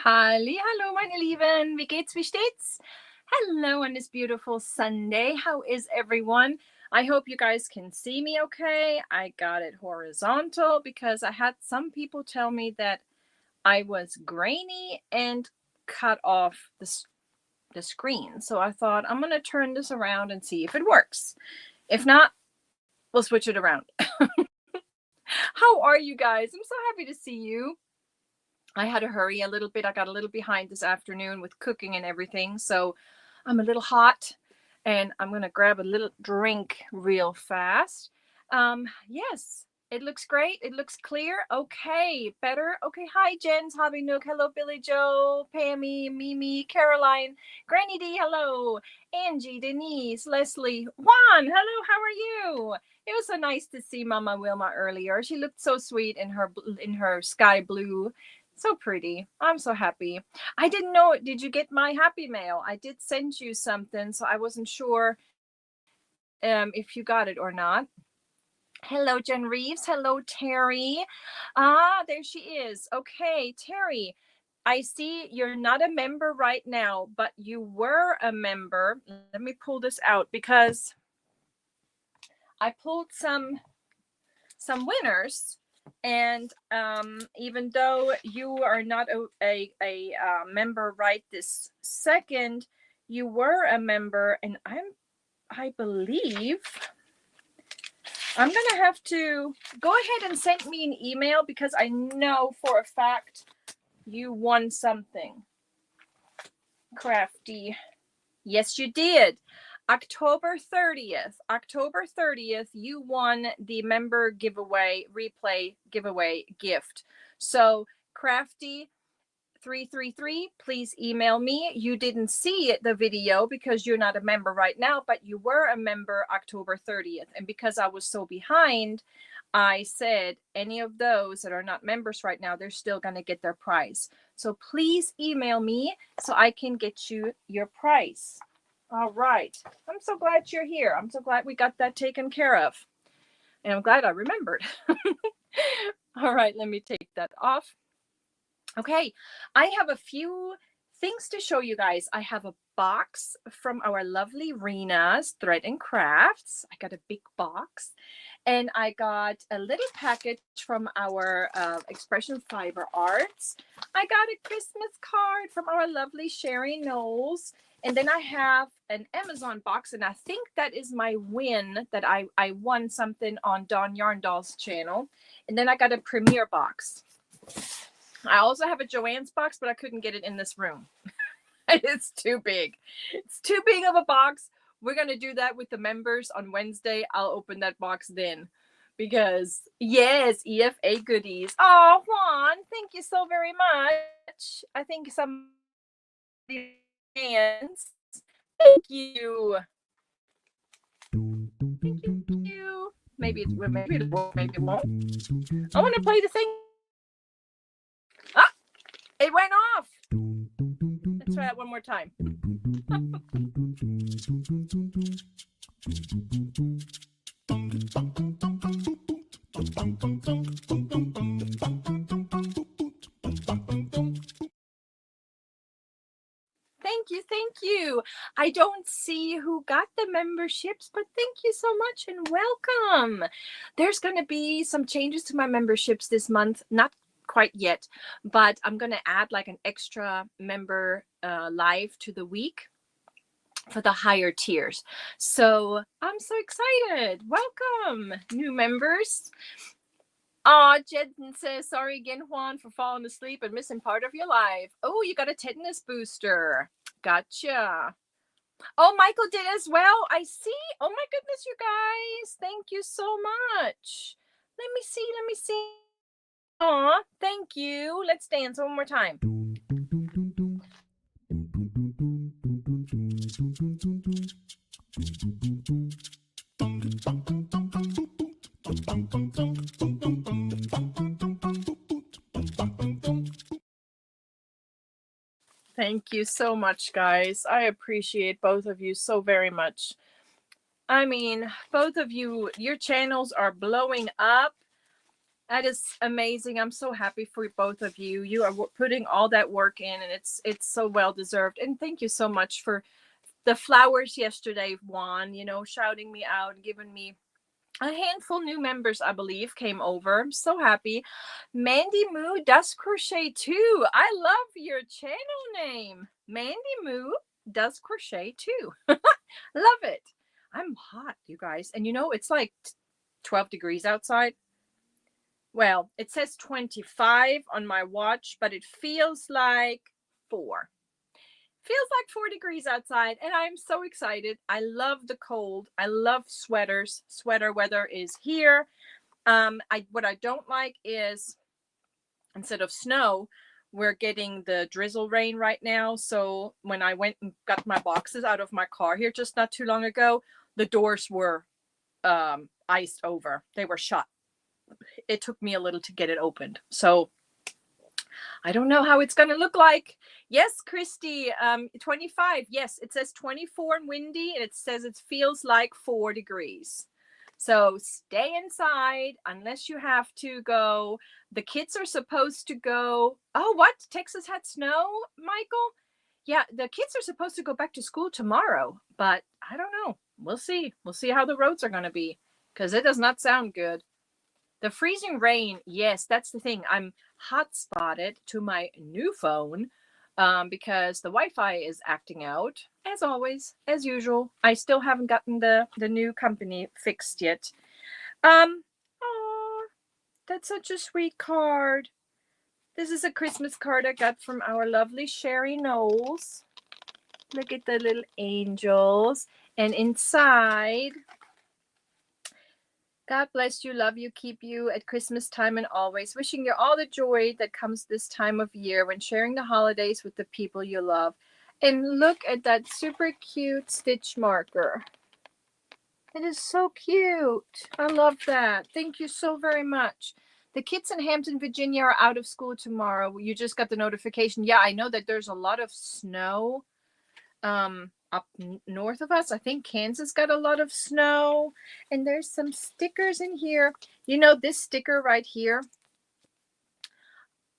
Halli, hallo, meine Lieben. Wie geht's? Wie steht's? Hello on this beautiful Sunday. How is everyone? I hope you guys can see me okay. I got it horizontal because I had some people tell me that I was grainy and cut off the screen. So I thought I'm going to turn this around and see if it works. If not, we'll switch it around. How are you guys? I'm so happy to see you. I had to hurry a little bit. I got a little behind this afternoon with cooking and everything. So I'm a little hot and I'm going to grab a little drink real fast. Yes, it looks great. It looks clear. Okay, better. Okay, hi, Jens, Hobby Nook. Hello, Billy Joe, Pammy, Mimi, Caroline, Granny D. Hello, Angie, Denise, Leslie, Juan. Hello, how are you? It was so nice to see Mama Wilma earlier. She looked so sweet in her sky blue. So pretty. I'm so happy. I didn't know. Did you get my happy mail? I did send you something, so I wasn't sure if you got it or not. Hello, Jen Reeves. Hello, Terry. Ah, there she is. Okay, Terry. I see you're not a member right now, but you were a member. Let me pull this out because I pulled some winners. And even though you are not a member right this second, you were a member, and I believe I'm gonna have to go ahead and send me an email because I know for a fact you won something. Crafty. Yes, you did. October 30th, you won the member giveaway, replay giveaway gift. So, Crafty 333, please email me. You didn't see the video because you're not a member right now, but you were a member October 30th. And because I was so behind, I said any of those that are not members right now, they're still going to get their prize. So please email me so I can get you your prize. All right. I'm so glad you're here. I'm so glad we got that taken care of. And I'm glad I remembered. All right, let me take that off. Okay, I have a few things to show you guys. I have a box from our lovely Reena's Thread and Crafts. I got a big box. And I got a little package from our Expression Fiber Arts. I got a Christmas card from our lovely Sherry Knowles. And then I have an Amazon box, and I think that is my win, that I won something on Dawn Yarndoll's channel. And then I got a Premiere box. I also have a Joann's box, but I couldn't get it in this room. It's too big. It's too big of a box. We're going to do that with the members on Wednesday. I'll open that box then. Because, yes, EFA goodies. Oh, Juan, thank you so very much. I think some hands. Thank you. Thank you. Maybe it won't. Maybe it won't. I want to play the thing. Ah, it went off. Let's try that one more time. Thank you. I don't see who got the memberships, but thank you so much and welcome. There's going to be some changes to my memberships this month. Not quite yet, but I'm going to add like an extra member live to the week for the higher tiers. So I'm so excited. Welcome, new members. Jedden says, sorry again, Juan, for falling asleep and missing part of your life. Oh, you got a tetanus booster. Gotcha. Oh, Michael did as well. I see. Oh my goodness, you guys. Thank you so much. Let me see. Aw, thank you. Let's dance one more time. Thank you so much, guys. I appreciate both of you so very much. I mean, both of you, your channels are blowing up. That is amazing. I'm so happy for both of you. You are putting all that work in, and it's so well deserved. And thank you so much for the flowers yesterday, Juan, you know, shouting me out, giving me a handful new members, I believe, came over. I'm so happy. Mandy Moo does crochet too. I love your channel name. Mandy Moo does crochet too. Love it. I'm hot, you guys. And you know, it's like 12 degrees outside. Well, it says 25 on my watch, but it feels like 4. Feels like 4 degrees outside, and I'm so excited. I love the cold. I love sweaters. Sweater weather is here. What I don't like is, instead of snow, we're getting the drizzle rain right now. So when I went and got my boxes out of my car here just not too long ago, the doors were iced over. They were shut. It took me a little to get it opened. So I don't know how it's going to look like. Yes, Christy, 25. Yes, it says 24 and windy, and it says it feels like 4 degrees. So stay inside unless you have to go. The kids are supposed to go. Oh, what? Texas had snow, Michael? Yeah, the kids are supposed to go back to school tomorrow, but I don't know. We'll see. We'll see how the roads are going to be, because it does not sound good. The freezing rain, yes, that's the thing. I'm hotspotted to my new phone because the Wi-Fi is acting out, as always, as usual. I still haven't gotten the new company fixed yet. Oh, that's such a sweet card. This is a Christmas card I got from our lovely Sherry Knowles. Look at the little angels. And inside, God bless you, love you, keep you at Christmas time and always. Wishing you all the joy that comes this time of year when sharing the holidays with the people you love. And look at that super cute stitch marker. It is so cute. I love that. Thank you so very much. The kids in Hampton, Virginia are out of school tomorrow. You just got the notification. Yeah, I know that there's a lot of snow up north of us. I think Kansas got a lot of snow. And there's some stickers in here. You know, this sticker right here,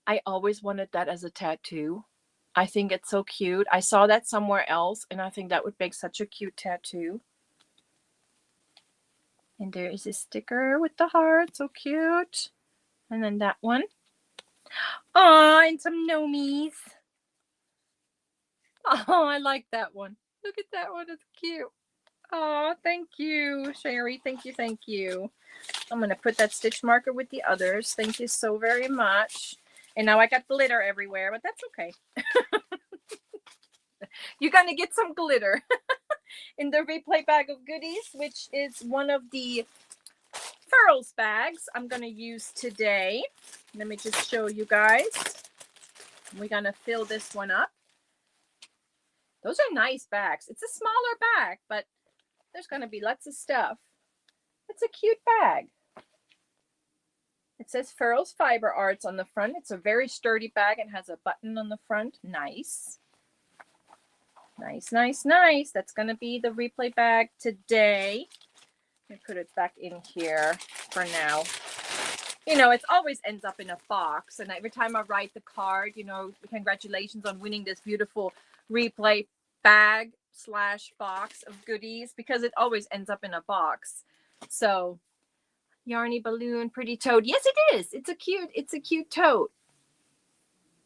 I always wanted that as a tattoo. I think it's so cute. I saw that somewhere else, and I think that would make such a cute tattoo. And there is a sticker with the heart. So cute. And then that one. Oh, and some gnomies. Oh, I like that one. Look at that one. It's cute. Oh, thank you, Sherry. Thank you, thank you. I'm going to put that stitch marker with the others. Thank you so very much. And now I got glitter everywhere, but that's okay. You're going to get some glitter in the replay bag of goodies, which is one of the Furls bags I'm going to use today. Let me just show you guys. We're going to fill this one up. Those are nice bags. It's a smaller bag, but there's going to be lots of stuff. It's a cute bag. It says Furls Fiber Arts on the front. It's a very sturdy bag and has a button on the front. Nice. Nice, nice, nice. That's going to be the replay bag today. Let me put it back in here for now. You know, it always ends up in a box. And every time I write the card, you know, congratulations on winning this beautiful replay bag / box of goodies, because it always ends up in a box. So, yarny balloon, pretty toad. Yes, it is. It's a cute toad.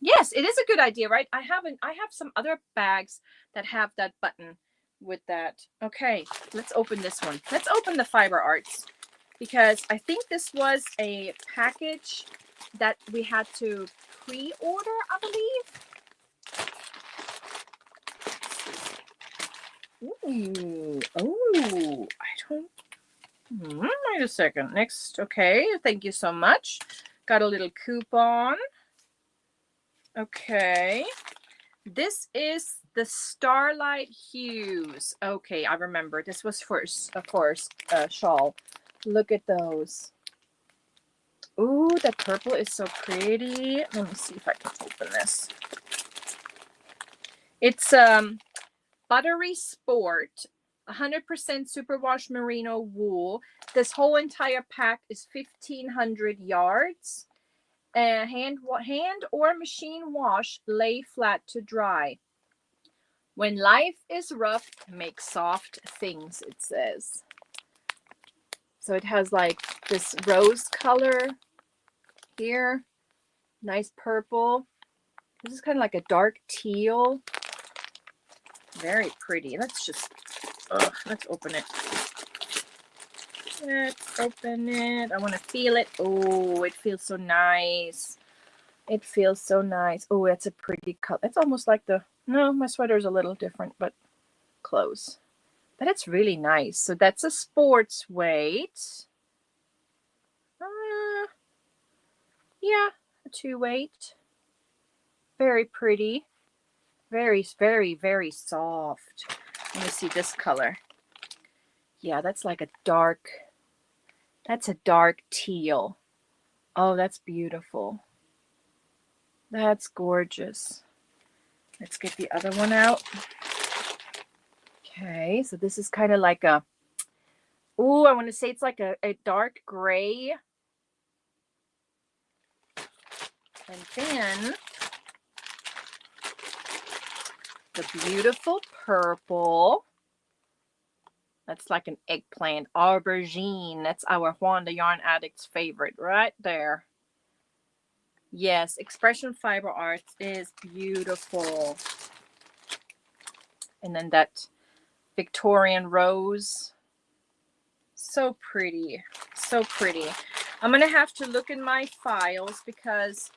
Yes, it is a good idea, right? I have some other bags that have that button with that. Okay, let's open this one. Let's open the Fiber Arts, because I think this was a package that we had to pre-order, I believe. Ooh, oh, I don't. Wait a second. Next, okay. Thank you so much. Got a little coupon. Okay. This is the Starlight Hues. Okay, I remember. This was first, of course, shawl. Look at those. Ooh, that purple is so pretty. Let me see if I can open this. It's Buttery Sport, 100% superwash merino wool. This whole entire pack is 1,500 yards. Hand or machine wash, lay flat to dry. When life is rough, make soft things, it says. So it has like this rose color here. Nice purple. This is kind of like a dark teal. Very pretty. Let's open it. Let's open it. I want to feel it. Oh, it feels so nice. It feels so nice. Oh, that's a pretty color. It's almost like no, my sweater is a little different, but close. But it's really nice. So that's a sports weight. Yeah, a 2 weight. Very pretty. Very, very, very soft. Let me see this color. Yeah, that's like a dark teal. Oh, that's beautiful. That's gorgeous. Let's get the other one out. Okay, so this is kind of like I want to say it's like a dark gray. And then the beautiful purple. That's like an eggplant. Aubergine. That's our Juan the Yarn Addict's favorite right there. Yes, Expression Fiber Arts is beautiful. And then that Victorian rose. So pretty. So pretty. I'm going to have to look in my files because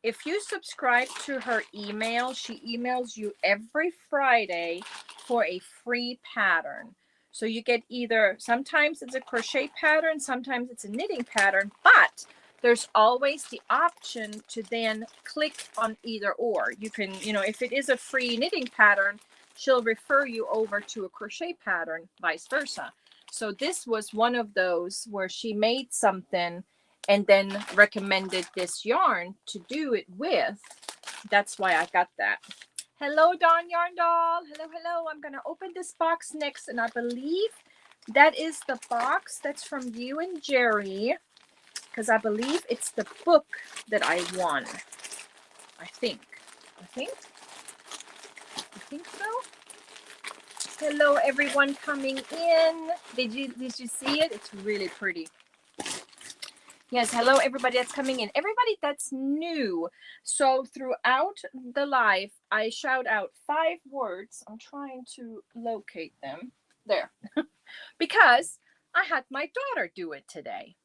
if you subscribe to her email, she emails you every Friday for a free pattern. So you get either, sometimes it's a crochet pattern, sometimes it's a knitting pattern, but there's always the option to then click on either or. You can, if it is a free knitting pattern, she'll refer you over to a crochet pattern, vice versa. So this was one of those where she made something and then recommended this yarn to do it with. That's why I got that. Hello, Dawn Yarn Doll. Hello, hello. I'm going to open this box next, and I believe that is the box that's from you and Jerry, because I believe it's the book that I won. I think so. Hello, everyone coming in. Did you see it? It's really pretty. Yes, hello everybody that's coming in. Everybody that's new. So throughout the live, I shout out 5 words. I'm trying to locate them. There. Because I had my daughter do it today.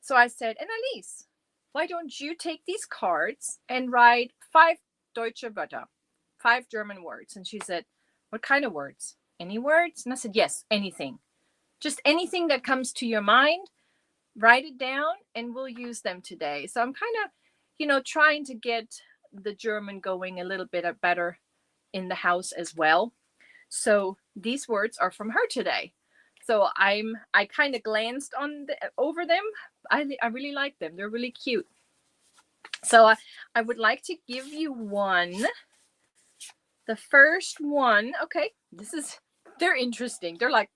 So I said, Annalise, why don't you take these cards and write 5 Deutsche Wörter, 5 German words? And she said, what kind of words? Any words? And I said, yes, anything. Just anything that comes to your mind. Write it down and we'll use them today. So I'm kind of, trying to get the German going a little bit better in the house as well. So these words are from her today. So I kind of glanced over them. I really like them. They're really cute. So I would like to give you one. The first one, okay, they're interesting. They're like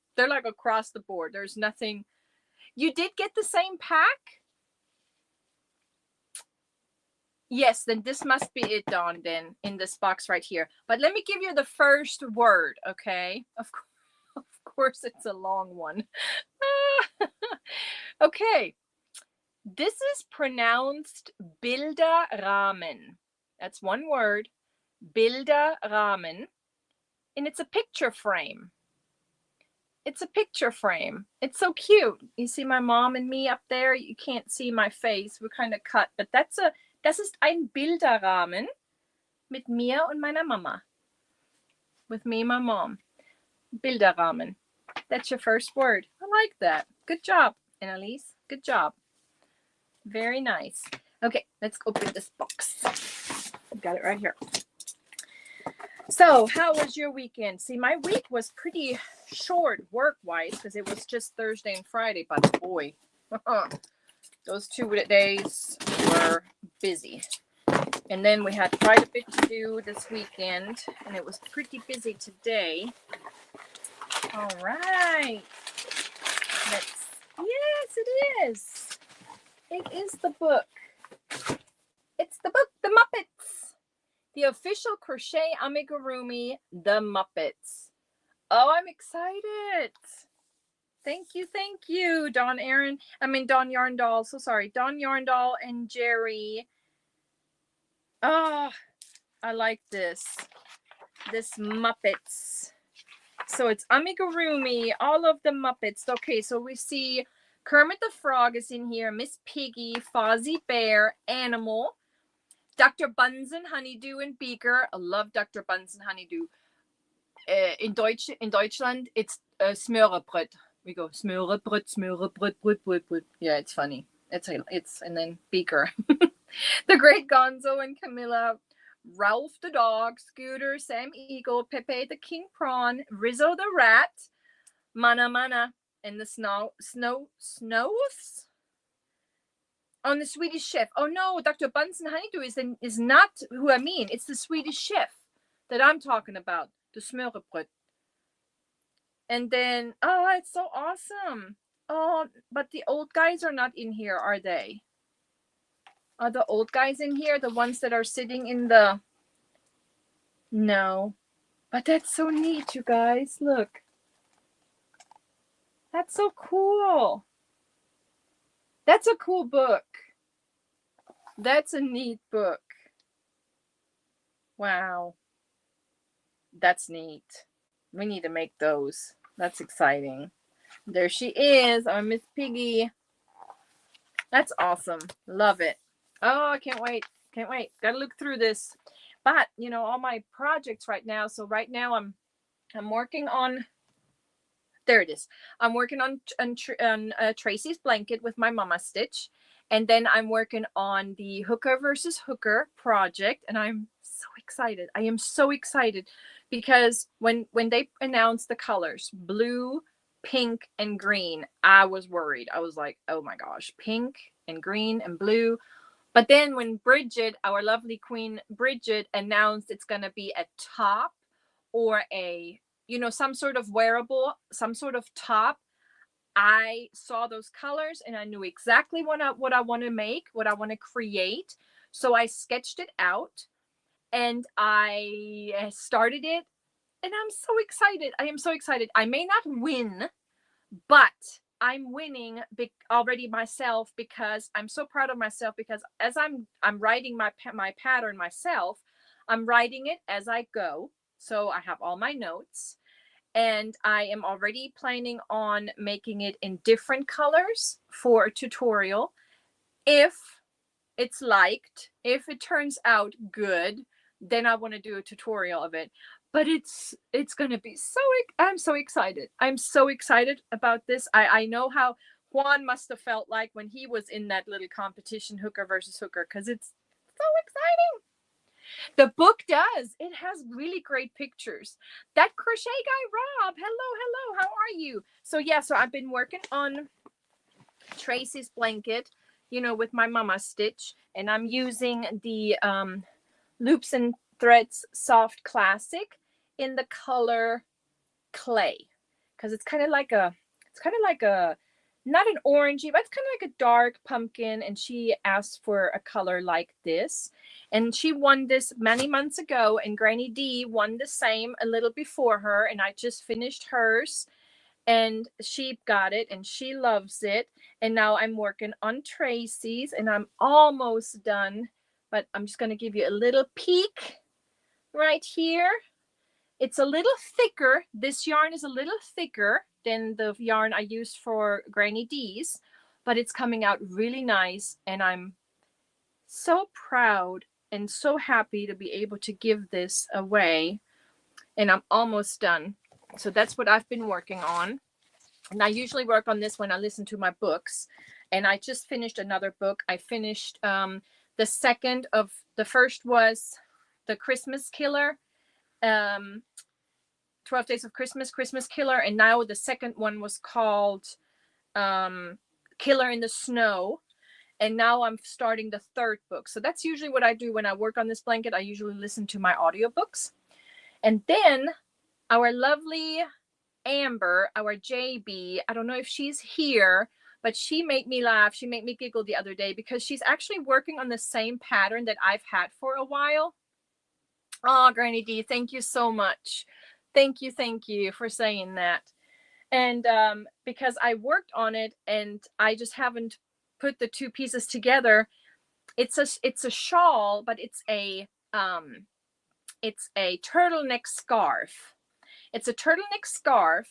across the board. There's nothing. You did get the same pack? Yes, then this must be it, Dawn, then, in this box right here. But let me give you the first word, okay? Of course, it's a long one. Okay. This is pronounced Bilderrahmen. That's one word. Bilderrahmen. And it's a picture frame. It's a picture frame. It's so cute. You see my mom and me up there. You can't see my face. We're kind of cut. But das ist ein Bilderrahmen mit mir und meiner Mama. With me and my mom. Bilderrahmen. That's your first word. I like that. Good job, Annalise. Good job. Very nice. Okay, let's open this box. I've got it right here. So, how was your weekend? See, my week was pretty short work-wise because it was just Thursday and Friday, but boy, those 2 days were busy. And then we had quite a bit to do this weekend, and it was pretty busy today. All right. Let's Yes, it is. It is the book. It's the book, The Muppets. The official crochet amigurumi, The Muppets. Oh, I'm excited. Thank you, Don Yarndall. So sorry, Don Yarndall and Jerry. Oh, I like this. This Muppets. So it's amigurumi, all of the Muppets. Okay, so we see Kermit the Frog is in here, Miss Piggy, Fozzie Bear, Animal, Dr. Bunsen, Honeydew, and Beaker. I love Dr. Bunsen, Honeydew. In Deutschland, it's Smørrebrød. We go Smørrebrød, Smørrebrød, brød, brød, brød. Yeah, it's funny. It's and then Beaker. The Great Gonzo and Camilla, Ralph the dog, Scooter, Sam Eagle, Pepe the King Prawn, Rizzo the rat, Mana Mana, and the Snows. On the Swedish chef. Oh no, Dr. Bunsen Honeydew is not who I mean. It's the Swedish chef that I'm talking about. The smørrebrød. And then, oh, it's so awesome. Oh, but the old guys are not in here, are they? Are the old guys in here? The ones that are sitting in the... No. But that's so neat, you guys. Look. That's so cool. That's a cool book. That's a neat book. Wow. That's neat. We need to make those. That's exciting. There she is, our Miss Piggy. That's awesome. Love it. Oh, I can't wait. Can't wait. Gotta look through this. But, you know, all my projects right now. So right now I'm working on... There it is. I'm working on Tracy's blanket with my Mama Stitch. And then I'm working on the Hooker versus Hooker project. And I'm so excited. I am so excited because when they announced the colors, blue, pink, and green, I was worried. I was like, oh my gosh, pink and green and blue. But then when Bridget, our lovely queen Bridget, announced it's going to be a top or a, you know, some sort of wearable, some sort of top, I saw those colors and I knew exactly what I want to make, what I want to create. So I sketched it out and I started it and I'm so excited. I am so excited. I may not win, but I'm winning already myself because I'm so proud of myself because as I'm writing my pattern myself, I'm writing it as I go. So I have all my notes. And I am already planning on making it in different colors for a tutorial. If it's liked, if it turns out good, then I want to do a tutorial of it. But it's going to be I'm so excited. I'm so excited about this. I know how Juan must have felt like when he was in that little competition, Hooker versus Hooker, because it's so exciting. The book does. It has really great pictures. That crochet guy, Rob. Hello. How are you? So yeah, so I've been working on Tracy's blanket, you know, with my Mama Stitch. And I'm using the Loops and Threads Soft Classic in the color Clay. Because it's kind of like a, not an orangey, but it's kind of like a dark pumpkin. And she asked for a color like this. And she won this many months ago. And Granny D won the same a little before her. And I just finished hers. And she got it. And she loves it. And now I'm working on Tracy's. And I'm almost done. But I'm just going to give you a little peek right here. It's a little thicker. This yarn is a little thicker than the yarn I used for Granny D's, but it's coming out really nice. And I'm so proud and so happy to be able to give this away. And I'm almost done. So that's what I've been working on. And I usually work on this when I listen to my books. And I just finished another book. I finished the first was The Christmas Killer. 12 Days of Christmas Killer, and now the second one was called Killer in the Snow, and now I'm starting the third book. So that's usually what I do when I work on this blanket. I usually listen to my audiobooks. And then our lovely Amber, our JB, I don't know if she's here, but she made me laugh. She made me giggle the other day because she's actually working on the same pattern that I've had for a while. Oh, Granny D, thank you so much. Thank you for saying that. And because I worked on it and I just haven't put the two pieces together. It's a shawl, but it's a turtleneck scarf. It's a turtleneck scarf,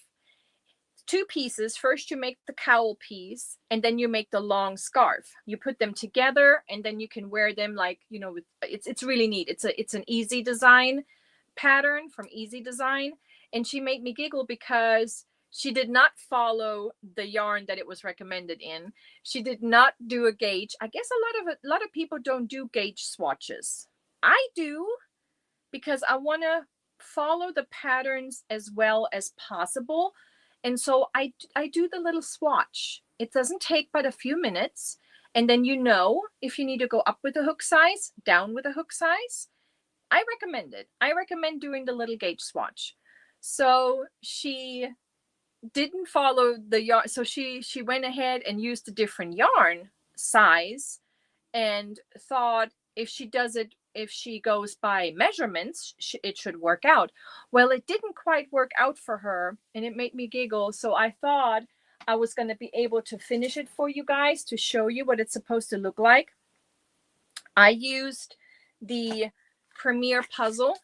two pieces. First you make the cowl piece and then you make the long scarf. You put them together and then you can wear them like, you know, with it's really neat. It's an Easy Design pattern from Easy Design. And she made me giggle because she did not follow the yarn that it was recommended in. She did not do a gauge. I guess a lot of people don't do gauge swatches. I do because I want to follow the patterns as well as possible. And so I do the little swatch. It doesn't take but a few minutes. And then you know if you need to go up with a hook size, down with a hook size. I recommend it. I recommend doing the little gauge swatch. So she didn't follow the yarn. So she went ahead and used a different yarn size and thought if she does it, if she goes by measurements, it should work out. Well, it didn't quite work out for her and it made me giggle. So I thought I was going to be able to finish it for you guys to show you what it's supposed to look like. I used the Premier Puzzle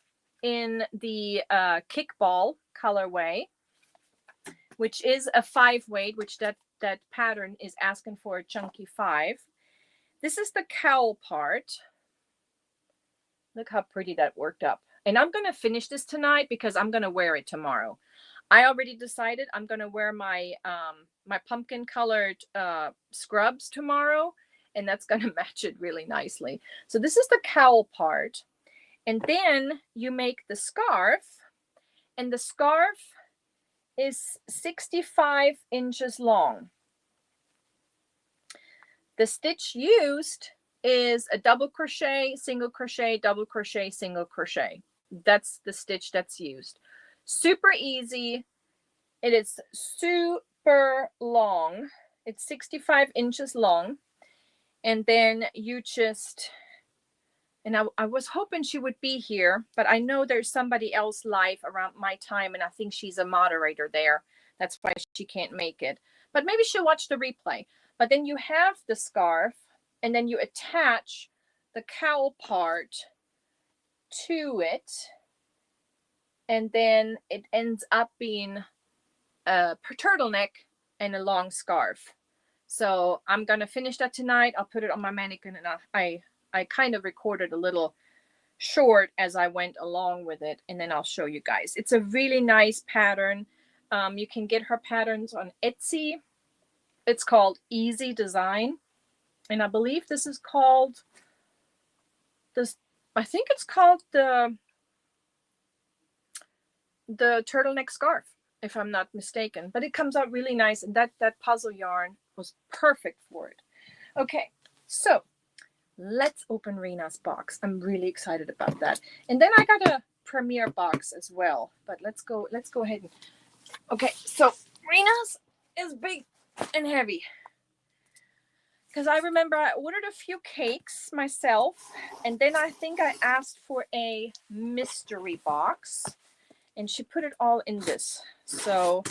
in the kickball colorway, which is a 5-weight, which that pattern is asking for a chunky 5. This is the cowl part. Look how pretty that worked up. And I'm going to finish this tonight because I'm going to wear it tomorrow. I already decided I'm going to wear my my pumpkin colored scrubs tomorrow, and that's going to match it really nicely. So this is the cowl part. And then you make the scarf, and the scarf is 65 inches long. The stitch used is a double crochet, single crochet, double crochet, single crochet. That's the stitch that's used. Super easy. It is super long. It's 65 inches long. And then you just, and I was hoping she would be here, but I know there's somebody else live around my time, and I think she's a moderator there. That's why she can't make it. But maybe she'll watch the replay. But then you have the scarf, and then you attach the cowl part to it, and then it ends up being a turtleneck and a long scarf. So I'm going to finish that tonight. I'll put it on my mannequin, and I kind of recorded a little short as I went along with it, and then I'll show you guys. It's a really nice pattern. You can get her patterns on Etsy. It's called Easy Design, and I believe this is called this. I think it's called the turtleneck scarf, if I'm not mistaken. But it comes out really nice, and that puzzle yarn was perfect for it. Okay, so let's open Reena's box. I'm really excited about that. And then I got a Premier box as well. But let's go ahead and okay, so Reena's is big and heavy. Because I remember I ordered a few cakes myself, and then I think I asked for a mystery box, and she put it all in this. So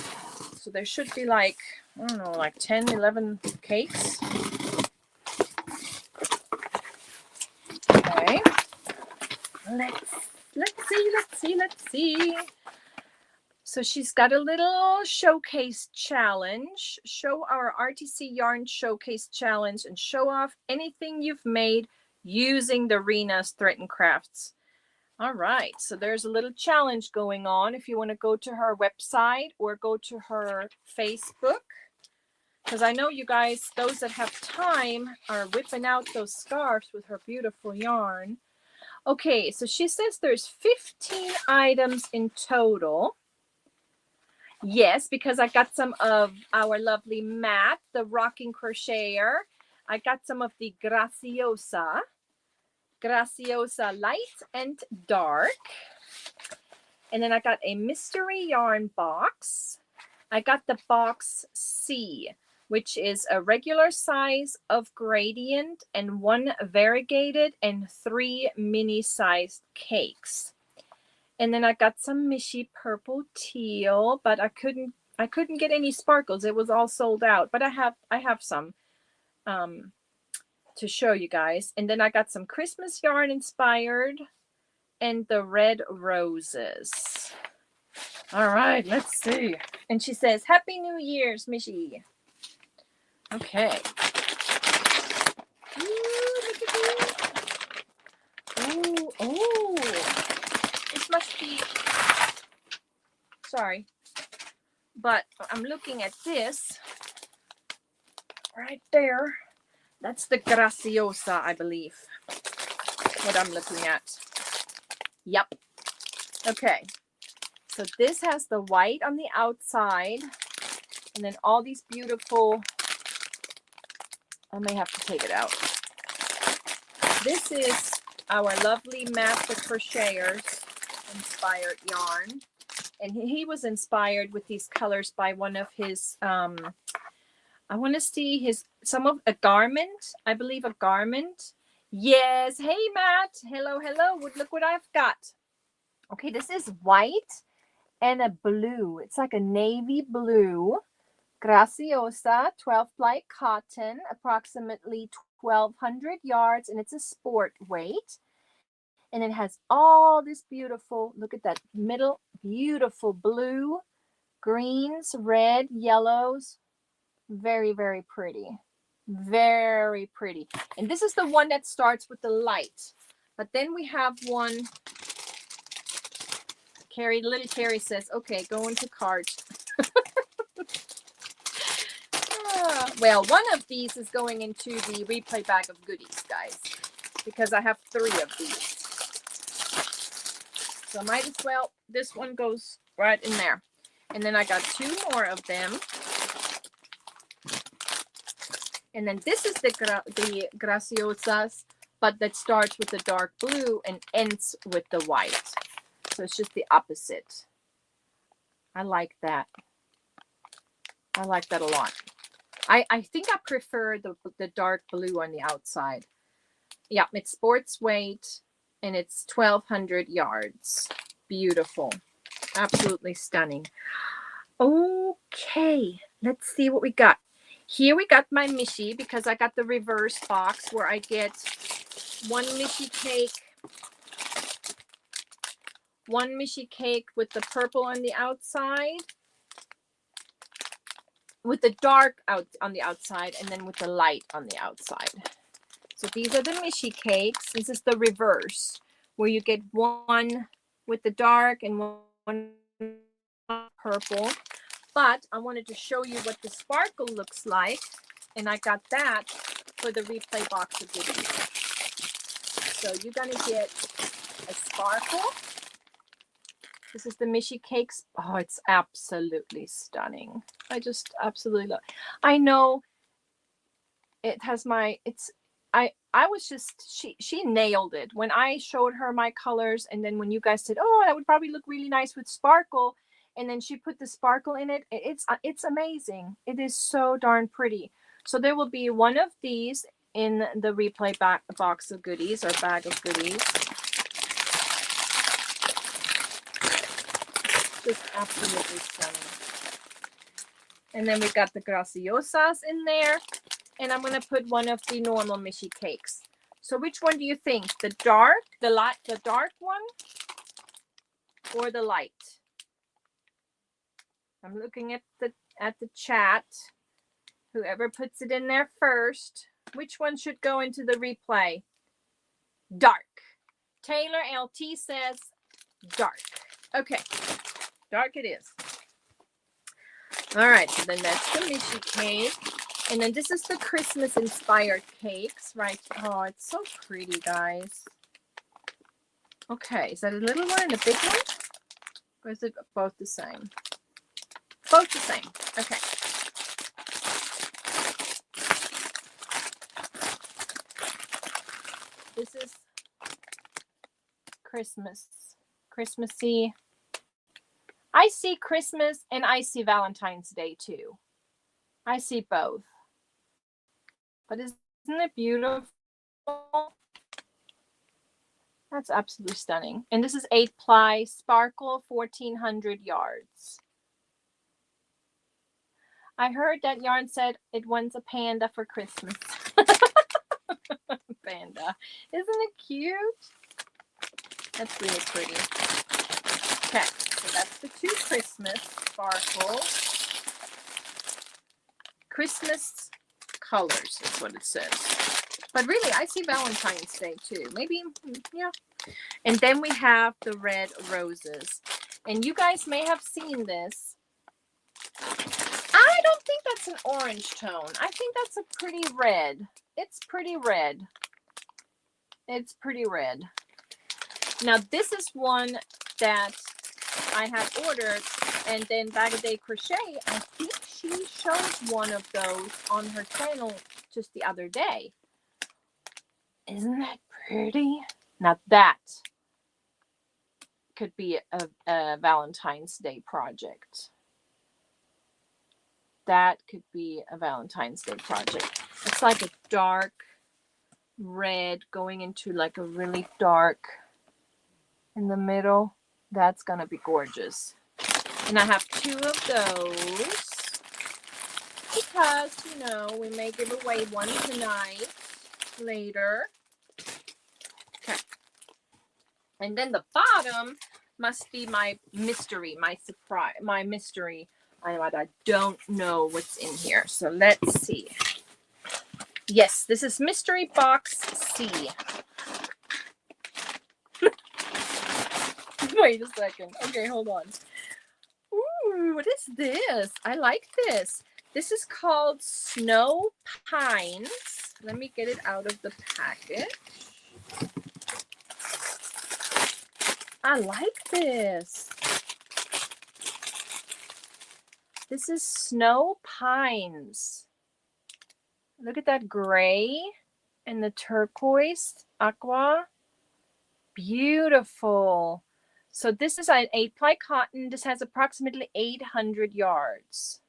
there should be like, I don't know, like 10, 11 cakes. Okay. Let's see. So she's got a little showcase challenge. Show our RTC yarn showcase challenge and show off anything you've made using the Reena's Thread and Crafts. All right, so there's a little challenge going on if you want to go to her website or go to her Facebook. Because I know you guys, those that have time, are whipping out those scarves with her beautiful yarn. Okay, so she says there's 15 items in total. Yes, because I got some of our lovely Matt, the rocking crocheter. I got some of the Graciosa light and dark. And then I got a mystery yarn box. I got the box C. which is a regular size of gradient and 1 variegated and 3 mini sized cakes. And then I got some Michi purple teal, but I couldn't get any sparkles. It was all sold out, but I have some to show you guys. And then I got some Christmas yarn inspired and the red roses. All right, let's see. And she says, Happy New Year's, Michi. Okay. Ooh, look at this. Ooh, oh. This must be, sorry, but I'm looking at this right there. That's the Graciosa, I believe, what I'm looking at. Yep. Okay. So this has the white on the outside, and then all these beautiful, I may have to take it out. This is our lovely Master Crocheters inspired yarn. And he was inspired with these colors by one of his, I want to see a garment. I believe a garment. Yes. Hey, Matt. Hello, hello. Look what I've got. Okay, this is white and a blue. It's like a navy blue. Graciosa, 12-ply cotton, approximately 1,200 yards, and it's a sport weight. And it has all this beautiful, look at that middle, beautiful blue, greens, red, yellows. Very, very pretty. Very pretty. And this is the one that starts with the light. But then we have one. Little Carrie says, okay, go into cart. Well, one of these is going into the replay bag of goodies, guys, because I have 3 of these. So might as well, this one goes right in there. And then I got 2 more of them. And then this is the Graciosas, but that starts with the dark blue and ends with the white. So it's just the opposite. I like that. I like that a lot. I think I prefer the dark blue on the outside. Yeah, it's sports weight and it's 1,200 yards. Beautiful. Absolutely stunning. Okay, let's see what we got. Here we got my Michi because I got the reverse box where I get 1 Michi cake. 1 Michi cake with the purple on the outside, with the dark out on the outside, and then with the light on the outside. So these are the Michi cakes. This is the reverse, where you get 1 with the dark and 1 purple. But I wanted to show you what the sparkle looks like, and I got that for the replay box of goodies. So you're gonna get a sparkle. This is the Michi cakes. Oh, it's absolutely stunning. I just absolutely love it. I know it has I was just, she nailed it. When I showed her my colors, and then when you guys said, oh, that would probably look really nice with sparkle, and then she put the sparkle in it, it's amazing. It is so darn pretty. So there will be 1 of these in the replay box of goodies, or bag of goodies. Just absolutely stunning. And then we've got the Graciosas in there. And I'm going to put 1 of the normal Michi cakes. So which one do you think? The dark, the dark one, or the light? I'm looking at the chat. Whoever puts it in there first. Which one should go into the replay? Dark. Taylor LT says dark. Okay. Dark it is. All right, so then that's the Michi cake. And then this is the Christmas inspired cakes, right? Oh, it's so pretty, guys. Okay, is that a little one and a big one? Or is it both the same? Both the same. Okay. This is Christmassy. I see Christmas and I see Valentine's Day too. I see both. But isn't it beautiful? That's absolutely stunning. And this is 8-ply sparkle, 1400 yards. I heard that yarn said it wants a panda for Christmas. Panda. Isn't it cute? That's really pretty. Okay, so that's the 2 Christmas sparkles. Christmas colors is what it says. But really, I see Valentine's Day too. Maybe, yeah. And then we have the red roses. And you guys may have seen this. I don't think that's an orange tone. I think that's a pretty red. It's pretty red. It's pretty red. Now, this is one that I have ordered. And then Bag of Day Crochet, I think she showed one of those on her channel just the other day. Isn't that pretty? Now that could be a Valentine's Day project. That could be a Valentine's Day project. It's like a dark red going into like a really dark in the middle. That's gonna be gorgeous. And I have 2 of those because, you know, we may give away one tonight later. Okay. And then the bottom must be my mystery, my surprise, my mystery. I don't know what's in here. So let's see. Yes, this is Mystery Box C. Wait a second. Okay, hold on. Ooh, what is this? I like this. This is called Snow Pines. Let me get it out of the package. I like this. This is Snow Pines. Look at that gray and the turquoise aqua. Beautiful. So this is an 8-ply cotton. This has approximately 800 yards.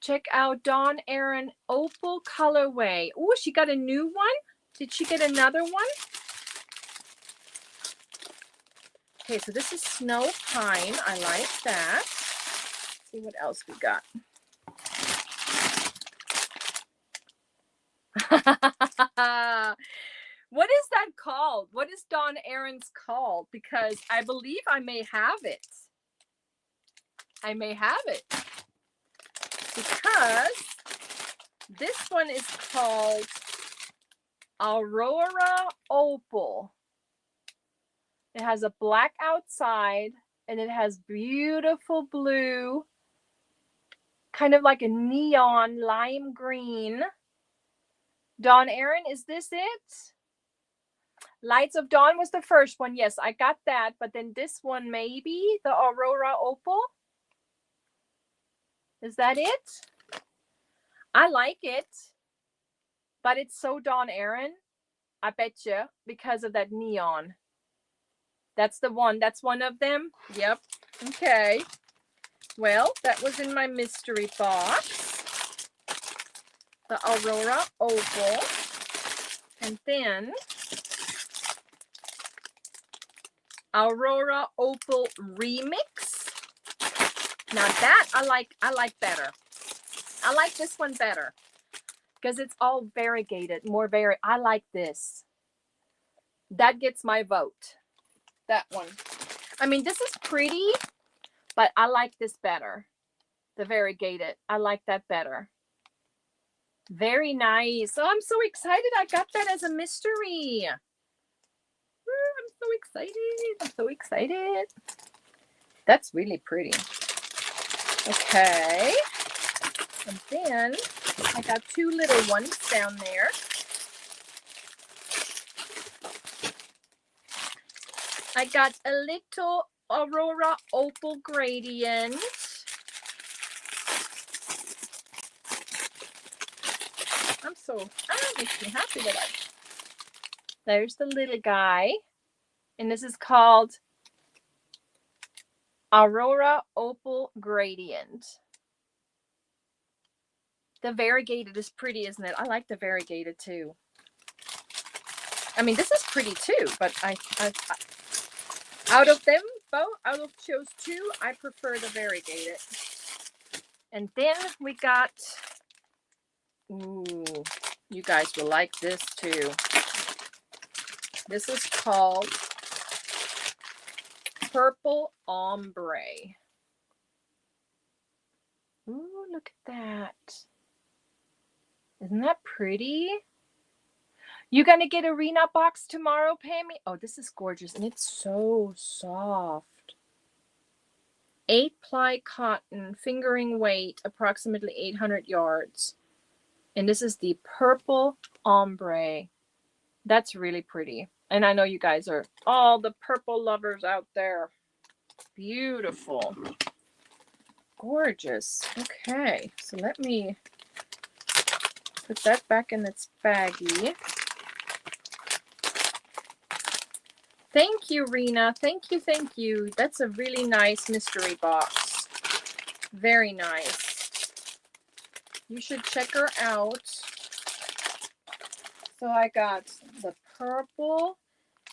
Check out Dawn Erin Opal colorway. Oh, she got a new one. Did she get another one? Okay, so this is Snow Pine. I like that. Let's see what else we got. What is that called? What is Dawn Erin's called? Because I believe I may have it. I may have it. Because this one is called Aurora Opal. It has a black outside and it has beautiful blue, kind of like a neon lime green. Dawn Erin, is this it? Lights of Dawn was the first one. Yes, I got that. But then this one, maybe the Aurora Opal. Is that it? I like it. But it's so Dawn Erin. I bet you, because of that neon. That's the one. That's one of them. Yep. Okay. Well, that was in my mystery box. The Aurora Opal. And then Aurora Opal Remix. Now that I like better. I like this one better because it's all variegated, more I like this. That gets my vote. That one. I mean, this is pretty, but I like this better. The variegated. I like that better. Very nice. Oh, I'm so excited. I got that as a mystery. I'm so excited. I'm so excited. That's really pretty. Okay. And then I got 2 little ones down there. I got a little Aurora Opal gradient. That makes me happy that there's the little guy. And this is called Aurora Opal Gradient. The variegated is pretty, isn't it? I like the variegated too. I mean, this is pretty too, but I out of them, out of those two, I prefer the variegated. And then we got, ooh, you guys will like this too. This is called Purple Ombre. Ooh, look at that. Isn't that pretty? You gonna get a Reena box tomorrow, Pammy? Oh, this is gorgeous, and it's so soft. 8-ply cotton, fingering weight, approximately 800 yards. And this is the Purple Ombre. That's really pretty. And I know you guys are all the purple lovers out there. Beautiful. Gorgeous. Okay, so let me put that back in its baggie. Thank you, Reena. Thank you, thank you. That's a really nice mystery box. Very nice. You should check her out. So I got the purple,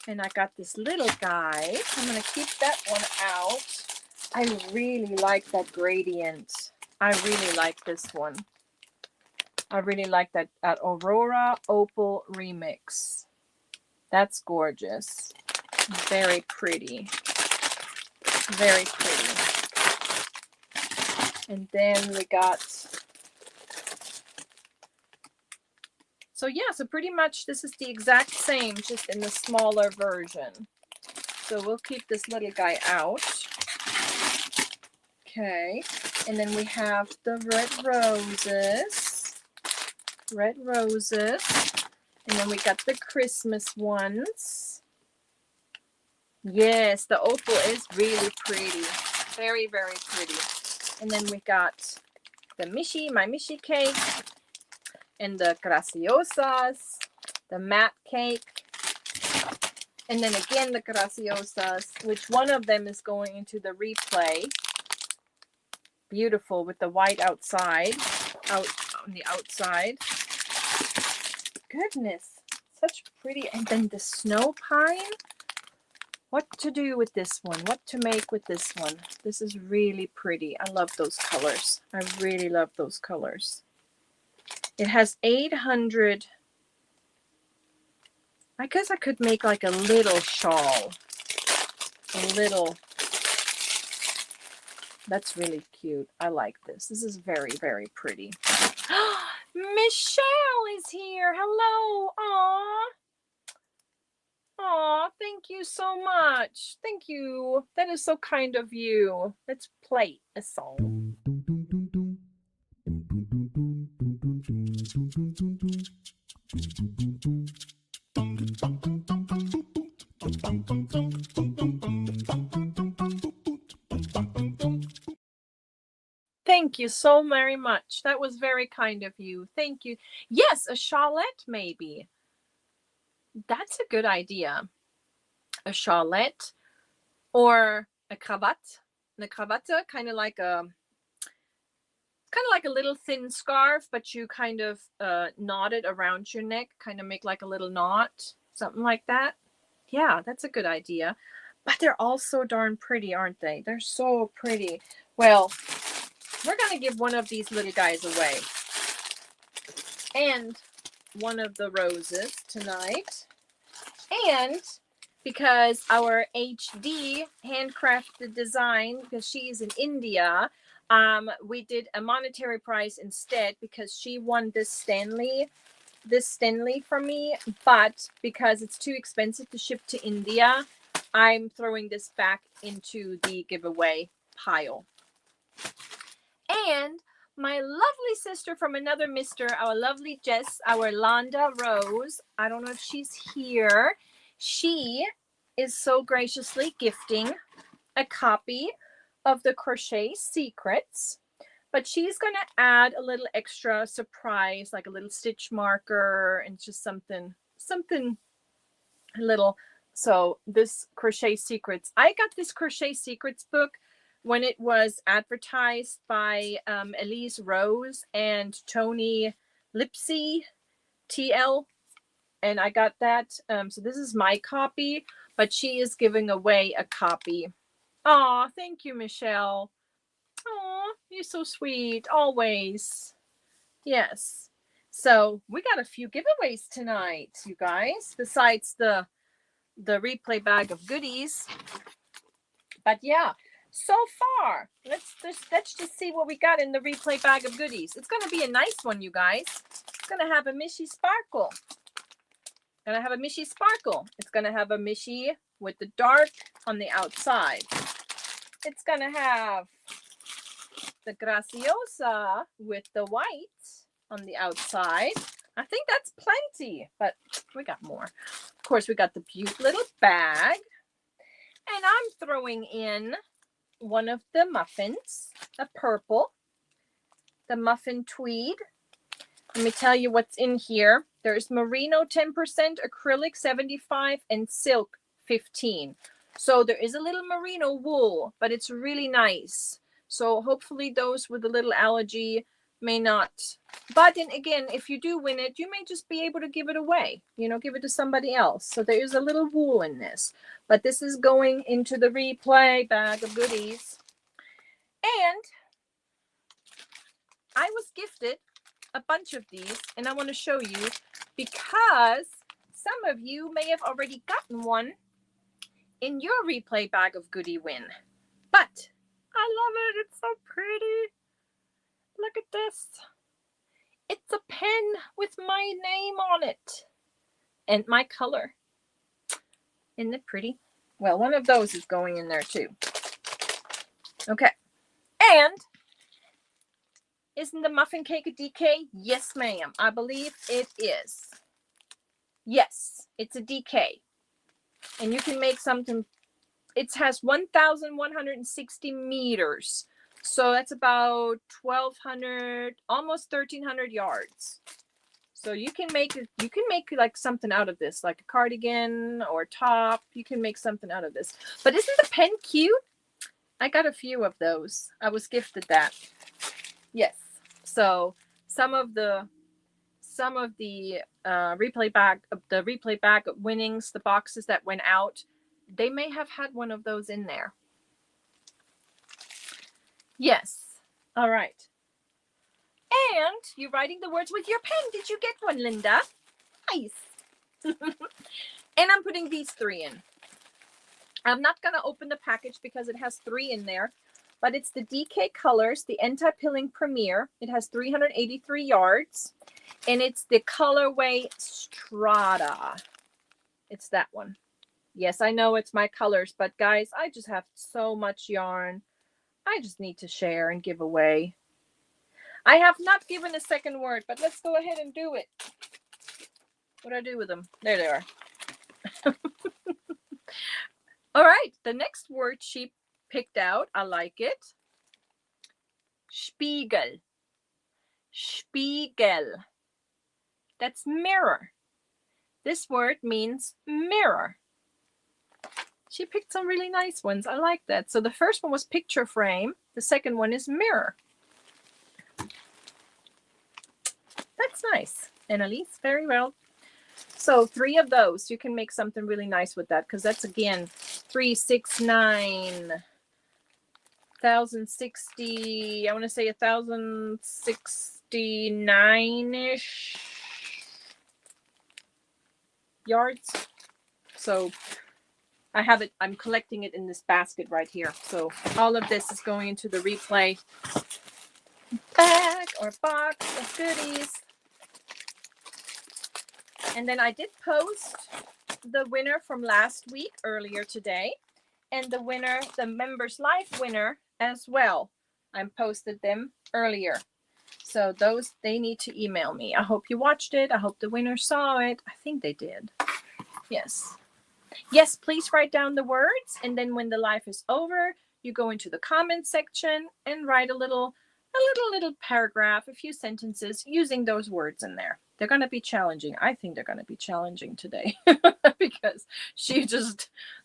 and I got this little guy. I'm going to keep that one out. I really like that gradient. I really like this one. I really like that Aurora Opal Remix. That's gorgeous. Very pretty. Very pretty. And then we got... So yeah, so pretty much this is the exact same, just in the smaller version. So we'll keep this little guy out. Okay. And then we have the red roses. Red roses. And then we got the Christmas ones. Yes, the opal is really pretty. Very, very pretty. And then we got the Michi, my Michi cake. And the Graciosas. The matte cake. And then again the Graciosas, which one of them is going into the replay. Beautiful with the white outside. Out on the outside. Goodness. Such pretty. And then the snow pine. What to do with this one? What to make with this one? This is really pretty. I love those colors. I really love those colors. It has 800. I guess I could make like a little shawl. A little. That's really cute. I like this. This is very, very pretty. Michelle is here. Hello. Aww. Aw, thank you so much. Thank you. That is so kind of you. Let's play a song. Thank you so very much. That was very kind of you. Thank you. Yes, a shawlette maybe. That's a good idea. A shawlette or a cravat. The cravat, kind of like a little thin scarf, but you kind of knot it around your neck, kind of make like a little knot, something like that. Yeah, that's a good idea. But they're all so darn pretty, aren't they? They're so pretty. Well, we're going to give one of these little guys away. And one of the roses tonight. And because our HD handcrafted design, because she is in India, we did a monetary prize instead because she won this Stanley from me. But because it's too expensive to ship to India, I'm throwing this back into the giveaway pile. And my lovely sister from another mister, our lovely Jess, our Londa Rose. I don't know if she's here. She is so graciously gifting a copy of the Crochet Secrets. But she's going to add a little extra surprise, like a little stitch marker and just something little. So this Crochet Secrets, I got this Crochet Secrets book when it was advertised by Elise Rose and Tony Lipsy TL, and I got that. So this is my copy, but she is giving away a copy. Aw, thank you, Michelle. Aw, you're so sweet, always. Yes. So we got a few giveaways tonight, you guys, besides the replay bag of goodies. But yeah, so far, let's just see what we got in the replay bag of goodies. It's gonna be a nice one, you guys. It's gonna have a Michi sparkle. Gonna have a Michi sparkle. It's gonna have a Michi with the dark on the outside. It's gonna have the Graciosa with the white on the outside. I think that's plenty, but we got more. Of course, we got the cute little bag. And I'm throwing in one of the muffins, a purple, the muffin tweed. Let me tell you what's in here. There's merino 10%, acrylic 75, and silk 15. So there is a little merino wool, but it's really nice. So hopefully those with a little allergy may not. But then again, if you do win it, you may just be able to give it away. You know, give it to somebody else. So there is a little wool in this. But this is going into the replay bag of goodies. And I was gifted a bunch of these, and I want to show you because some of you may have already gotten one in your replay bag of goodie win. But I love it. It's so pretty. Look at this. It's a pen with my name on it and my color. Isn't it pretty? Well, one of those is going in there too. Okay. And isn't the muffin cake a DK? Yes, ma'am. I believe it is. Yes, it's a DK. And you can make something. It has 1,160 meters. So that's about 1,200, almost 1,300 yards. So you can make like something out of this, like a cardigan or top. You can make something out of this. But isn't the pen cute? I got a few of those. I was gifted that. Yes. So some of the replay bag winnings, the boxes that went out, they may have had one of those in there. Yes. All right. And you're writing the words with your pen. Did you get one, Linda? Nice. And I'm putting these 3 in. I'm not going to open the package because it has 3 in there. But it's the DK Colors, the Anti-Pilling Premier. It has 383 yards. And it's the colorway Strata. It's that one. Yes, I know it's my colors. But guys, I just have so much yarn. I just need to share and give away. I have not given a second word, but let's go ahead and do it. What do I do with them? There they are. All right, the next word she picked out, I like it. Spiegel. Spiegel. That's mirror. This word means mirror. She picked some really nice ones. I like that. So the first one was picture frame. The second one is mirror. That's nice. Annalise, very well. So 3 of those. You can make something really nice with that because that's, again, 369, 1,060. I want to say 1,069-ish yards. So I have it. I'm collecting it in this basket right here. So all of this is going into the replay bag or box of goodies. And then I did post the winner from last week earlier today, and the winner, the Members Life winner as well. I posted them earlier. So those, they need to email me. I hope you watched it. I hope the winner saw it. I think they did. Yes. Yes, please write down the words, and then when the live is over, you go into the comment section and write a little paragraph, a few sentences using those words in there. They're going to be challenging. I think they're going to be challenging today because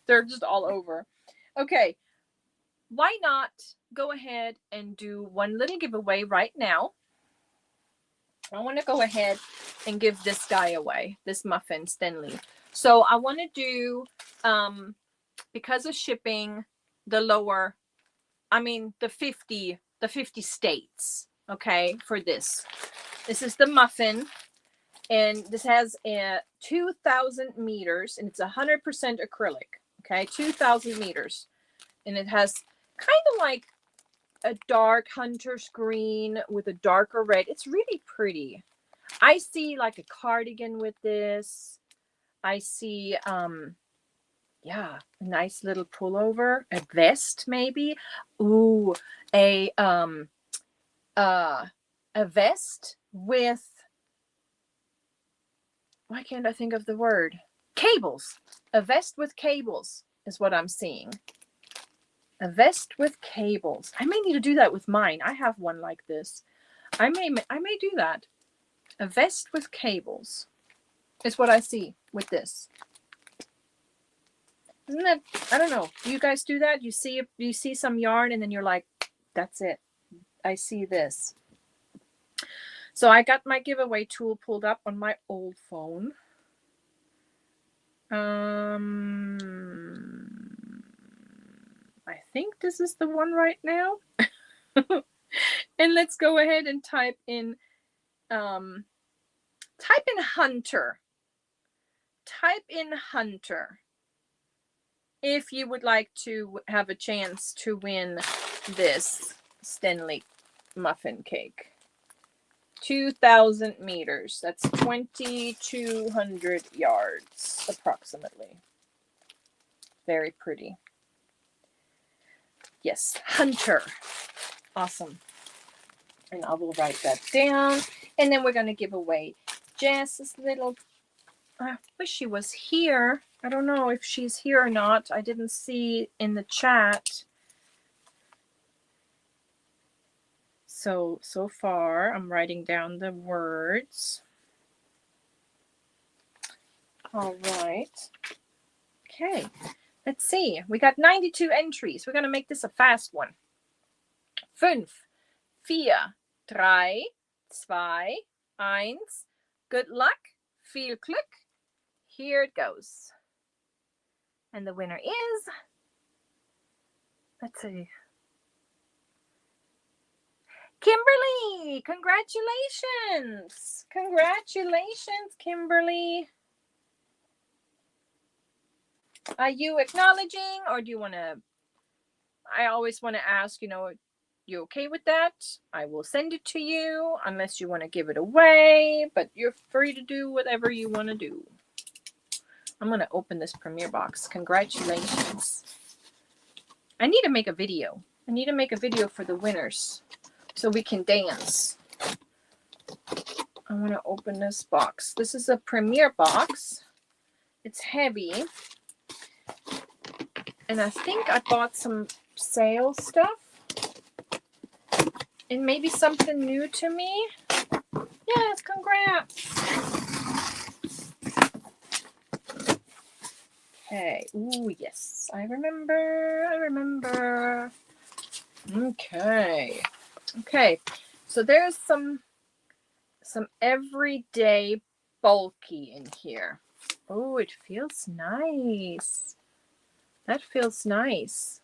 they're just all over. Okay. why not go ahead and do one little giveaway right now? I want to go ahead and give this guy away, this Muffin Stanley. So I want to do, because of shipping, the lower, I mean, the 50 states, okay, for this. This is the Muffin, and this has 2,000 meters, and it's 100% acrylic, okay, 2,000 meters. And it has kind of like a dark hunter's green with a darker red. It's really pretty. I see like a cardigan with this. I see yeah, a nice little pullover, a vest maybe. Ooh, a vest with, why can't I think of the word? Cables. A vest with cables is what I'm seeing. A vest with cables. I may need to do that with mine. I have one like this. I may do that. A vest with cables is what I see with this. Isn't that, I don't know. Do you guys do that? You see some yarn and then you're like, that's it. I see this. So I got my giveaway tool pulled up on my old phone. I think this is the one right now. And let's go ahead and type in Hunter. Type in Hunter if you would like to have a chance to win this Stanley muffin cake. 2,000 meters. That's 2,200 yards approximately. Very pretty. Yes, Hunter. Awesome. And I will write that down. And then we're going to give away Jess's little, I wish she was here. I don't know if she's here or not. I didn't see in the chat. So far, I'm writing down the words. All right. Okay. Let's see. We got 92 entries. We're going to make this a fast one. 5, 4, 3, 2, 1. Good luck. Viel Glück. Here it goes. And the winner is, let's see, Kimberly. Congratulations. Congratulations, Kimberly. Are you acknowledging, or do you want to, I always want to ask, you okay with that? I will send it to you unless you want to give it away, but you're free to do whatever you want to do. I'm going to open this premiere box. Congratulations. I need to make a video. I need to make a video for the winners so we can dance. I want to open this box. This is a premiere box. It's heavy. And I think I bought some sale stuff. And maybe something new to me. Yes, congrats. Okay. Ooh, yes. I remember. Okay. Okay. So there's some everyday bulky in here. Oh, it feels nice. That feels nice.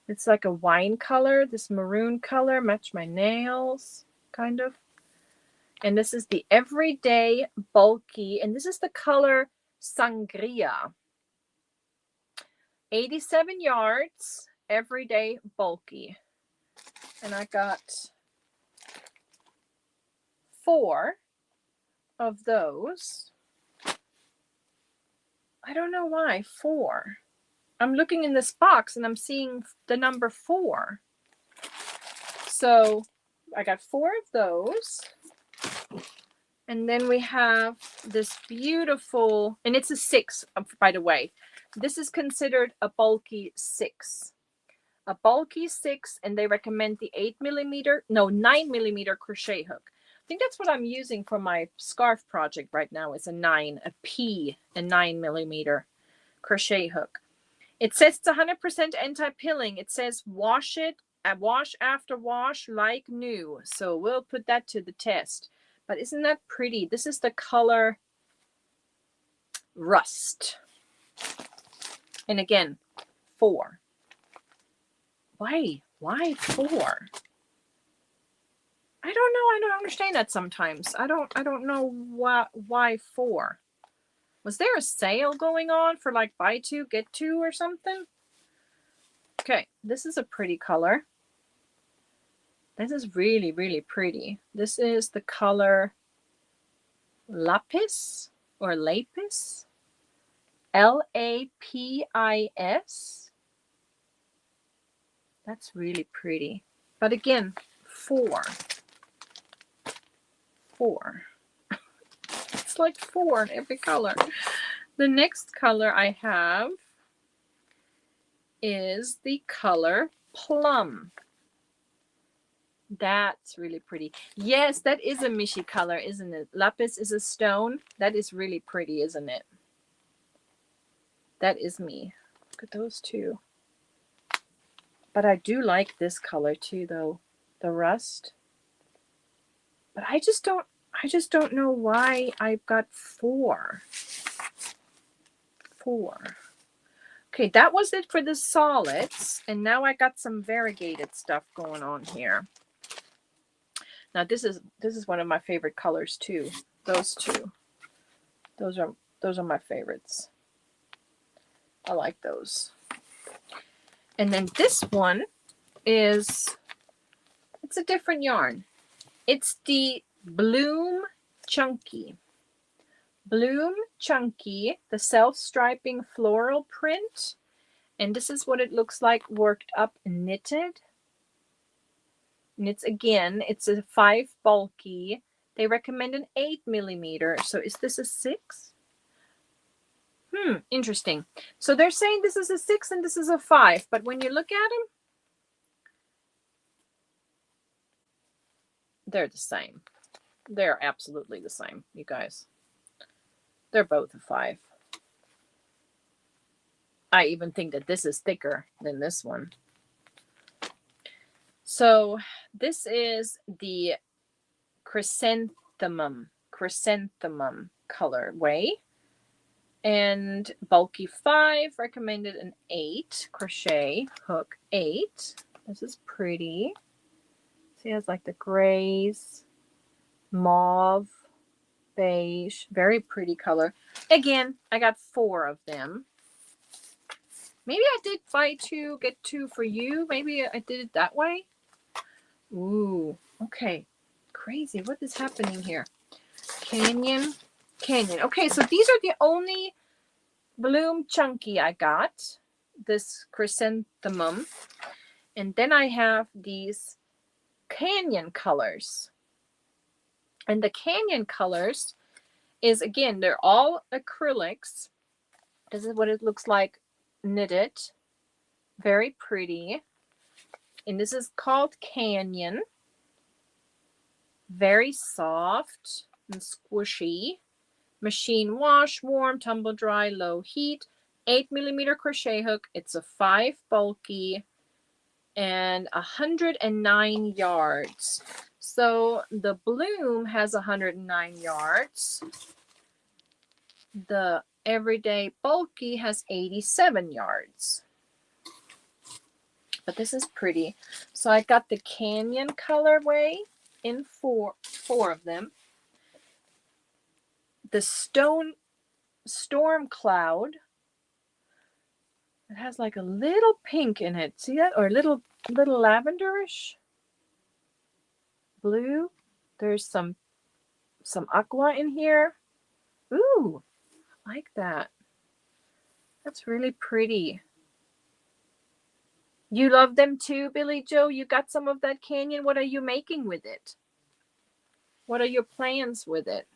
It's like a wine color, this maroon color, match my nails, kind of. And this is the everyday bulky, and this is the color Sangria. 87 yards, everyday bulky. And I got 4 of those. I don't know why, 4. I'm looking in this box and I'm seeing the number 4. So I got 4 of those. And then we have this beautiful, and it's a 6, by the way. This is considered a bulky 6. A bulky 6, and they recommend the 9mm crochet hook. I think that's what I'm using for my scarf project right now, is a 9, a 9mm crochet hook. It says it's 100% anti-pilling. It says wash it, wash after wash like new. So we'll put that to the test. But isn't that pretty? This is the color Rust. And again, 4. Why? Why 4? I don't know. I don't understand that sometimes. I don't know why 4. Was there a sale going on for like buy 2 get 2 or something? Okay, this is a pretty color. This is really, really pretty. This is the color Lapis or Lapis. Lapis. That's really pretty. But again, 4. 4. It's like 4 in every color. The next color I have is the color Plum. That's really pretty. Yes, that is a Michi color, isn't it? Lapis is a stone. That is really pretty, isn't it? That is me. Look at those two. But I do like this color too, though. The rust. But I just don't know why I've got 4. 4. Okay, that was it for the solids. And now I got some variegated stuff going on here. Now this is one of my favorite colors too. Those two. Those are my favorites. I like those. And then this one it's a different yarn. It's the Bloom Chunky. Bloom Chunky, the self-striping floral print. And this is what it looks like worked up and knitted. And it's a 5 bulky. They recommend an 8 millimeter. So is this a 6? Interesting. So they're saying this is a 6 and this is a 5. But when you look at them, they're the same. They're absolutely the same, you guys. They're both a 5. I even think that this is thicker than this one. So this is the chrysanthemum colorway. And bulky 5, recommended an 8. Crochet hook 8. This is pretty. See, it has like the grays, mauve, beige. Very pretty color. Again, I got 4 of them. Maybe I did buy 2, get 2 for you. Maybe I did it that way. Ooh, okay. Crazy. What is happening here? Canyon. Okay, so these are the only Bloom Chunky I got. This chrysanthemum. And then I have these Canyon colors. And the Canyon colors is, again, they're all acrylics. This is what it looks like knitted. Very pretty. And this is called Canyon. Very soft and squishy. Machine wash, warm, tumble dry, low heat. 8 millimeter crochet hook. It's a 5 bulky and 109 yards. So the Bloom has 109 yards. The everyday bulky has 87 yards. But this is pretty. So I got the Canyon colorway in four of them. The Storm Cloud. It has like a little pink in it. See that? Or a little lavenderish blue. There's some aqua in here. Ooh, I like that. That's really pretty. You love them too, Billy Joe? You got some of that Canyon. What are you making with it? What are your plans with it?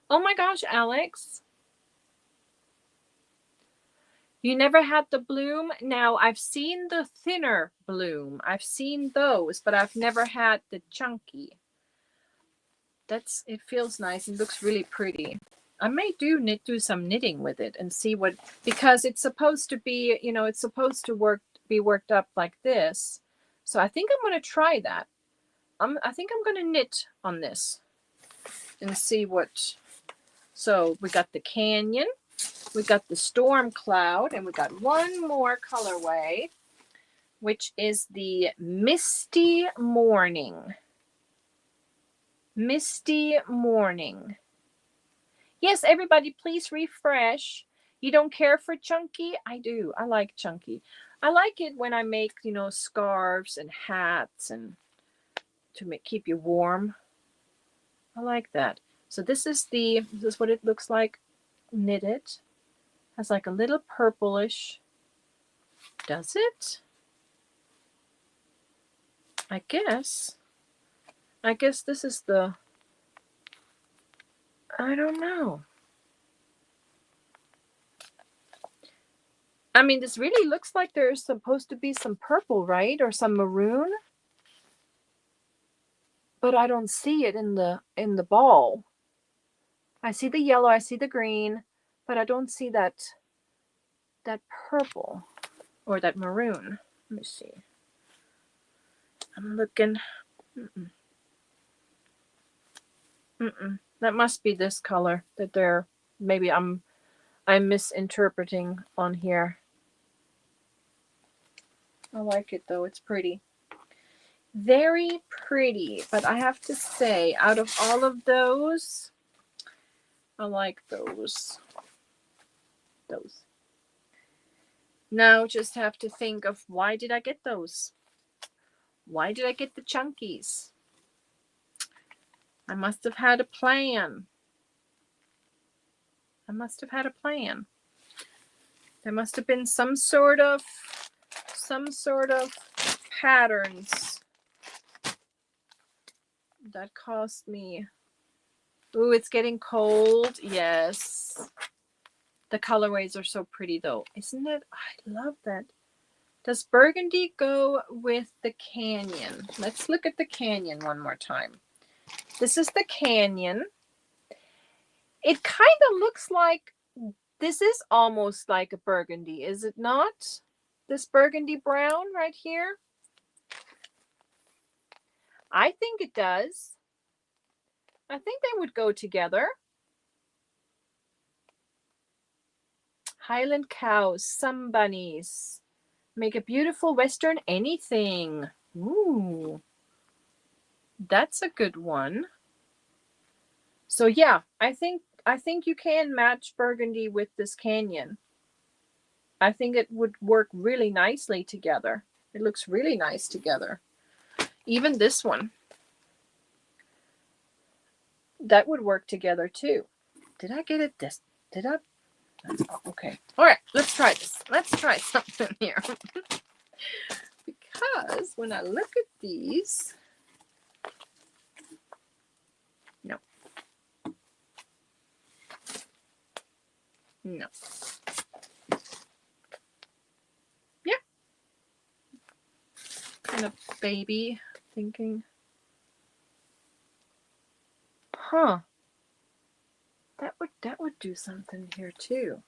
Oh my gosh, Alex. You never had the Bloom? Now, I've seen the thinner Bloom. I've seen those, but I've never had the chunky. It feels nice. It looks really pretty. I may do some knitting with it and see what, because it's supposed to be, you know, it's supposed to be worked up like this. So I think I'm going to try that. I think I'm going to knit on this and see what. So we got the canyon, we got the storm cloud, and we got one more colorway, which is the misty morning. Misty morning. Yes, everybody, please refresh. You don't care for chunky? I do. I like chunky. I like it when I make, you know, scarves and hats and to keep you warm. I like that. So this is what it looks like knitted. Has like a little purplish. Does it? I guess this is the, I don't know. I mean, this really looks like there's supposed to be some purple, right? Or some maroon. But I don't see it in the ball. I see the yellow, I see the green, but I don't see that purple or that maroon. Let me see. I'm looking. That must be this color that they're, maybe I'm misinterpreting on here. I like it though. It's pretty. Very pretty. But I have to say, out of all of those, I like those. Now just have to think of, why did I get those? Why did I get the chunkies? I must have had a plan. There must have been some sort of patterns that caused me. Ooh, it's getting cold. Yes. The colorways are so pretty though, isn't it? I love that. Does burgundy go with the canyon? Let's look at the canyon one more time. This is the canyon. It kind of looks like, this is almost like a burgundy, is it not? This burgundy brown right here. I think it does. I think they would go together. Highland cows, some bunnies. Make a beautiful Western anything. Ooh. That's a good one. So yeah, I think you can match burgundy with this canyon. I think it would work really nicely together. It looks really nice together. Even this one. That would work together too. Did I get it this? Did I? Okay. All right, let's try this. Let's try something here. Because when I look at these, no. Yeah. Kind of baby thinking. Huh. That would do something here too.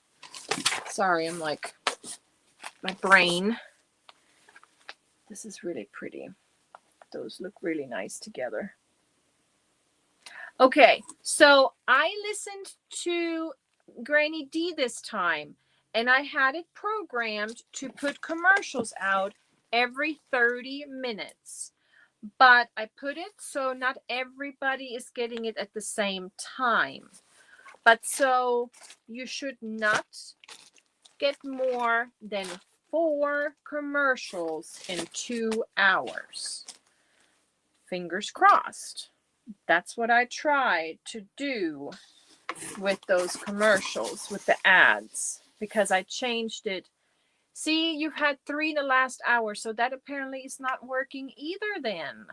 Sorry, I'm like, my brain. This is really pretty. Those look really nice together. Okay, so I listened to Granny D this time, and I had it programmed to put commercials out every 30 minutes. But I put it so not everybody is getting it at the same time. But so you should not get more than 4 commercials in 2 hours. Fingers crossed. That's what I tried to do with those commercials, with the ads, because I changed it. See, you've had 3 in the last hour, so that apparently is not working either then.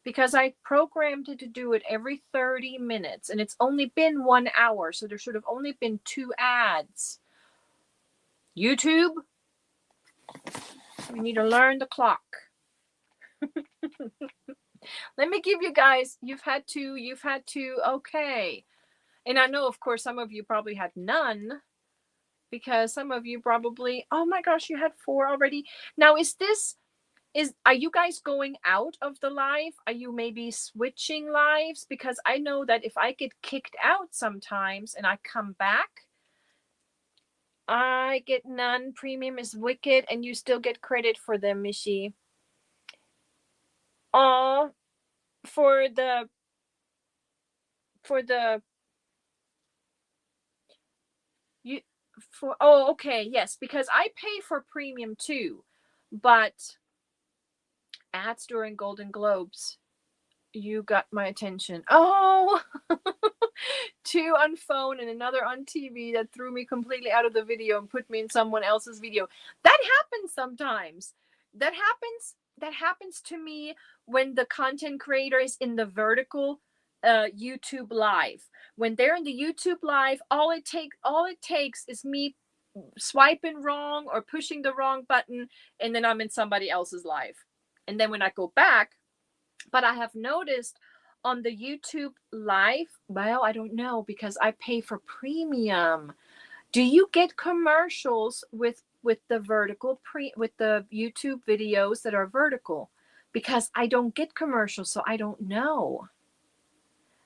Because I programmed it to do it every 30 minutes, and it's only been 1 hour, so there should have only been 2 ads. YouTube, we need to learn the clock. Let me give you guys, you've had to, okay. And I know, of course, some of you probably had none, because some of you probably, oh my gosh, you had 4 already. Now, are you guys going out of the live? Are you maybe switching lives? Because I know that if I get kicked out sometimes and I come back, I get none. Premium is wicked, and you still get credit for them, Michi. Oh, for the you for oh okay, yes, because I pay for premium too, but ads during Golden Globes, you got my attention. Oh, 2 on phone and another on TV that threw me completely out of the video and put me in someone else's video. That happens sometimes. That happens to me when the content creator is in the vertical YouTube live. When they're in the YouTube live, all it takes is me swiping wrong or pushing the wrong button, and then I'm in somebody else's live. And then when I go back, but I have noticed on the YouTube live, well, I don't know, because I pay for premium. Do you get commercials with the with the YouTube videos that are vertical? Because I don't get commercials, so I don't know.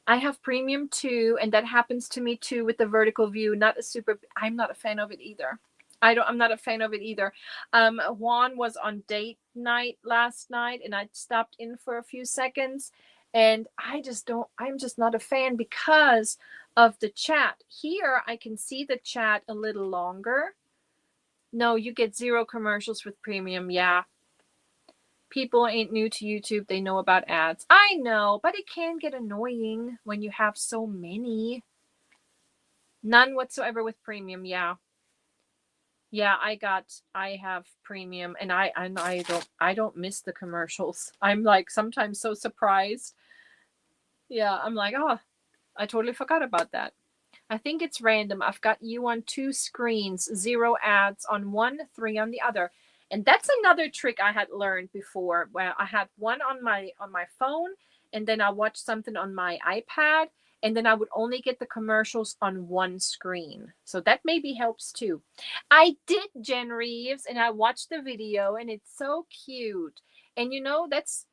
I have premium too, and that happens to me too with the vertical view. I'm not a fan of it either. I'm not a fan of it either. Juan was on date night last night, and I stopped in for a few seconds, and I'm just not a fan because of the chat. Here I can see the chat a little longer. No, you get 0 commercials with premium. Yeah. People ain't new to YouTube. They know about ads. I know, but it can get annoying when you have so many. None whatsoever with premium. Yeah. Yeah, I have premium, and I don't miss the commercials. I'm like sometimes so surprised. Yeah, I'm like, oh, I totally forgot about that. I think it's random. I've got you on 2 screens, 0 ads on one, 3 on the other. And that's another trick I had learned before, where I had one on my phone, and then I watched something on my iPad, and then I would only get the commercials on one screen. So that maybe helps too. I did, Jen Reeves, and I watched the video, and it's so cute. And you know, that's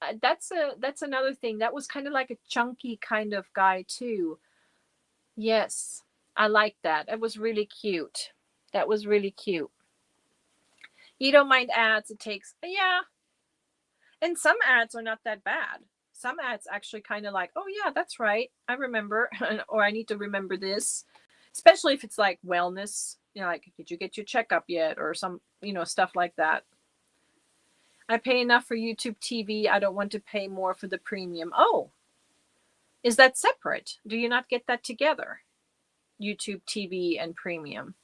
another thing. That was kind of like a chunky kind of guy too. Yes, I like that. It was really cute. That was really cute. You don't mind ads. It takes, yeah. And some ads are not that bad. Some ads actually kind of like, oh, yeah, that's right. I remember, or I need to remember this. Especially if it's like wellness, you know, like, did you get your checkup yet? Or some, stuff like that. I pay enough for YouTube TV. I don't want to pay more for the premium. Oh, is that separate? Do you not get that together? YouTube TV and premium.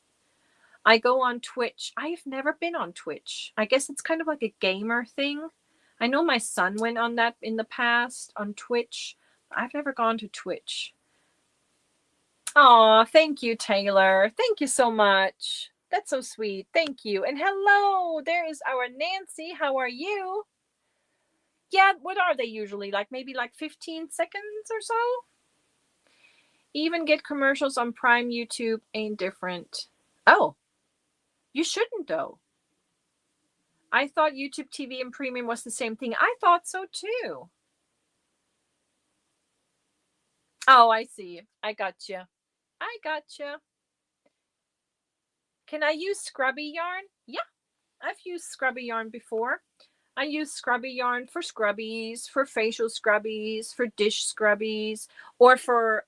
I go on Twitch. I've never been on Twitch. I guess it's kind of like a gamer thing. I know my son went on that in the past on Twitch. I've never gone to Twitch. Aw, thank you, Taylor. Thank you so much. That's so sweet. Thank you. And hello, there is our Nancy. How are you? Yeah, what are they usually? Like maybe like 15 seconds or so? Even get commercials on Prime YouTube ain't different. Oh, you shouldn't though. I thought YouTube TV and Premium was the same thing. I thought so too. Oh, I see. I gotcha. I gotcha. Can I use scrubby yarn? Yeah, I've used scrubby yarn before. I use scrubby yarn for scrubbies, for facial scrubbies, for dish scrubbies, or for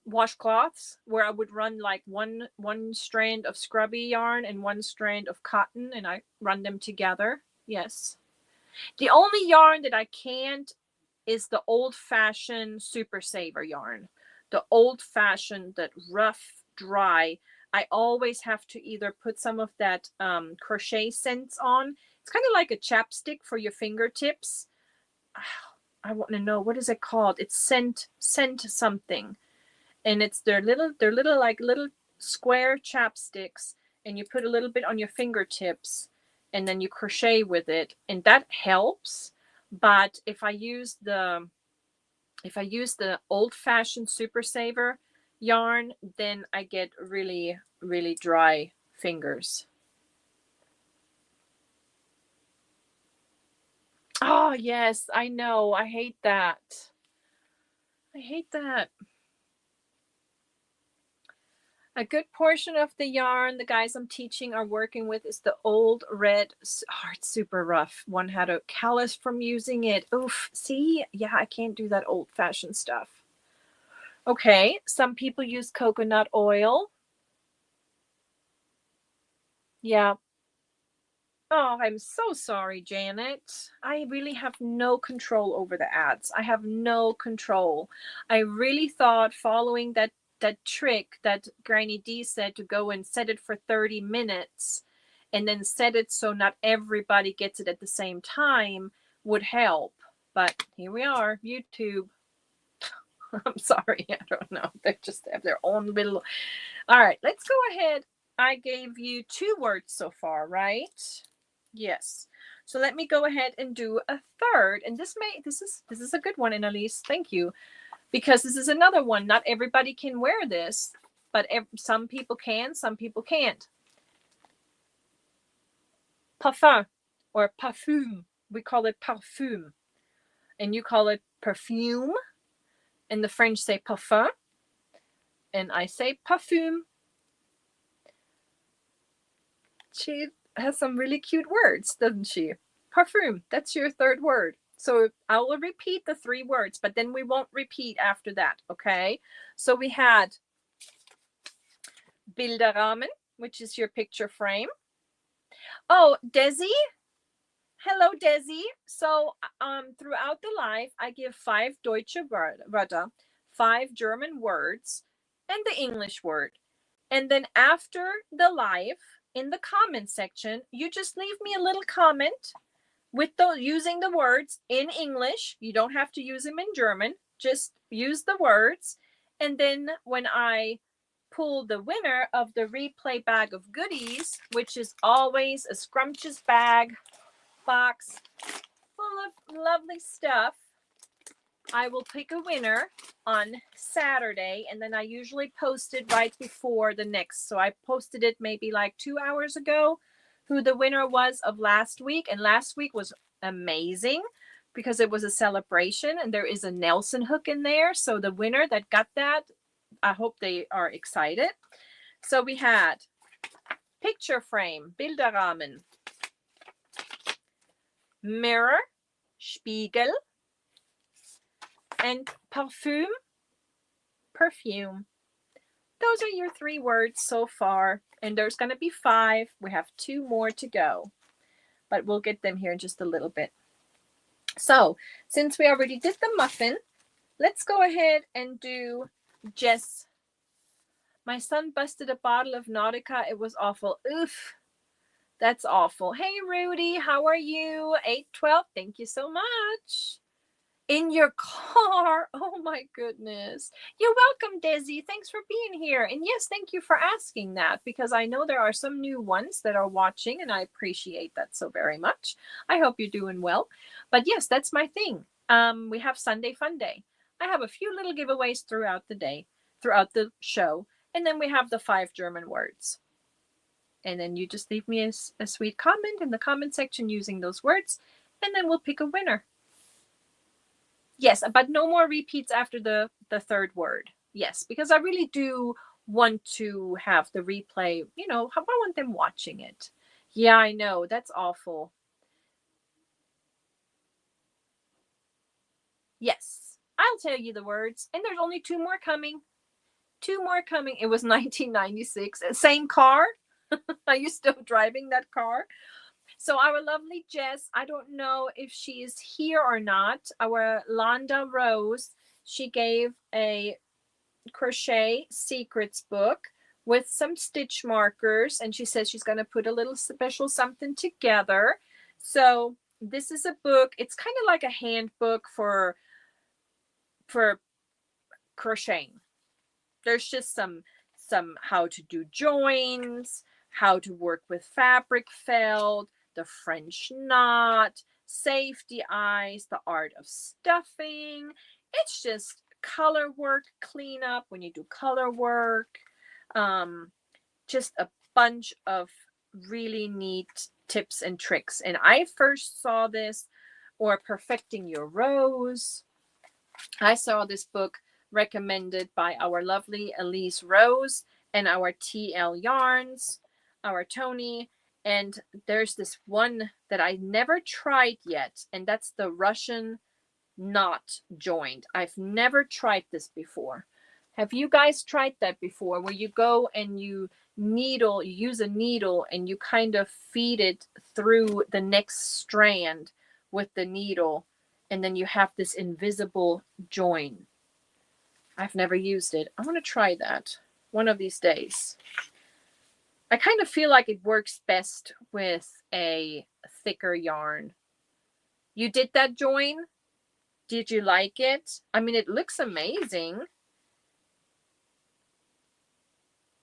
washcloths, where I would run like one strand of scrubby yarn and one strand of cotton, and I run them together. Yes. The only yarn that I can't is the old-fashioned Super Saver yarn. The old-fashioned, that rough, dry. I always have to either put some of that crochet scents on. It's kind of like a chapstick for your fingertips. I want to know, what is it called? It's scent something. And it's their little like little square chapsticks, and you put a little bit on your fingertips, and then you crochet with it, and that helps. But if I use the If I use the old-fashioned Super Saver yarn, then I get really, really dry fingers. Oh, yes, I know. I hate that. I hate that. A good portion of the yarn the guys I'm teaching are working with is the old red. Oh, it's super rough. One had a callus from using it. Oof. See? Yeah, I can't do that old-fashioned stuff. Okay, some people use coconut oil. Yeah. Oh, I'm so sorry, Janet. I really have no control over the ads. I have no control. I really thought following that trick that Granny D said to go and set it for 30 minutes and then set it so not everybody gets it at the same time would help. But here we are, YouTube. I'm sorry, I don't know. They just have their own little. All right, let's go ahead. I gave you 2 words so far, right? Yes. So let me go ahead and do a third. And this is a good one, Annalise. Thank you. Because this is another one. Not everybody can wear this, but some people can, some people can't. Parfum or parfum. We call it parfum. And you call it perfume. And the French say parfum. And I say parfum. She has some really cute words, doesn't she? Parfum, that's your third word. So I will repeat the 3 words, but then we won't repeat after that, okay? So we had Bilderrahmen, which is your picture frame. Oh, Desi. Hello, Desi. So throughout the live, I give 5 Deutsche Wörter, 5 German words, and the English word. And then after the live, in the comment section, you just leave me a little comment with using the words in English. You don't have to use them in German. Just use the words. And then when I pull the winner of the replay bag of goodies, which is always a scrumptious box full of lovely stuff, I will pick a winner on Saturday, and then I usually post it right before the next. So I posted it maybe like 2 hours ago, who the winner was of last week. And last week was amazing because it was a celebration and there is a Nelson hook in there. So the winner that got that, I hope they are excited. So we had picture frame, Bilderrahmen, mirror, Spiegel, and parfum, perfume. Those are your 3 words so far, and there's going to be 5. We have 2 more to go, but we'll get them here in just a little bit. So since we already did the muffin, let's go ahead and do Jess. My son busted a bottle of Nautica. It was awful. Oof. That's awful. Hey, Rudy, how are you? 812, thank you so much. In your car. Oh my goodness. You're welcome, Desi. Thanks for being here. And yes, thank you for asking that, because I know there are some new ones that are watching and I appreciate that so very much. I hope you're doing well. But yes, that's my thing. We have Sunday Funday. I have a few little giveaways throughout the day, throughout the show. And then we have the 5 German words. And then you just leave me a sweet comment in the comment section using those words. And then we'll pick a winner. Yes, but no more repeats after the 3rd word. Yes, because I really do want to have the replay. You know, I want them watching it. Yeah, I know. That's awful. Yes, I'll tell you the words. And there's only 2 more coming. 2 more coming. It was 1996. Same car. Are you still driving that car? So our lovely Jess, I don't know if she is here or not. Our Londa Rose, she gave a crochet secrets book with some stitch markers, and she says she's going to put a little special something together. So this is a book. It's kind of like a handbook for crocheting. There's just some how to do joins, how to work with fabric felt, the French knot, safety eyes, the art of stuffing. It's just color work cleanup when you do color work. Just a bunch of really neat tips and tricks. And I first saw this, or Perfecting Your Rose. I saw this book recommended by our lovely Elise Rose and our TL Yarns, our Tony. And there's this one that I never tried yet, and that's the Russian knot joined. I've never tried this before. Have you guys tried that before, where you go and you use a needle and you kind of feed it through the next strand with the needle, and then you have this invisible join? I've never used it. I want to try that one of these days. I kind of feel like it works best with a thicker yarn. You did that join? Did you like it? I mean, it looks amazing.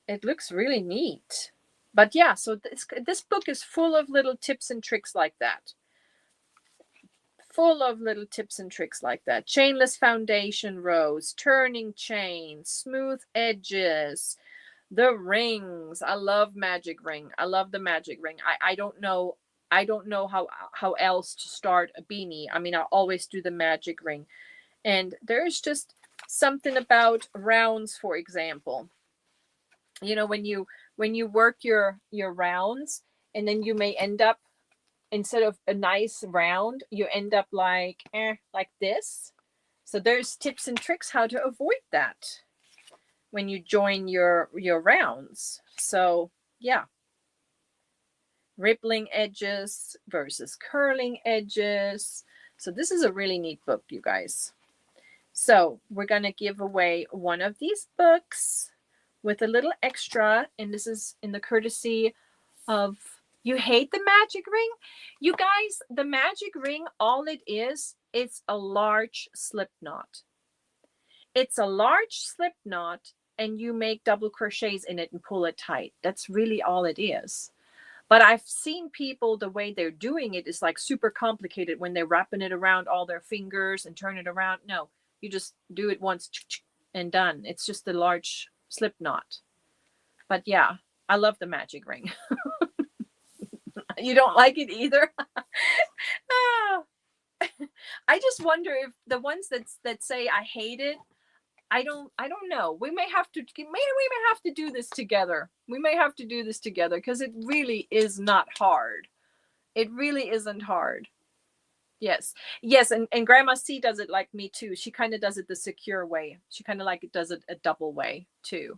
It looks really neat. But yeah, so this book is full of little tips and tricks like that. Full of little tips and tricks like that. Chainless foundation rows, turning chains, smooth edges, the rings. I love magic ring. I love the magic ring. I don't know how else to start a beanie. I mean, I always do the magic ring. And there's just something about rounds, for example. You know, when you work your rounds, and then you may end up, instead of a nice round, you end up like this. So there's tips and tricks how to avoid that when you join your rounds. So yeah, rippling edges versus curling edges. So this is a really neat book, you guys. So we're going to give away one of these books with a little extra, and this is in the courtesy of You Hate the Magic Ring? You guys, the magic ring, all it is, it's a large slip knot. It's a large slip knot, and you make double crochets in it and pull it tight. That's really all it is. But I've seen people, the way they're doing it is like super complicated when they're wrapping it around all their fingers and turn it around. No, you just do it once and done. It's just a large slip knot. But yeah, I love the magic ring. You don't like it either? I just wonder if the ones that say I hate it, I don't know. We may have to do this together. We may have to do this together, because it really is not hard. It really isn't hard. Yes. And Grandma C does it like me too. She kind of does it the secure way. She kind of like does it a double way too.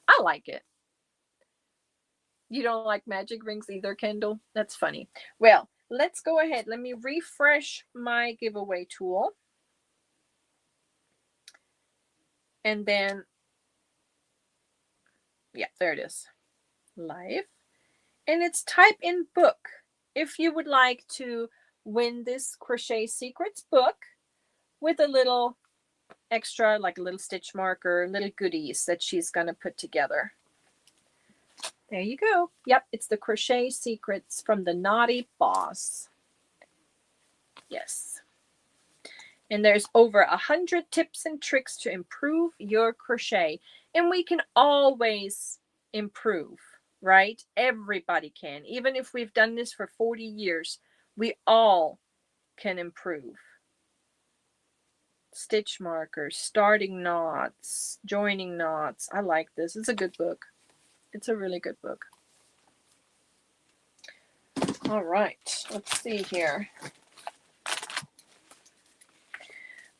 I like it. You don't like magic rings either, Kendall? That's funny. Well, let's go ahead. Let me refresh my giveaway tool. And then, yeah, there it is. Live. And it's type in book if you would like to win this Crochet Secrets book with a little extra, like a little stitch marker, little goodies that she's going to put together. There you go. Yep, it's the Crochet Secrets from the Naughty Boss. Yes. And there's over 100 tips and tricks to improve your crochet. And we can always improve, right? Everybody can. Even if we've done this for 40 years, we all can improve. Stitch markers, starting knots, joining knots. I like this. It's a good book. It's a really good book. All right, let's see here.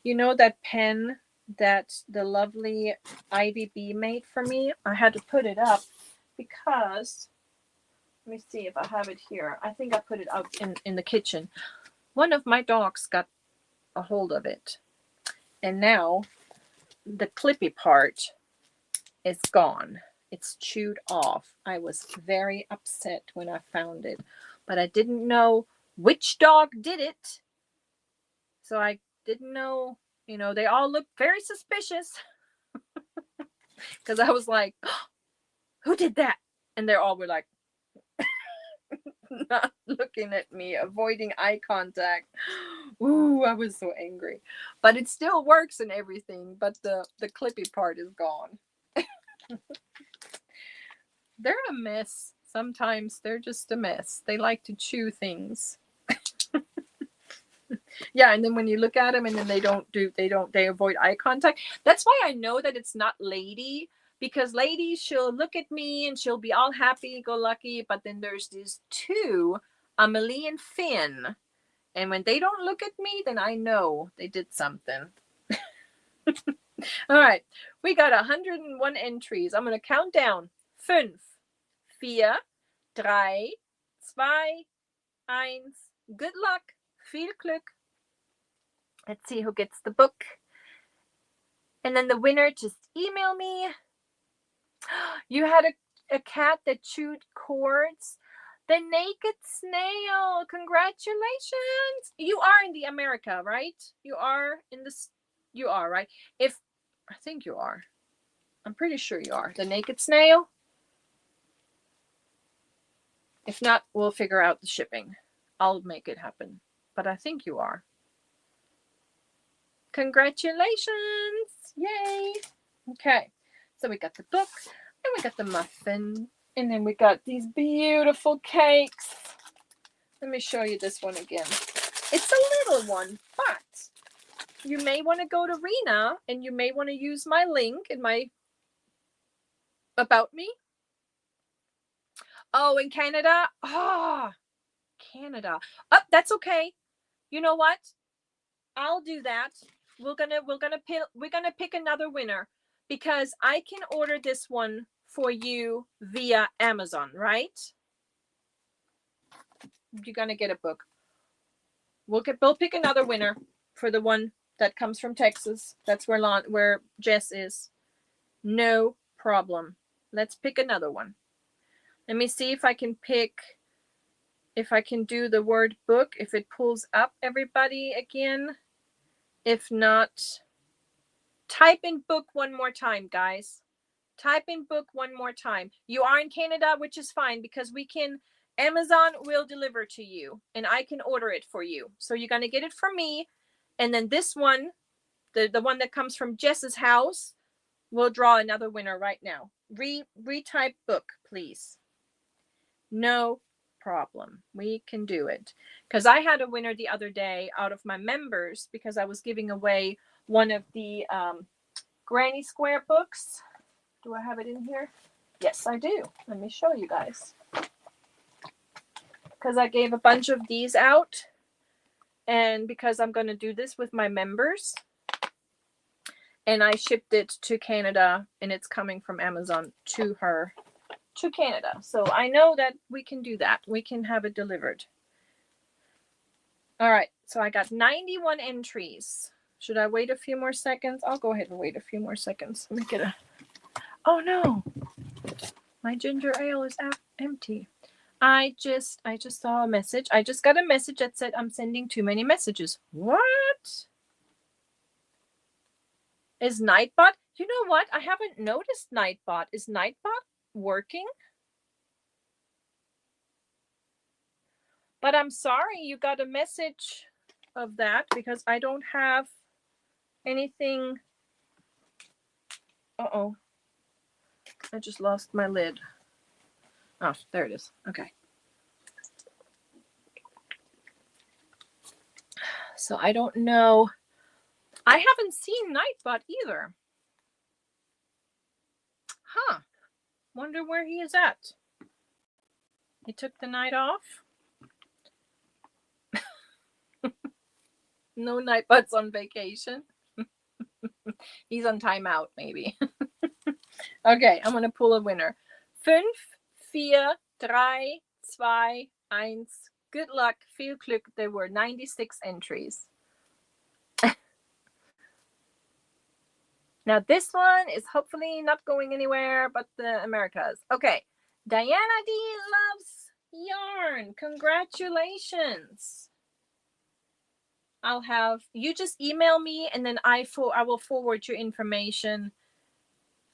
You know that pen that the lovely Ivy B made for me? I had to put it up because, let me see if I have it here. I think I put it out in the kitchen. One of my dogs got a hold of it, and now the clippy part is gone. It's chewed off. I was very upset when I found it, but I didn't know which dog did it. So I didn't know, you know, they all looked very suspicious because I was like, oh, who did that? And they all were like, not looking at me, avoiding eye contact. Ooh, I was so angry. But it still works and everything, but the clippy part is gone. They're a mess. Sometimes they're just a mess. They like to chew things. Yeah, and then when you look at them and then they avoid eye contact. That's why I know that it's not Lady, because Lady, she'll look at me and she'll be all happy go lucky, but then there's these two, Amelie and Finn, and when they don't look at me, then I know they did something. All right, we got 101 entries. I'm going to count down. 5, 4, 3, 2, 1. Good luck. Viel Glück. Let's see who gets the book. And then the winner, just email me. You had a cat that chewed cords. The naked snail. Congratulations. You are in the America, right? You are in this. You are, right? I think you are. I'm pretty sure you are. The naked snail. If not, we'll figure out the shipping. I'll make it happen. But I think you are. Congratulations. Yay. Okay. So we got the book, and we got the muffin, and then we got these beautiful cakes. Let me show you this one again. It's a little one, but you may want to go to Reena, and you may want to use my link in my About Me. Oh, in Canada? Oh, Canada. Oh, that's okay. You know what? I'll do that. We're gonna pick another winner, because I can order this one for you via Amazon, right? You're gonna get a book. We'll pick another winner for the one that comes from Texas. That's where Jess is. No problem. Let's pick another one. Let me see if I can do the word book, if it pulls up everybody again. If not, type in book one more time, guys. Type in book one more time. You are in Canada, which is fine, because Amazon will deliver to you and I can order it for you. So you're going to get it from me. And then this one, the one that comes from Jess's house, we'll draw another winner right now. Retype book, please. No problem. We can do it. Because I had a winner the other day out of my members, because I was giving away one of the Granny Square books. Do I have it in here? Yes, I do. Let me show you guys. Because I gave a bunch of these out. And because I'm going to do this with my members. And I shipped it to Canada. And it's coming from Amazon to her. To Canada. So I know that we can do that. We can have it delivered. All right. So I got 91 entries. Should I wait a few more seconds? I'll go ahead and wait a few more seconds. Let me get a... Oh no. My ginger ale is empty. I just saw a message. I just got a message that said I'm sending too many messages. What? Is Nightbot? You know what? I haven't noticed Nightbot. Is Nightbot working? But I'm sorry you got a message of that, because I don't have anything. Uh-oh. I just lost my lid. Oh, there it is. Okay. So I don't know. I haven't seen Nightbot either. Huh. Wonder where he is at. He took the night off. No, Nightbot's on vacation. He's on timeout, maybe. Okay, I'm going to pull a winner. 5, 4, 3, 2, 1. Good luck. Viel Glück. There were 96 entries. Now this one is hopefully not going anywhere but the Americas. Okay. Diana D loves yarn. Congratulations. I'll have you just email me, and then I will forward your information.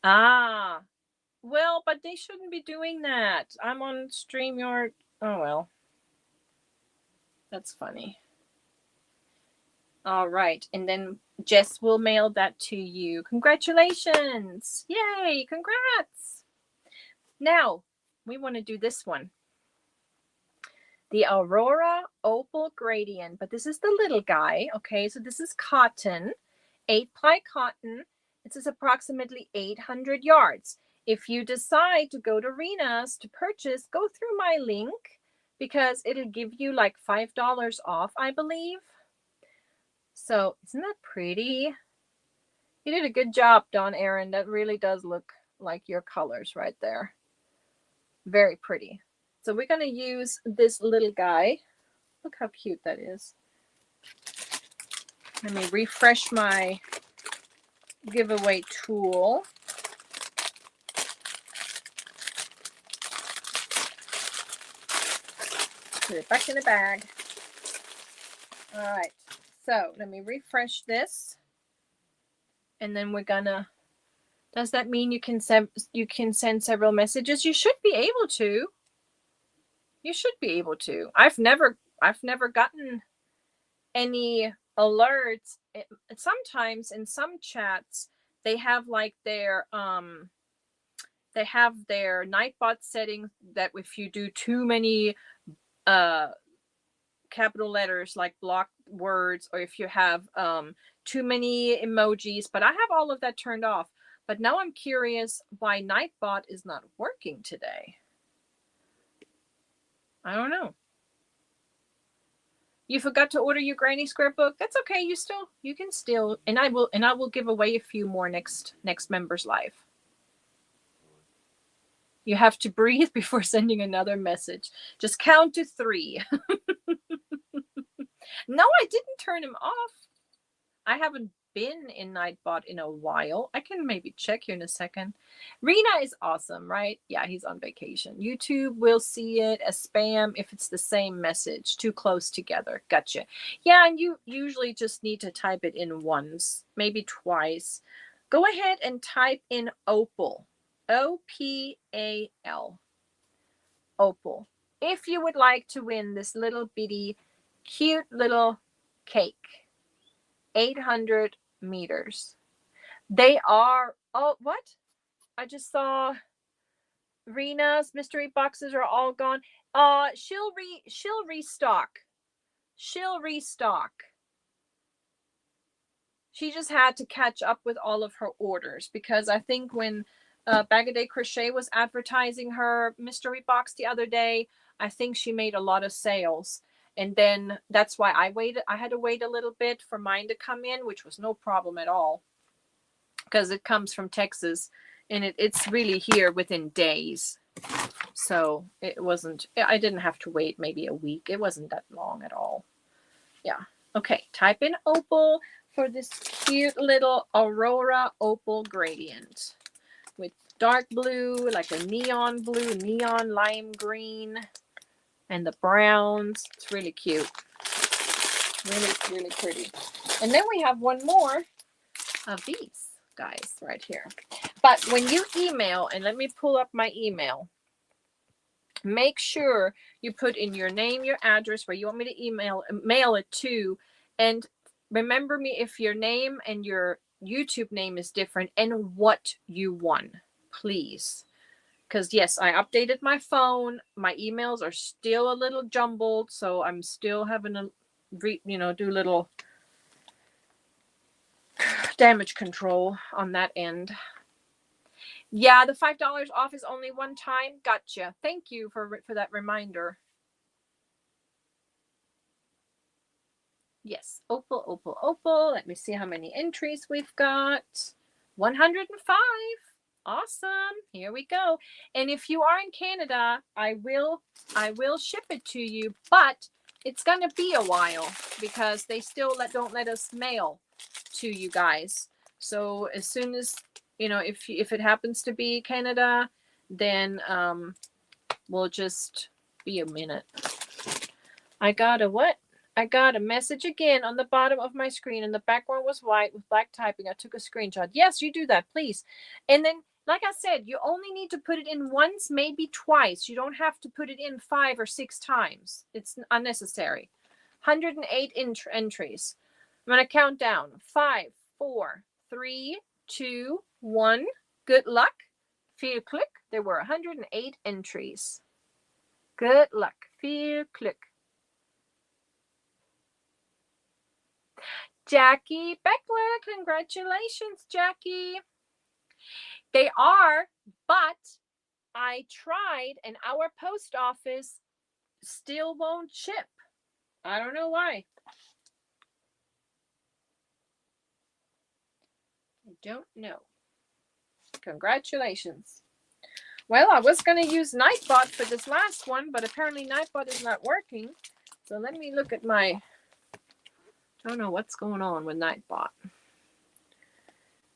Well, but they shouldn't be doing that. I'm on StreamYard. Oh well. That's funny. All right. And then Jess will mail that to you. Congratulations. Yay. Congrats. Now, we want to do this one. The Aurora Opal Gradient. But this is the little guy. Okay. So this is cotton. 8-ply cotton. This is approximately 800 yards. If you decide to go to Reena's to purchase, go through my link because it'll give you like $5 off, I believe. So isn't that pretty? You did a good job, Dawn Aaron. That really does look like your colors right there. Very pretty. So we're going to use this little guy. Look how cute that is. Let me refresh my giveaway tool. Put it back in the bag. All right. So let me refresh this. And then we're gonna, does that mean you can send several messages? You should be able to. You should be able to. I've never gotten any alerts. Sometimes in some chats they have like their Nightbot settings that if you do too many capital letters like block words, or if you have too many emojis, but I have all of that turned off. But now I'm curious why Nightbot is not working today. I don't know. You forgot to order your granny scrapbook? That's okay. You can still, and I will give away a few more next members live. You have to breathe before sending another message. Just count to 3. No, I didn't turn him off. I haven't been in Nightbot in a while. I can maybe check here in a second. Reena is awesome, right? Yeah, he's on vacation. YouTube will see it as spam if it's the same message, too close together. Gotcha. Yeah, and you usually just need to type it in once, maybe twice. Go ahead and type in Opal. O-P-A-L. Opal. If you would like to win this little bitty, cute little cake. 800 meters. They are, oh, what? I just saw Reena's mystery boxes are all gone. She'll restock. She'll restock. She just had to catch up with all of her orders because I think when Bag a Day Crochet was advertising her mystery box the other day, I think she made a lot of sales. And then that's why I waited. I had to wait a little bit for mine to come in, which was no problem at all because it comes from Texas and it's really here within days. So it wasn't, I didn't have to wait maybe a week. It wasn't that long at all. Yeah. Okay. Type in Opal for this cute little Aurora Opal gradient with dark blue, like a neon blue, neon lime green. And the browns. It's really cute. Really, really pretty. And then we have one more of these guys right here. But when you email, and let me pull up my email, make sure you put in your name, your address, where you want me to mail it to. And remember me if your name and your YouTube name is different and what you won, please. Because, yes, I updated my phone. My emails are still a little jumbled, so I'm still having to, do little damage control on that end. Yeah, the $5 off is only one time. Gotcha. Thank you for that reminder. Yes, Opal, Opal, Opal. Let me see how many entries we've got. 105. Awesome. Here we go. And if you are in Canada, I will ship it to you, but it's going to be a while because they still don't let us mail to you guys. So as soon as, if it happens to be Canada, then we'll just be a minute. I got a message again on the bottom of my screen and the background was white with black typing. I took a screenshot. Yes, you do that, please. And then, like I said, you only need to put it in once, maybe twice. You don't have to put it in 5 or 6 times. It's unnecessary. 108 entries. I'm going to count down. 5, 4, 3, 2, 1. Good luck. Viel Glück. There were 108 entries. Good luck. Viel Glück. Jackie Beckler. Congratulations, Jackie. They are, but I tried and our post office still won't ship. I don't know why. I don't know. Congratulations. Well, I was going to use Nightbot for this last one, but apparently Nightbot is not working. So let me look at my... I don't know what's going on with Nightbot.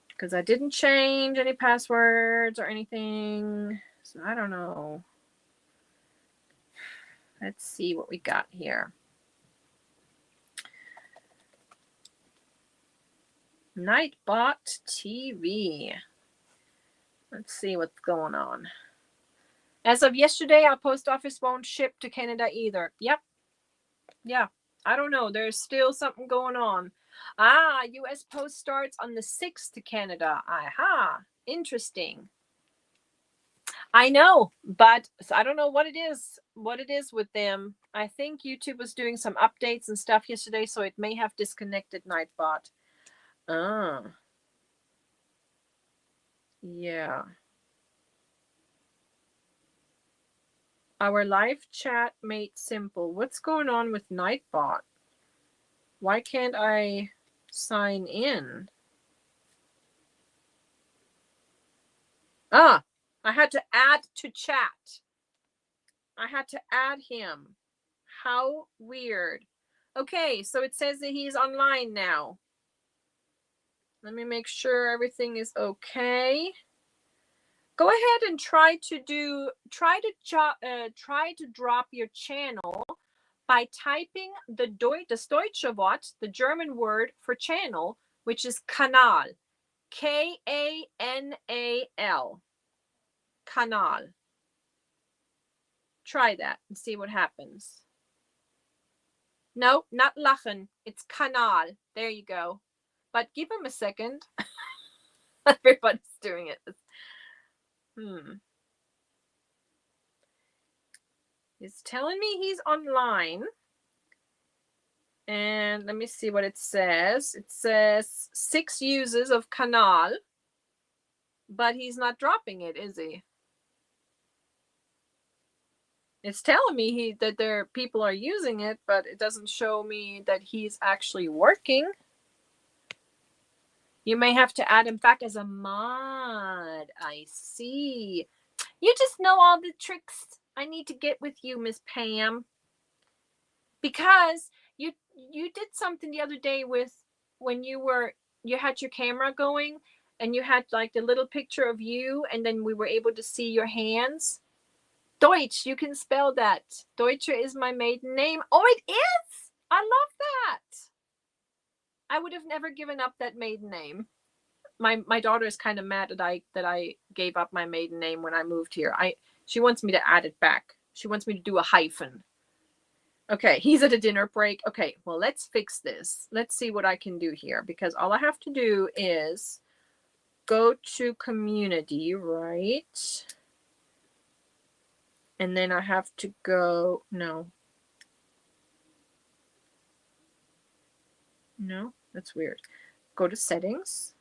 Because I didn't change any passwords or anything. So I don't know. Let's see what we got here. Nightbot TV. Let's see what's going on. As of yesterday, our post office won't ship to Canada either. Yep. Yeah. I don't know. There's still something going on. Ah, U.S. post starts on the 6th to Canada. Aha. Interesting. I know, but I don't know what it is with them. I think YouTube was doing some updates and stuff yesterday, so it may have disconnected Nightbot. Yeah. Our live chat made simple. What's going on with Nightbot? Why can't I sign in? I had to add to chat. I had to add him. How weird. Okay, so it says that he's online now. Let me make sure everything is okay. Go ahead and try to drop your channel by typing the das Deutsche Wort, the German word for channel, which is Kanal. K-A-N-A-L. Kanal. Try that and see what happens. No, not lachen. It's Kanal. There you go. But give him a second. Everybody's doing it. He's telling me he's online. And let me see what it says. It says 6 uses of Kanal. But he's not dropping it, is he? It's telling me that there people are using it, but it doesn't show me that he's actually working. You may have to add him back as a mod. I see. You just know all the tricks I need to get with you, Miss Pam. Because you did something the other day with when you had your camera going and you had like the little picture of you and then we were able to see your hands. Deutsch, you can spell that. Deutsche is my maiden name. Oh, it is! I love that. I would have never given up that maiden name. My daughter is kind of mad that I gave up my maiden name when I moved here. She wants me to add it back. She wants me to do a hyphen. Okay, he's at a dinner break. Okay, well, let's fix this. Let's see what I can do here because all I have to do is go to community, right? And then I have to go, no, that's weird. Go to settings,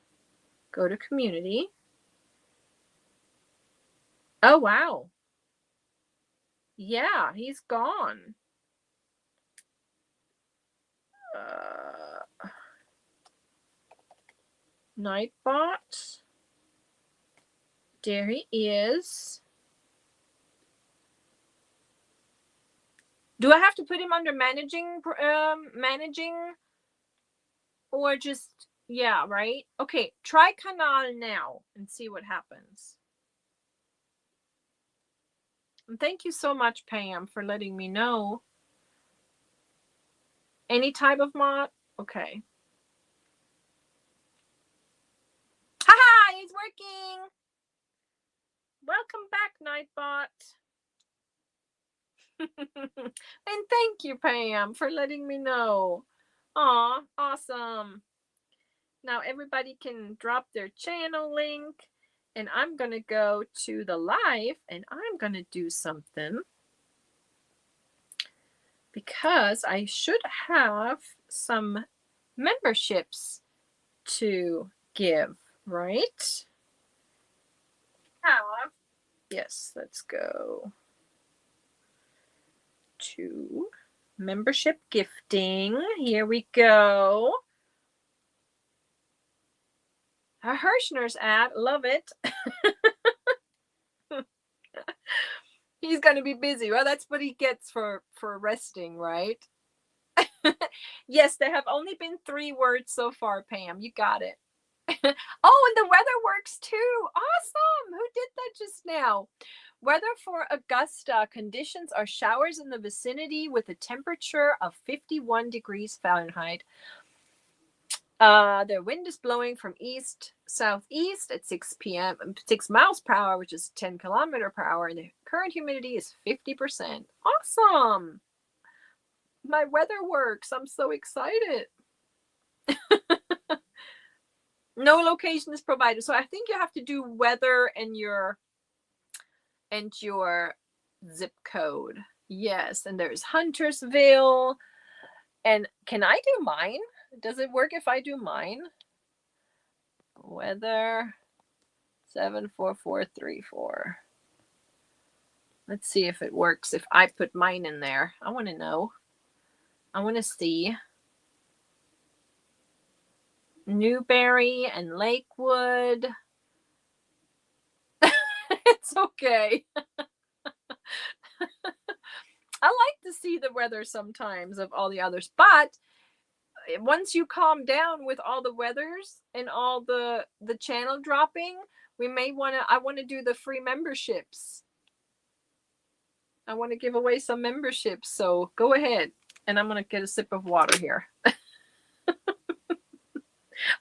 go to community. Oh, wow. Yeah, he's gone. Nightbot. There he is. Do I have to put him under managing or just, yeah, right? Okay, try Kanal now and see what happens. And thank you so much, Pam, for letting me know. Any type of mod? Okay. Haha, he's working. Welcome back, Nightbot. And thank you, Pam, for letting me know. Aw, awesome. Now everybody can drop their channel link, and I'm going to go to the live, and I'm going to do something because I should have some memberships to give, right? Yes, let's go to membership gifting. Here we go. A Hirschner's ad. Love it. He's going to be busy. Well, that's what he gets for resting, right? Yes, there have only been 3 words so far, Pam. You got it. Oh, and the weather works too. Awesome. Who did that just now? Weather for Augusta. Conditions are showers in the vicinity with a temperature of 51 degrees Fahrenheit. The wind is blowing from east southeast at 6 p.m. 6 miles per hour, which is 10 kilometers per hour, and the current humidity is 50%. Awesome. My weather works. I'm so excited. No location is provided. So I think you have to do weather and your zip code. Yes, and there's Huntersville. And can I do mine? Does it work if I do mine? Weather 74434. Let's see if it works if I put mine in there. I want to know. I want to see. Newberry and Lakewood. It's okay. I like to see the weather sometimes of all the others, but once you calm down with all the weathers and all the channel dropping, we may want to, I want to do the free memberships. I want to give away some memberships, so go ahead. And I'm going to get a sip of water here.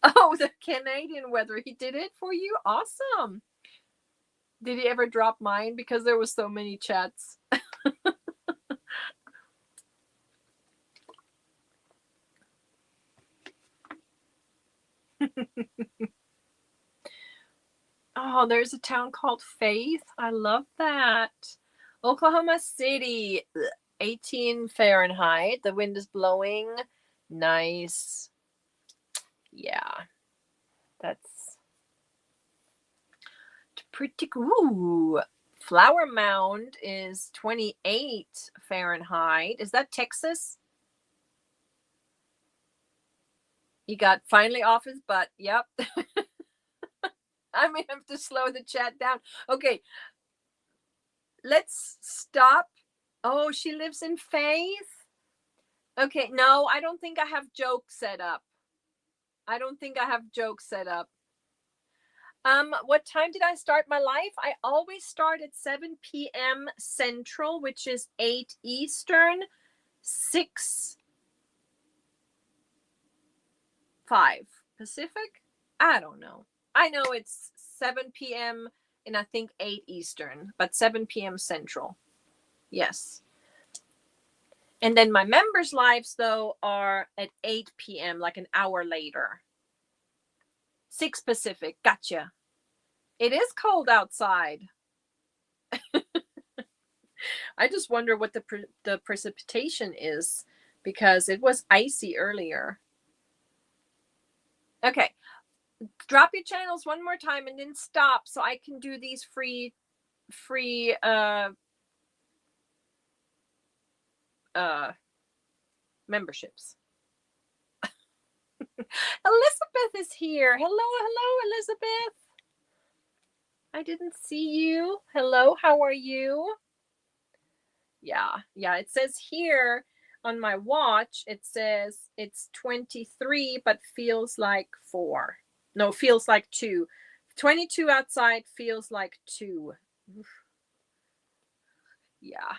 Oh, the Canadian weather. He did it for you? Awesome. Did he ever drop mine? Because there was so many chats. Oh, there's a town called Faith. I love that. Oklahoma City, 18 Fahrenheit. The wind is blowing. Nice. Yeah. That's pretty cool. Flower Mound is 28 Fahrenheit. Is that Texas? He got finally off his butt. Yep. I may have to slow the chat down. Okay. Let's stop. Oh, she lives in Faith? Okay. No, I don't think I have jokes set up. What time did I start my life? I always start at 7 p.m. Central, which is 8 Eastern, 6 5 Pacific. I don't know. I know it's 7 p.m. and I think 8 Eastern, but 7 p.m. Central. Yes. And then my members' lives, though, are at 8 p.m., like an hour later. 6 Pacific. Gotcha. It is cold outside. I just wonder what the precipitation is because it was icy earlier. Okay. Drop your channels one more time and then stop so I can do these free memberships. Elizabeth is here. Hello, Elizabeth. I didn't see you. Hello, how are you? Yeah, it says here on my watch, it says it's 23, but feels like 4. No, feels like 2. 22 outside feels like 2. Oof. Yeah,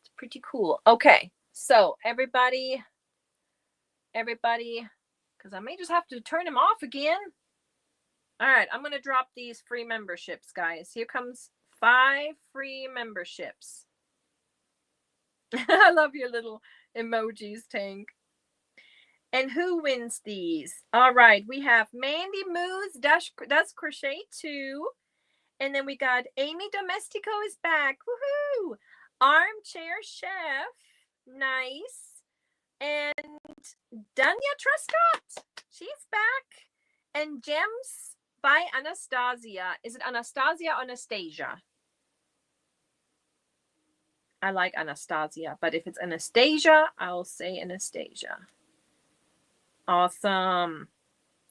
it's pretty cool. Okay, so everybody, because I may just have to turn them off again. All right, I'm going to drop these free memberships, guys. Here comes 5 free memberships. I love your little emojis, Tank. And who wins these? All right, we have Mandy Moose does crochet too. And then we got Amy Domestico is back. Woohoo! Armchair Chef. Nice. And Danya Truscott. She's back. And Gems by Anastasia. Is it Anastasia or Anastasia? I like Anastasia, but if it's Anastasia, I'll say Anastasia. Awesome.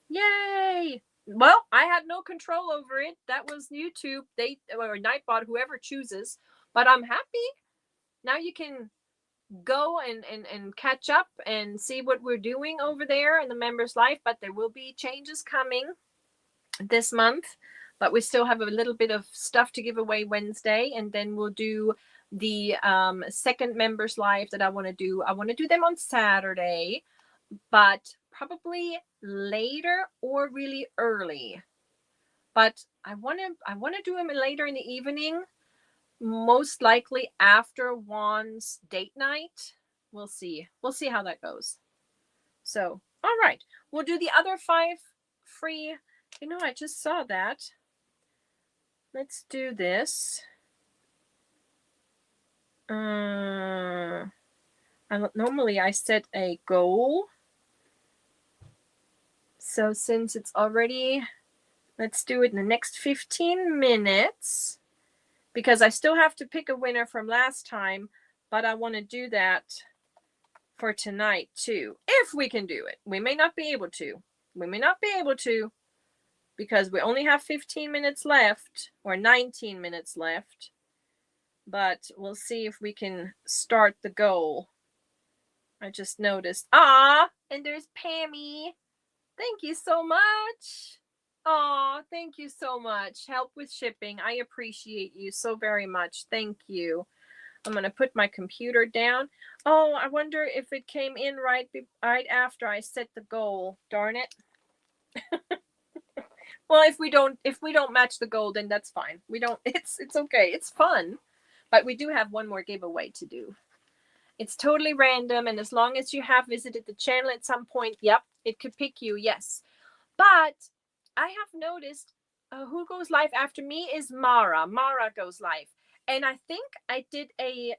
Yay. Well, I had no control over it. That was YouTube. They or Nightbot, whoever chooses. But I'm happy. Now you can go and catch up and see what we're doing over there in the members life. But there will be changes coming this month. But we still have a little bit of stuff to give away Wednesday. And then we'll do the second members live that I want to do. I want to do them on Saturday, but probably later or really early. But I want to do them later in the evening, most likely after Juan's date night. We'll see how that goes. So, all right, we'll do the other 5 free. You know, I just saw that. Let's do this. Normally I set a goal. So since it's already, let's do it in the next 15 minutes, because I still have to pick a winner from last time, but I want to do that for tonight too, if we can do it. We may not be able to. Because we only have 15 minutes left, or 19 minutes left. But we'll see if we can start the goal. I just noticed. And there's Pammy. Thank you so much. Thank you so much. Help with shipping. I appreciate you so very much. Thank you. I'm going to put my computer down. I wonder if it came in right after I set the goal. Darn it. Well, if we don't match the goal, then that's fine. It's okay. It's fun. But we do have one more giveaway to do. It's totally random, and as long as you have visited the channel at some point, yep, it could pick you, yes. But I have noticed who goes live after me is Mara. Mara goes live. And I think I did a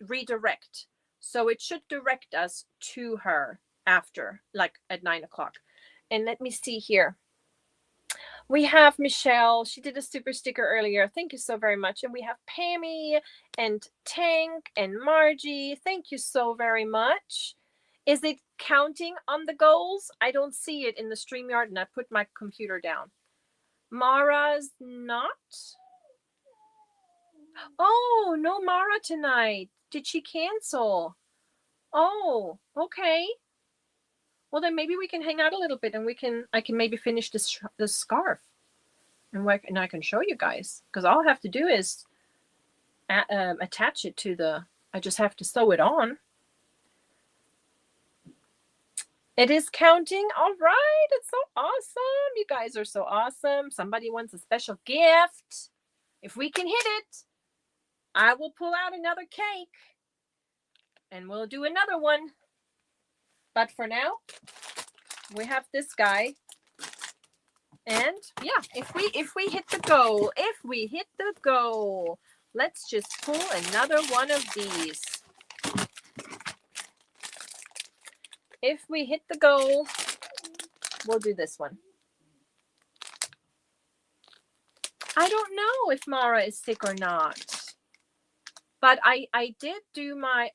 redirect. So it should direct us to her after, like at 9 o'clock. And let me see here. We have Michelle. She did a super sticker earlier. Thank you so very much. And we have Pammy and Tank and Margie. Thank you so very much. Is it counting on the goals? I don't see it in the StreamYard, and I put my computer down. Mara's not. Oh, no Mara tonight. Did she cancel? Oh, okay. Well, then maybe we can hang out a little bit, and I can maybe finish this scarf. And I can show you guys, because all I have to do is attach it to I just have to sew it on. It is counting. All right. It's so awesome. You guys are so awesome. Somebody wants a special gift. If we can hit it, I will pull out another cake and we'll do another one. But for now, we have this guy. And yeah, if we hit the goal, let's just pull another one of these. If we hit the goal, we'll do this one. I don't know if Mara is sick or not. But I did do my,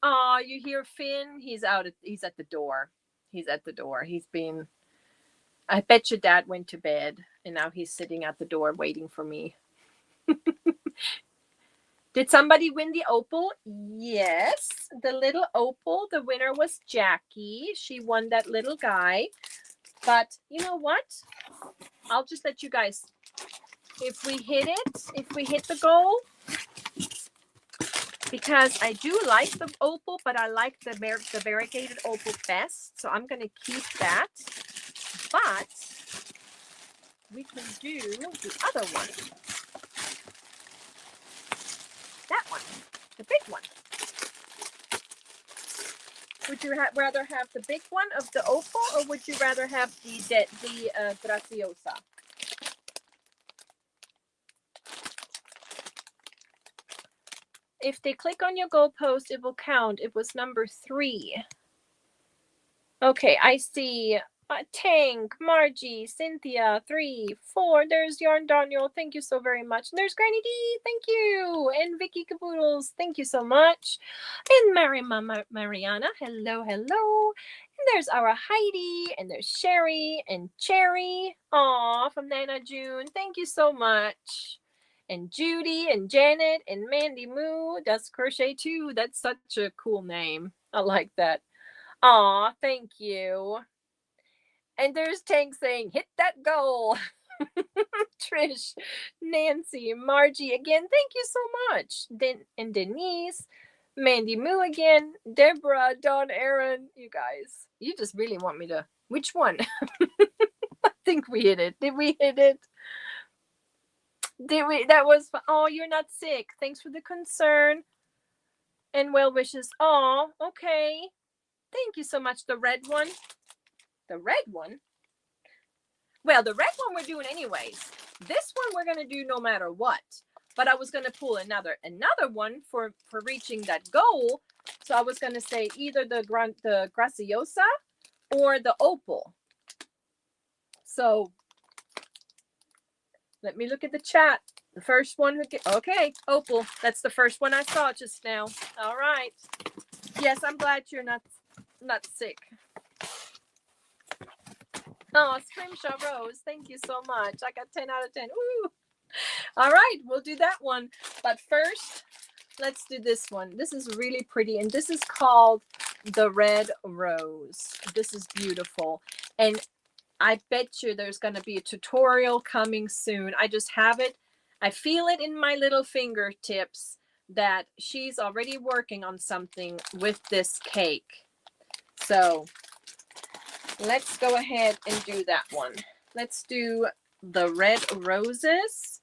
you hear Finn? He's at the door. He's at the door. I bet your dad went to bed and now he's sitting at the door waiting for me. Did somebody win the Opal? Yes, the little Opal. The winner was Jackie. She won that little guy. But you know what? I'll just let you guys, if we hit the goal, because I do like the Opal, but I like the variegated Opal best. So I'm going to keep that. But we can do the other one. That one, the big one. Would you rather have the big one of the opal, or would you rather have the graciosa? If they click on your goalpost, it will count. It was number 3. Okay, I see Tank, Margie, Cynthia, 3, 4. There's Yarn Daniel. Thank you so very much. And there's Granny D. Thank you. And Vicky Caboodles. Thank you so much. And Mariana. Hello, hello. And there's our Heidi. And there's Sherry and Cherry. Aw, from Nana June. Thank you so much. And Judy and Janet and Mandy Moo does crochet too. That's such a cool name. I like that. Aw, thank you. And there's Tank saying, hit that goal. Trish, Nancy, Margie again, thank you so much. And Denise, Mandy Moo again, Deborah, Dawn, Aaron, you guys. You just really want me to... Which one? I think we hit it. Did we hit it? Did we? That was... Oh, you're not sick. Thanks for the concern. And well wishes. Oh, okay. Thank you so much. The red one. The red one? Well, the red one we're doing anyways. This one we're going to do no matter what. But I was going to pull another one for reaching that goal. So I was going to say either the graciosa or the opal. So let me look at the chat. The first one who get... Okay, opal. That's the first one I saw just now. All right. Yes, I'm glad you're not sick. Oh, Scrimshaw Rose, thank you so much. I got 10 out of 10. Woo! All right, we'll do that one. But first, let's do this one. This is really pretty, and this is called the Red Rose. This is beautiful. And I bet you there's going to be a tutorial coming soon. I just have it. I feel it in my little fingertips that she's already working on something with this cake. So let's go ahead and do that one. Let's do the red roses.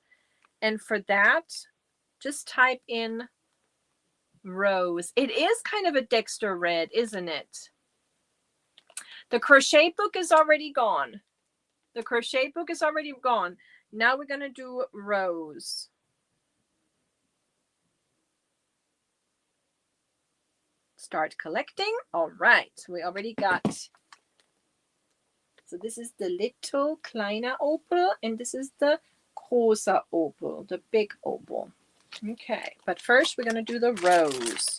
And for that, just type in rose. It is kind of a Dexter red, isn't it? The crochet book is already gone. The crochet book is already gone. Now we're going to do rose. Start collecting. All right. We already got... So this is the little kleine opal, and this is the große opal, the big opal. Okay, but first we're going to do the rose.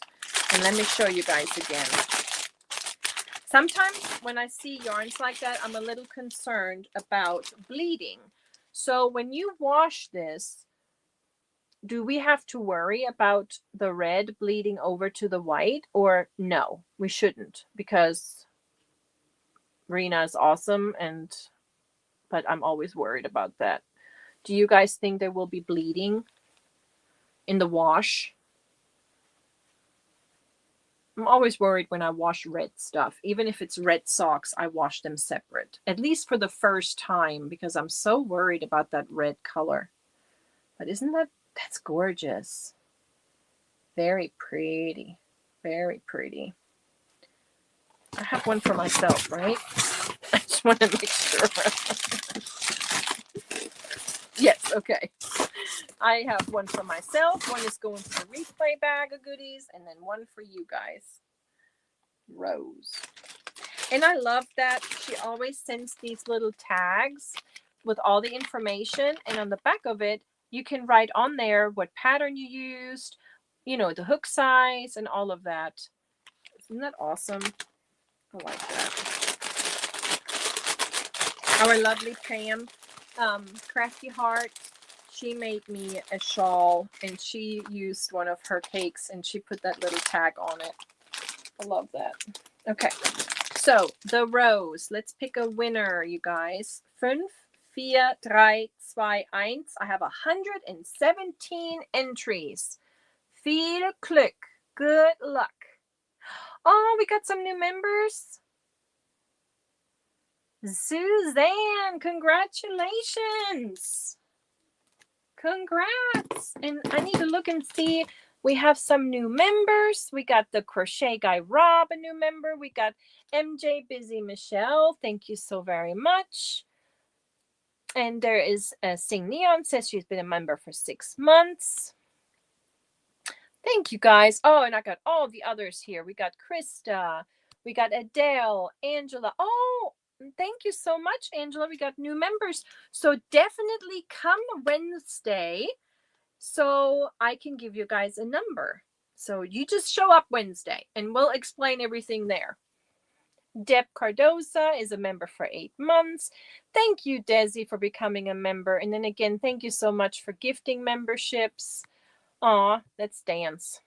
And let me show you guys again. Sometimes when I see yarns like that, I'm a little concerned about bleeding. So when you wash this, do we have to worry about the red bleeding over to the white? Or no, we shouldn't, because Reena is awesome, but I'm always worried about that. Do you guys think there will be bleeding in the wash? I'm always worried when I wash red stuff. Even if it's red socks, I wash them separate. At least for the first time, because I'm so worried about that red color. But isn't that's gorgeous. Very pretty. Very pretty. I have one for myself, right? I just want to make sure. Yes, okay. I have one for myself. One is going to the replay bag of goodies, and then one for you guys. Rose. And I love that she always sends these little tags with all the information, and on the back of it, you can write on there what pattern you used, you know, the hook size and all of that. Isn't that awesome? I like that. Our lovely Pam, Crafty Heart, she made me a shawl, and she used one of her cakes, and she put that little tag on it. I love that. Okay, so the rose. Let's pick a winner, you guys. 5, 4, 3, 2, 1. I have 117 entries. Viel Glück. Good luck. Oh, we got some new members. Suzanne, congratulations. Congrats. And I need to look and see We have some new members. We got the Crochet Guy Rob, a new member. We got MJ Busy Michelle. Thank you so very much. And there is Sing Neon, says she's been a member for 6 months. Thank you guys. Oh, and I got all the others here. We got Krista. We got Adele, Angela. Oh, thank you so much, Angela. We got new members. So definitely come Wednesday so I can give you guys a number. So you just show up Wednesday and we'll explain everything there. Deb Cardoza is a member for 8 months. Thank you, Desi, for becoming a member. And then again, thank you so much for gifting memberships. Aw, let's dance.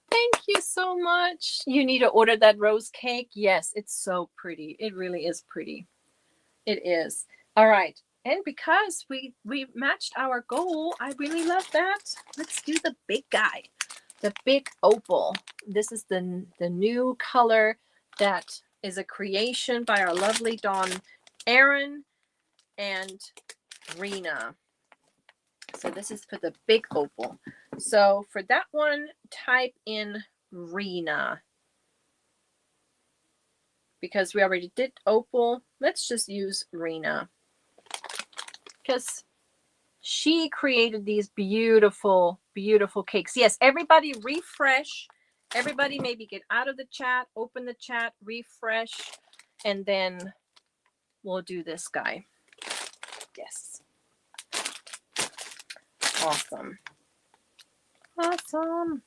Thank you so much. You need to order that rose cake. Yes, it's so pretty. It really is pretty. It is. All right. And because we matched our goal, I really love that. Let's do the big guy, the big opal. This is the new color that is a creation by our lovely Dawn Aaron and Reena. So this is for the big opal. So for that one, type in Reena. Because we already did opal, let's just use Reena. Because she created these beautiful, beautiful cakes. Yes, everybody refresh. Everybody maybe get out of the chat, open the chat, refresh, and then we'll do this guy. Yes. Awesome. Awesome.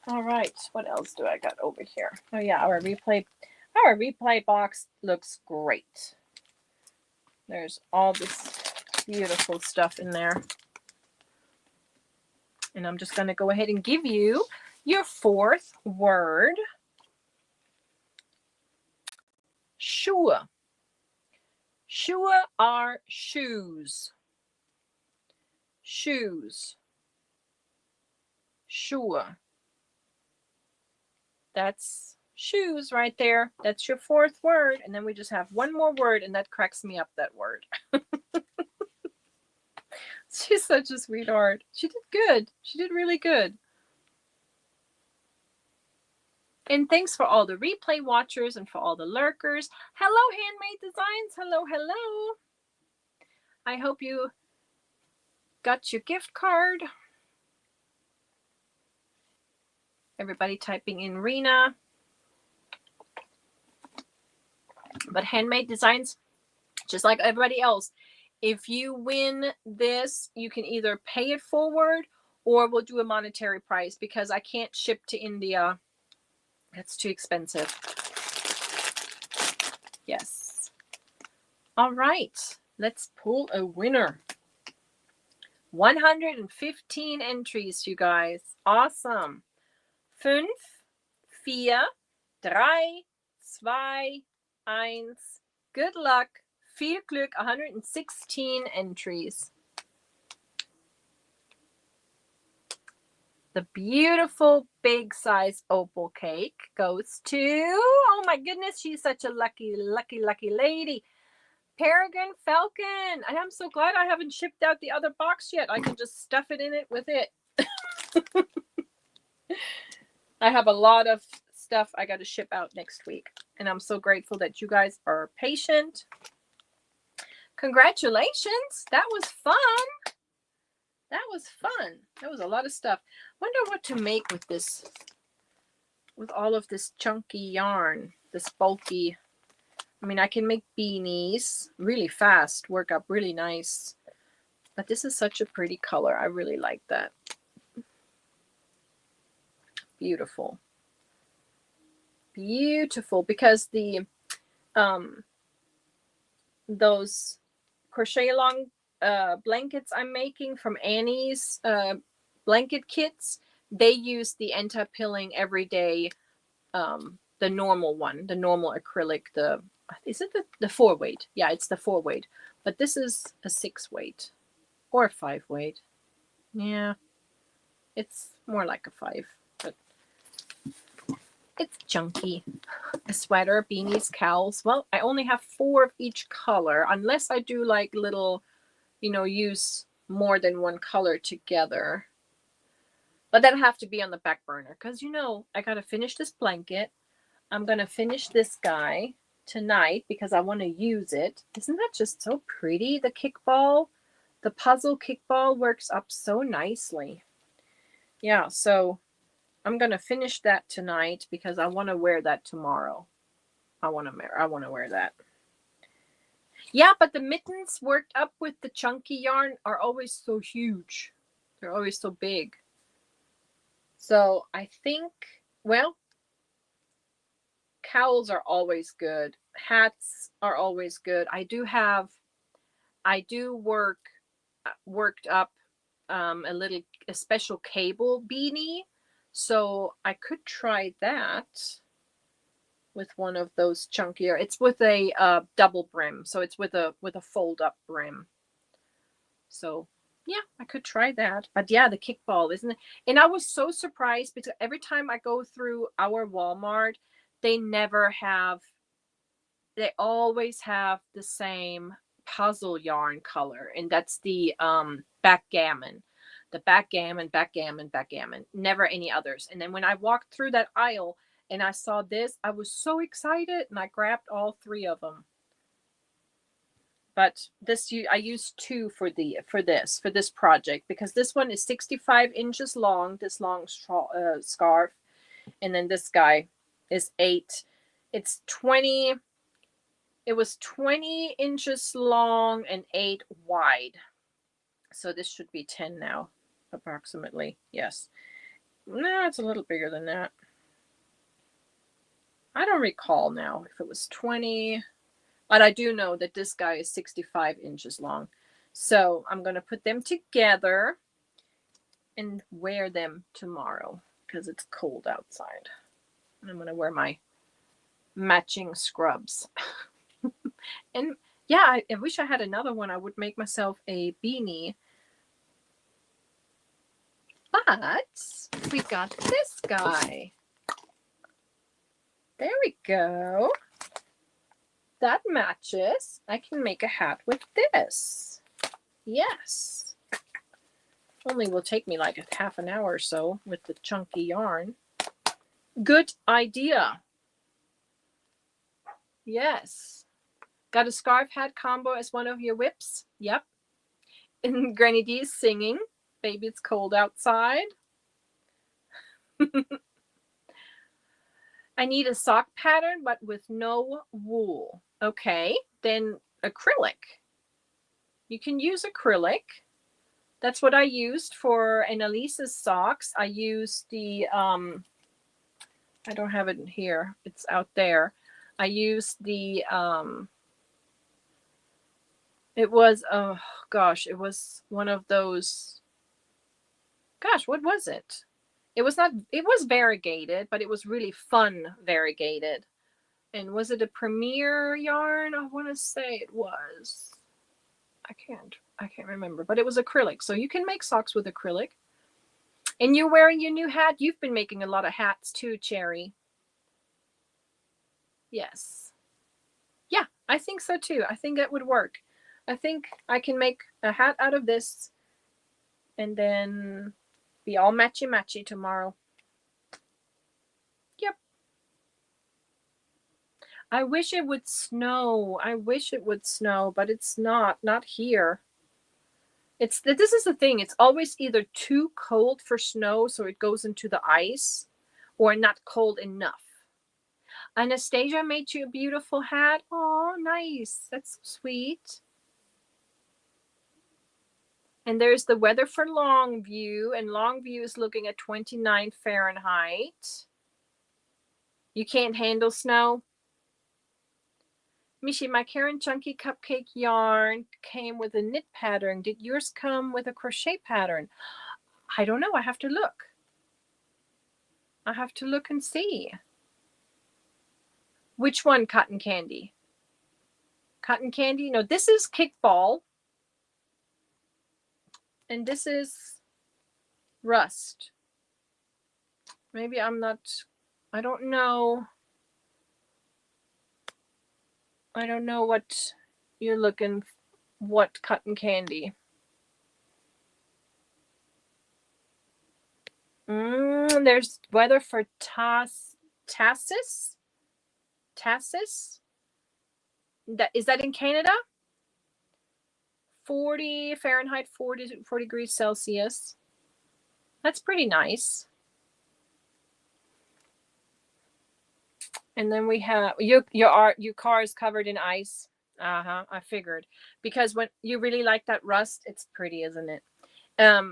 All right. What else do I got over here? Oh yeah, our replay box looks great. There's all this beautiful stuff in there. And I'm just going to go ahead and give you your 4th word. Schuhe. Schuhe are shoes. Shoes. Schuhe. That's shoes right there. That's your 4th word. And then we just have one more word, and that cracks me up, that word. She's such a sweetheart. She did good. She did really good. And thanks for all the replay watchers and for all the lurkers. Hello, Handmade Designs. Hello, hello. I hope you got your gift card. Everybody typing in Reena. But Handmade Designs, just like everybody else, if you win this, you can either pay it forward or we'll do a monetary price because I can't ship to India. That's too expensive. Yes. All right. Let's pull a winner. 115 entries, you guys. Awesome. 5, 4, 3, 2, 1. Good luck. Viel Glück. 116 entries. The beautiful big size opal cake goes to, oh my goodness, she's such a lucky, lucky, lucky lady. Peregrine Falcon. And I'm so glad I haven't shipped out the other box yet. I can just stuff it in it with it. I have a lot of stuff I got to ship out next week. And I'm so grateful that you guys are patient. Congratulations. That was fun. That was fun. That was a lot of stuff. Wonder what to make with this, with all of this chunky yarn, this bulky. I mean, I can make beanies really fast, work up really nice. But this is such a pretty color. I really like that. Beautiful. Beautiful. Because the those crochet along blankets I'm making from Annie's blanket kits, they use the anti-pilling everyday, the normal one, the normal acrylic, is it the 4 weight? Yeah, it's the 4 weight, but this is a 6 weight or a 5 weight. Yeah, It's more like a 5, but it's chunky. A sweater, beanies, cowls. Well, I only have 4 of each color, unless I do like little, you know, use more than one color together. But that'll have to be on the back burner because, you know, I got to finish this blanket. I'm going to finish this guy tonight because I want to use it. Isn't that just so pretty? The kickball, the puzzle kickball works up so nicely. Yeah, so I'm going to finish that tonight because I want to wear that tomorrow. I want to wear that. Yeah, but the mittens worked up with the chunky yarn are always so huge. They're always so big. So I think, well, cowls are always good. Hats are always good. I do worked up a special cable beanie. So I could try that with one of those chunkier. It's with a double brim, so it's with a fold up brim. So yeah, I could try that. But yeah, the kickball, isn't it? And I was so surprised because every time I go through our Walmart, they always have the same puzzle yarn color, and that's the backgammon. The backgammon, never any others. And then when I walked through that aisle and I saw this, I was so excited and I grabbed all 3 of them. But I used 2 for this project because this one is 65 inches long, this long scarf, and then this guy is 8. It's 20. It was 20 inches long and 8 wide. So this should be 10 now, approximately. Yes. No, it's a little bigger than that. I don't recall now if it was 20. But I do know that this guy is 65 inches long. So I'm going to put them together and wear them tomorrow because it's cold outside. And I'm going to wear my matching scrubs. And yeah, I wish I had another one. I would make myself a beanie. But we got this guy. There we go. That matches. I can make a hat with this. Yes. Only will take me like a half an hour or so with the chunky yarn. Good idea. Yes. Got a scarf hat combo as one of your whips? Yep. And Granny D is singing. Baby, it's cold outside. I need a sock pattern, but with no wool. Okay, then acrylic. You can use acrylic. That's what I used for Annalise's socks. I used the, I don't have it in here. It's out there. I used the, it was, oh gosh, it was one of those, gosh, what was it? It was variegated, but it was really fun variegated. And was it a Premier yarn? I want to say it was. I can't remember, but it was acrylic. So you can make socks with acrylic. And you're wearing your new hat. You've been making a lot of hats too, Cherry. Yes. Yeah, I think so too. I think that would work. I think I can make a hat out of this and then be all matchy-matchy tomorrow. Yep. I wish it would snow. I wish it would snow, but it's not here. This is the thing. It's always either too cold for snow, so it goes into the ice, or not cold enough. Anastasia made you a beautiful hat. Oh, nice. That's sweet. And there's the weather for Longview, and Longview is looking at 29 Fahrenheit. You can't handle snow? Michi, my Karen Chunky Cupcake yarn came with a knit pattern. Did yours come with a crochet pattern? I don't know. I have to look. I have to look and see. Which one, Cotton Candy? Cotton Candy? No, this is Kickball. And this is Rust. Maybe I'm not, I don't know. I don't know what you're looking, what cotton candy. There's weather for Tassis. Tassis. Is that in Canada? 40 Fahrenheit, 40 degrees Celsius. That's pretty nice. And then we have your car is covered in ice. I figured, because when you really like that rust, it's pretty, isn't it? I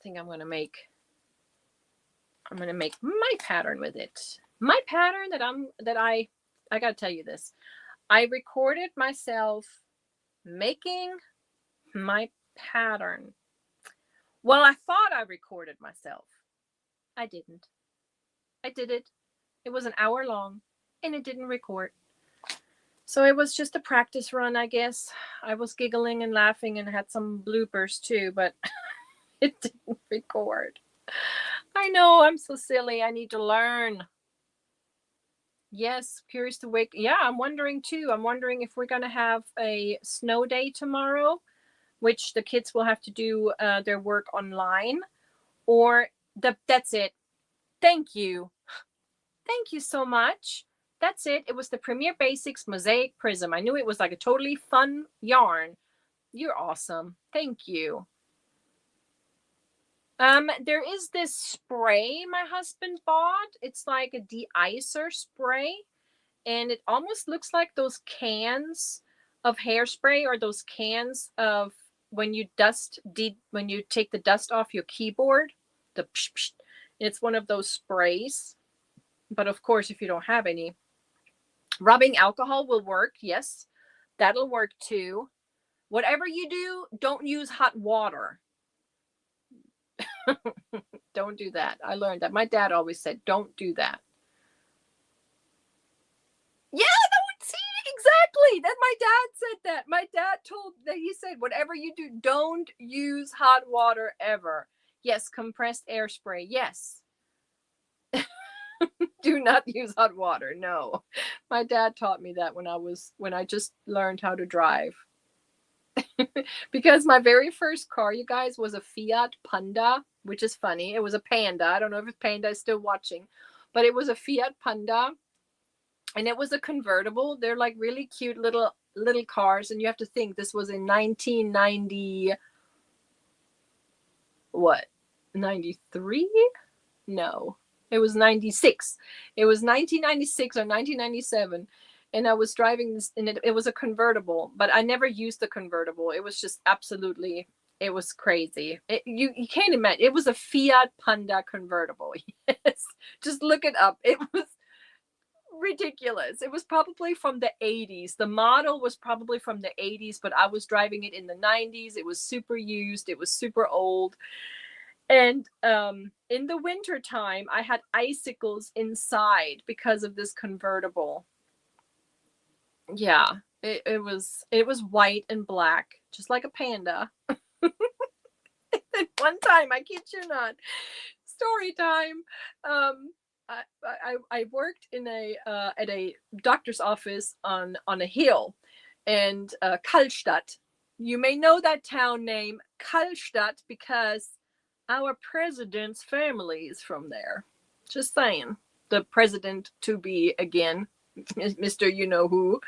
think I'm gonna make my pattern with it. My pattern that I gotta tell you this. I recorded myself making my pattern. Well, I thought I recorded myself. I didn't. I did it. It was an hour long and it didn't record. So it was just a practice run, I guess. I was giggling and laughing and had some bloopers too, but it didn't record. I know, I'm so silly. I need to learn. Yes, curious to wake. Yeah, I'm wondering too. I'm wondering if we're going to have a snow day tomorrow, which the kids will have to do their work online, or that's it. Thank you. Thank you so much. That's it. It was the Premier Basics Mosaic Prism. I knew it was like a totally fun yarn. You're awesome. Thank you. There is this spray my husband bought. It's like a de-icer spray, and it almost looks like those cans of hairspray, or those cans of when you take the dust off your keyboard. The psh, psh. It's one of those sprays. But of course, if you don't have any, rubbing alcohol will work. Yes, that'll work too. Whatever you do, don't use hot water. Don't do that. I learned that. My dad always said, don't do that. Yeah, see, exactly. That my dad said that. My dad he said, whatever you do, don't use hot water ever. Yes, compressed air spray. Yes. Do not use hot water. No. My dad taught me that when I just learned how to drive. Because my very first car, you guys, was a Fiat Panda, which is funny. It was a Panda. I don't know if Panda is still watching, but it was a Fiat Panda, and it was a convertible. They're like really cute little cars, and you have to think this was in 1990. What? 93? No. It was 96. It was 1996 or 1997. And I was driving this, and it was a convertible, but I never used the convertible. It was just absolutely, it was crazy. You can't imagine. It was a Fiat Panda convertible. Yes. Just look it up. It was ridiculous. It was probably from the 80s. The model was probably from the 80s, but I was driving it in the 90s. It was super used. It was super old. And in the winter time, I had icicles inside because of this convertible. Yeah, it was white and black, just like a panda. And one time, I kid you not, story time. I worked in at a doctor's office on a hill, and Kallstadt. You may know that town name, Kallstadt, because our president's family is from there. Just saying. The president to be again, Mr. You know who.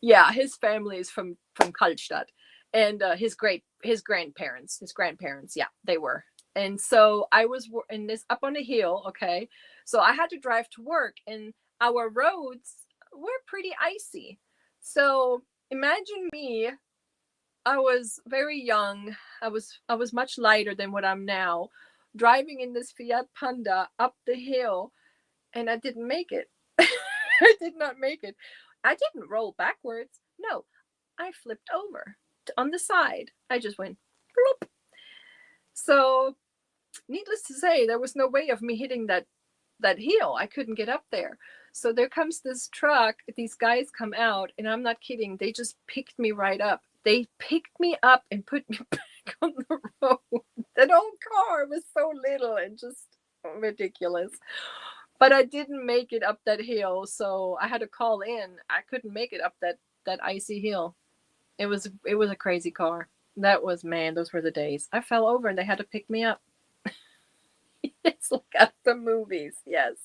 Yeah, his family is from Kallstadt, and his grandparents, yeah, they were. And so I was in this up on a hill, okay? So I had to drive to work, and our roads were pretty icy. So imagine me. I was very young. I was much lighter than what I'm now, driving in this Fiat Panda up the hill, and I didn't make it. I did not make it. I didn't roll backwards. No, I flipped over on the side. I just went bloop. So, needless to say, there was no way of me hitting that hill. I couldn't get up there. So there comes this truck. These guys come out, and I'm not kidding. They just picked me right up. They picked me up and put me back on the road. That old car was so little and just ridiculous. But I didn't make it up that hill, so I had to call in. I couldn't make it up that icy hill. It was a crazy car. That was, man, those were the days. I fell over and they had to pick me up. It's like at the movies, yes.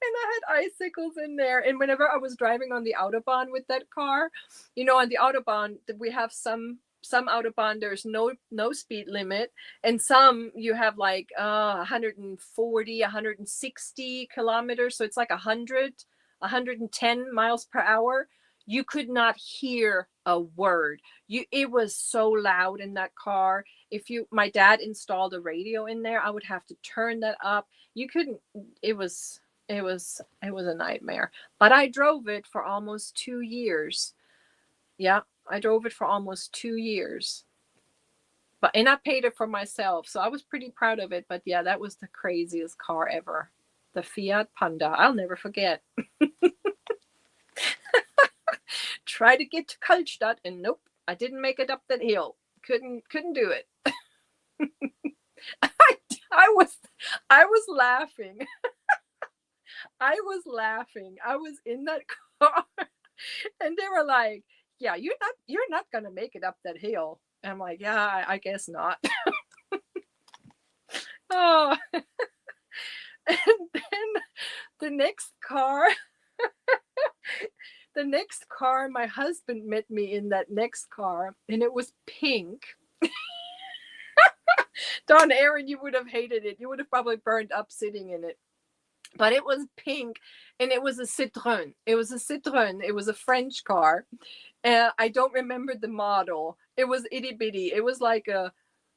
And I had icicles in there. And whenever I was driving on the Autobahn with that car, on the Autobahn, we have some Autobahn, there's no speed limit, and some you have like 140, 160 kilometers. So it's like 110 miles per hour. You could not hear a word. It was so loud in that car. My dad installed a radio in there, I would have to turn that up. You couldn't. It was a nightmare. But I drove it for almost 2 years. Yeah, I drove it for almost 2 years. And I paid it for myself, so I was pretty proud of it. But yeah, that was the craziest car ever. The Fiat Panda. I'll never forget. Try to get to Kaltstadt, and nope, I didn't make it up that hill. Couldn't do it. I was laughing. I was in that car, and they were like, "Yeah, you're not gonna make it up that hill." And I'm like, "Yeah, I guess not." Oh, and then the next car, my husband met me in that next car, and it was pink. Don Aaron, you would have hated it. You would have probably burned up sitting in it. But it was pink, and it was a Citroën. It was a French car. I don't remember the model. It was itty bitty. It was like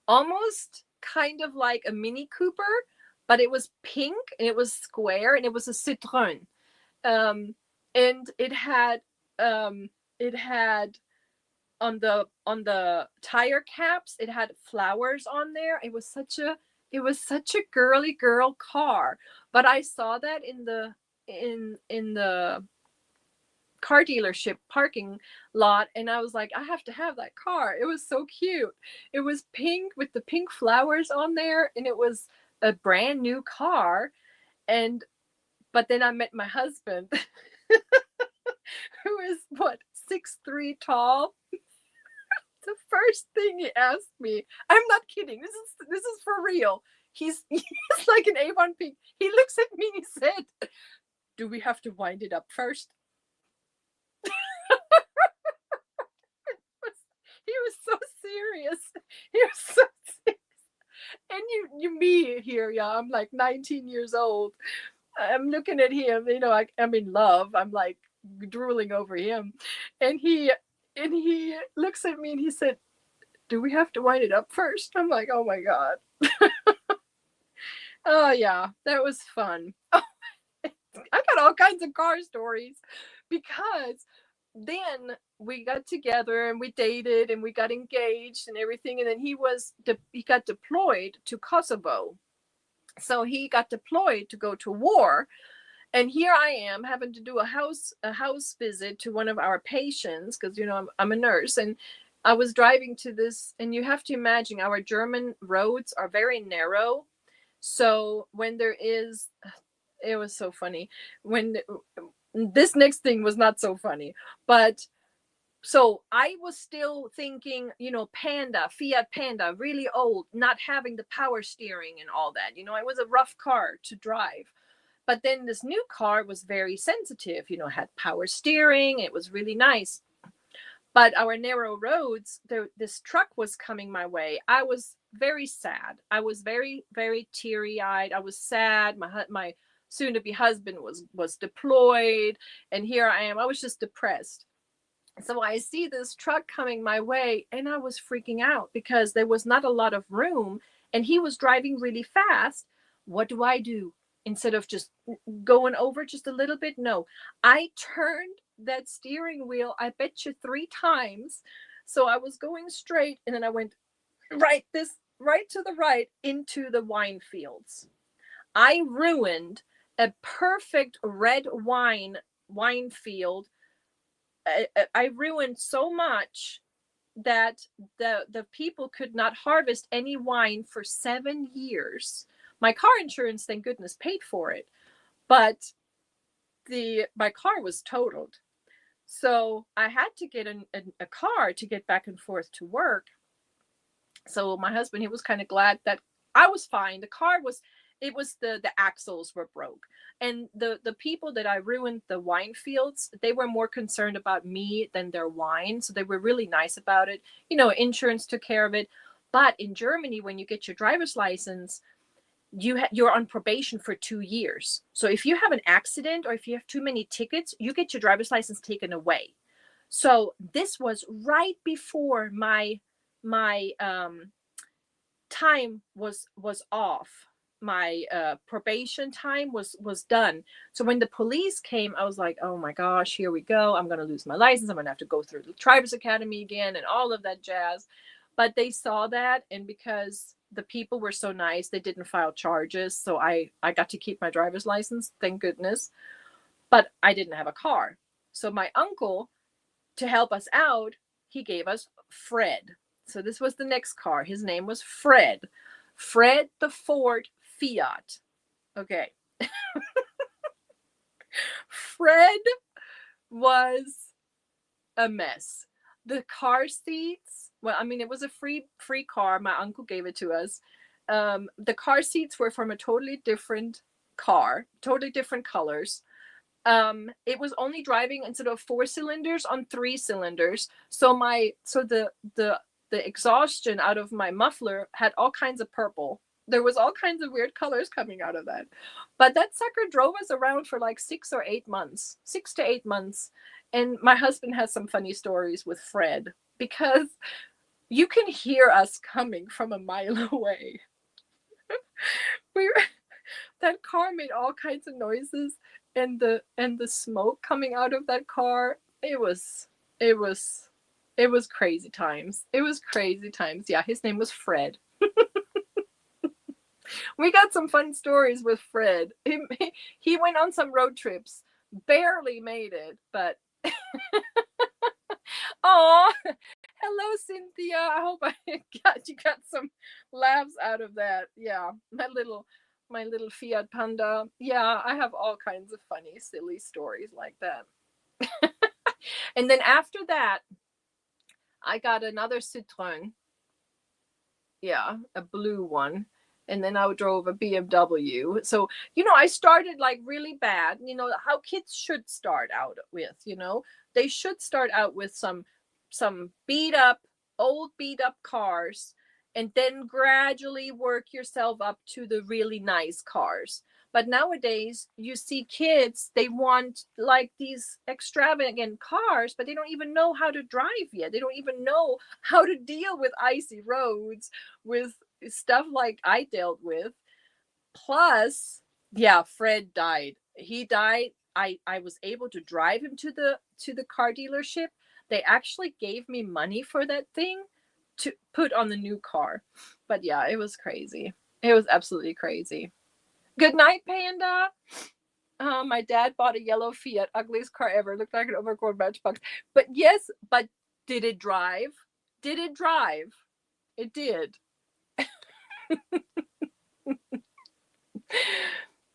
almost kind of like a Mini Cooper, but it was pink, and it was square, and it was a Citroën. And it had on the tire caps, it had flowers on there. It was such a girly girl car. But I saw that in the car dealership parking lot, and I was like, I have to have that car. It was so cute. It was pink with the pink flowers on there, and it was a brand new car. But then I met my husband, who is 6'3" tall. The first thing he asked me, I'm not kidding, this is for real. He's like an Avon pink. He looks at me and he said, "Do we have to wind it up first?" He was so serious. And you me here, yeah. I'm like 19 years old. I'm looking at him, I'm in love. I'm like drooling over him. And he looks at me and he said, "Do we have to wind it up first?" I'm like, oh my God. Oh yeah, that was fun. I got all kinds of car stories, because then we got together and we dated and we got engaged and everything. And then he got deployed to Kosovo. So he got deployed to go to war. And here I am having to do a house visit to one of our patients, because I'm a nurse, and I was driving to this, and you have to imagine our German roads are very narrow. So when it was so funny. When this next thing was not so funny, but so I was still thinking, Fiat Panda, really old, not having the power steering and all that. It was a rough car to drive. But then this new car was very sensitive, had power steering. It was really nice. But our narrow roads, this truck was coming my way. I was very sad. I was very, very teary-eyed. I was sad. My soon-to-be husband was deployed. And here I am. I was just depressed. So I see this truck coming my way, and I was freaking out because there was not a lot of room, and he was driving really fast. What do I do? Instead of just going over just a little bit, no, I turned that steering wheel, I bet you 3 times. So I was going straight, and then I went right to the right into the wine fields. I ruined a perfect red wine field. I ruined so much that the people could not harvest any wine for 7 years. My car insurance, thank goodness, paid for it, but my car was totaled. So I had to get a car to get back and forth to work. So my husband, he was kind of glad that I was fine. The car was, it was the axles were broke. And the people that I ruined the wine fields, they were more concerned about me than their wine. So they were really nice about it. You know, insurance took care of it. But in Germany, when you get your driver's license, you're on probation for 2 years. So if you have an accident or if you have too many tickets, you get your driver's license taken away. So this was right before my time was off. My probation time was done. So when the police came, I was like, oh my gosh, here we go. I'm going to lose my license. I'm going to have to go through the driver's academy again and all of that jazz. But they saw that, and because the people were so nice, they didn't file charges. So I got to keep my driver's license, thank goodness. But I didn't have a car. So my uncle, to help us out, he gave us Fred. So this was the next car. His name was Fred. Fred the Ford Fiat. Okay. Fred was a mess. The car seats, well, I mean, it was a free car. My uncle gave it to us. The car seats were from a totally different car, totally different colors. It was only driving instead of 4 cylinders on 3 cylinders. So the exhaustion out of my muffler had all kinds of purple. There was all kinds of weird colors coming out of that. But that sucker drove us around for like 6 or 8 months, 6 to 8 months. And my husband has some funny stories with Fred, because you can hear us coming from a mile away. That car made all kinds of noises, and the smoke coming out of that car, it was crazy times. It was crazy times. Yeah, his name was Fred. We got some fun stories with Fred. He went on some road trips, barely made it, but oh, hello Cynthia. I hope you got some laughs out of that. Yeah, my little Fiat Panda. Yeah, I have all kinds of funny, silly stories like that. And then after that, I got another Citroen. Yeah, a blue one. And then I drove a BMW. So, I started like really bad. How kids should start out with, they should start out with some old beat up cars, and then gradually work yourself up to the really nice cars. But nowadays you see kids, they want like these extravagant cars, but they don't even know how to drive yet. They don't even know how to deal with icy roads, with stuff like I dealt with. Plus, yeah, Fred died. He died. I was able to drive him to the car dealership. They actually gave me money for that thing to put on the new car. But yeah, it was crazy. It was absolutely crazy. Good night, Panda. My dad bought a yellow Fiat, ugliest car ever. Looked like an overgrown matchbox. But yes, but did it drive? Did it drive? It did.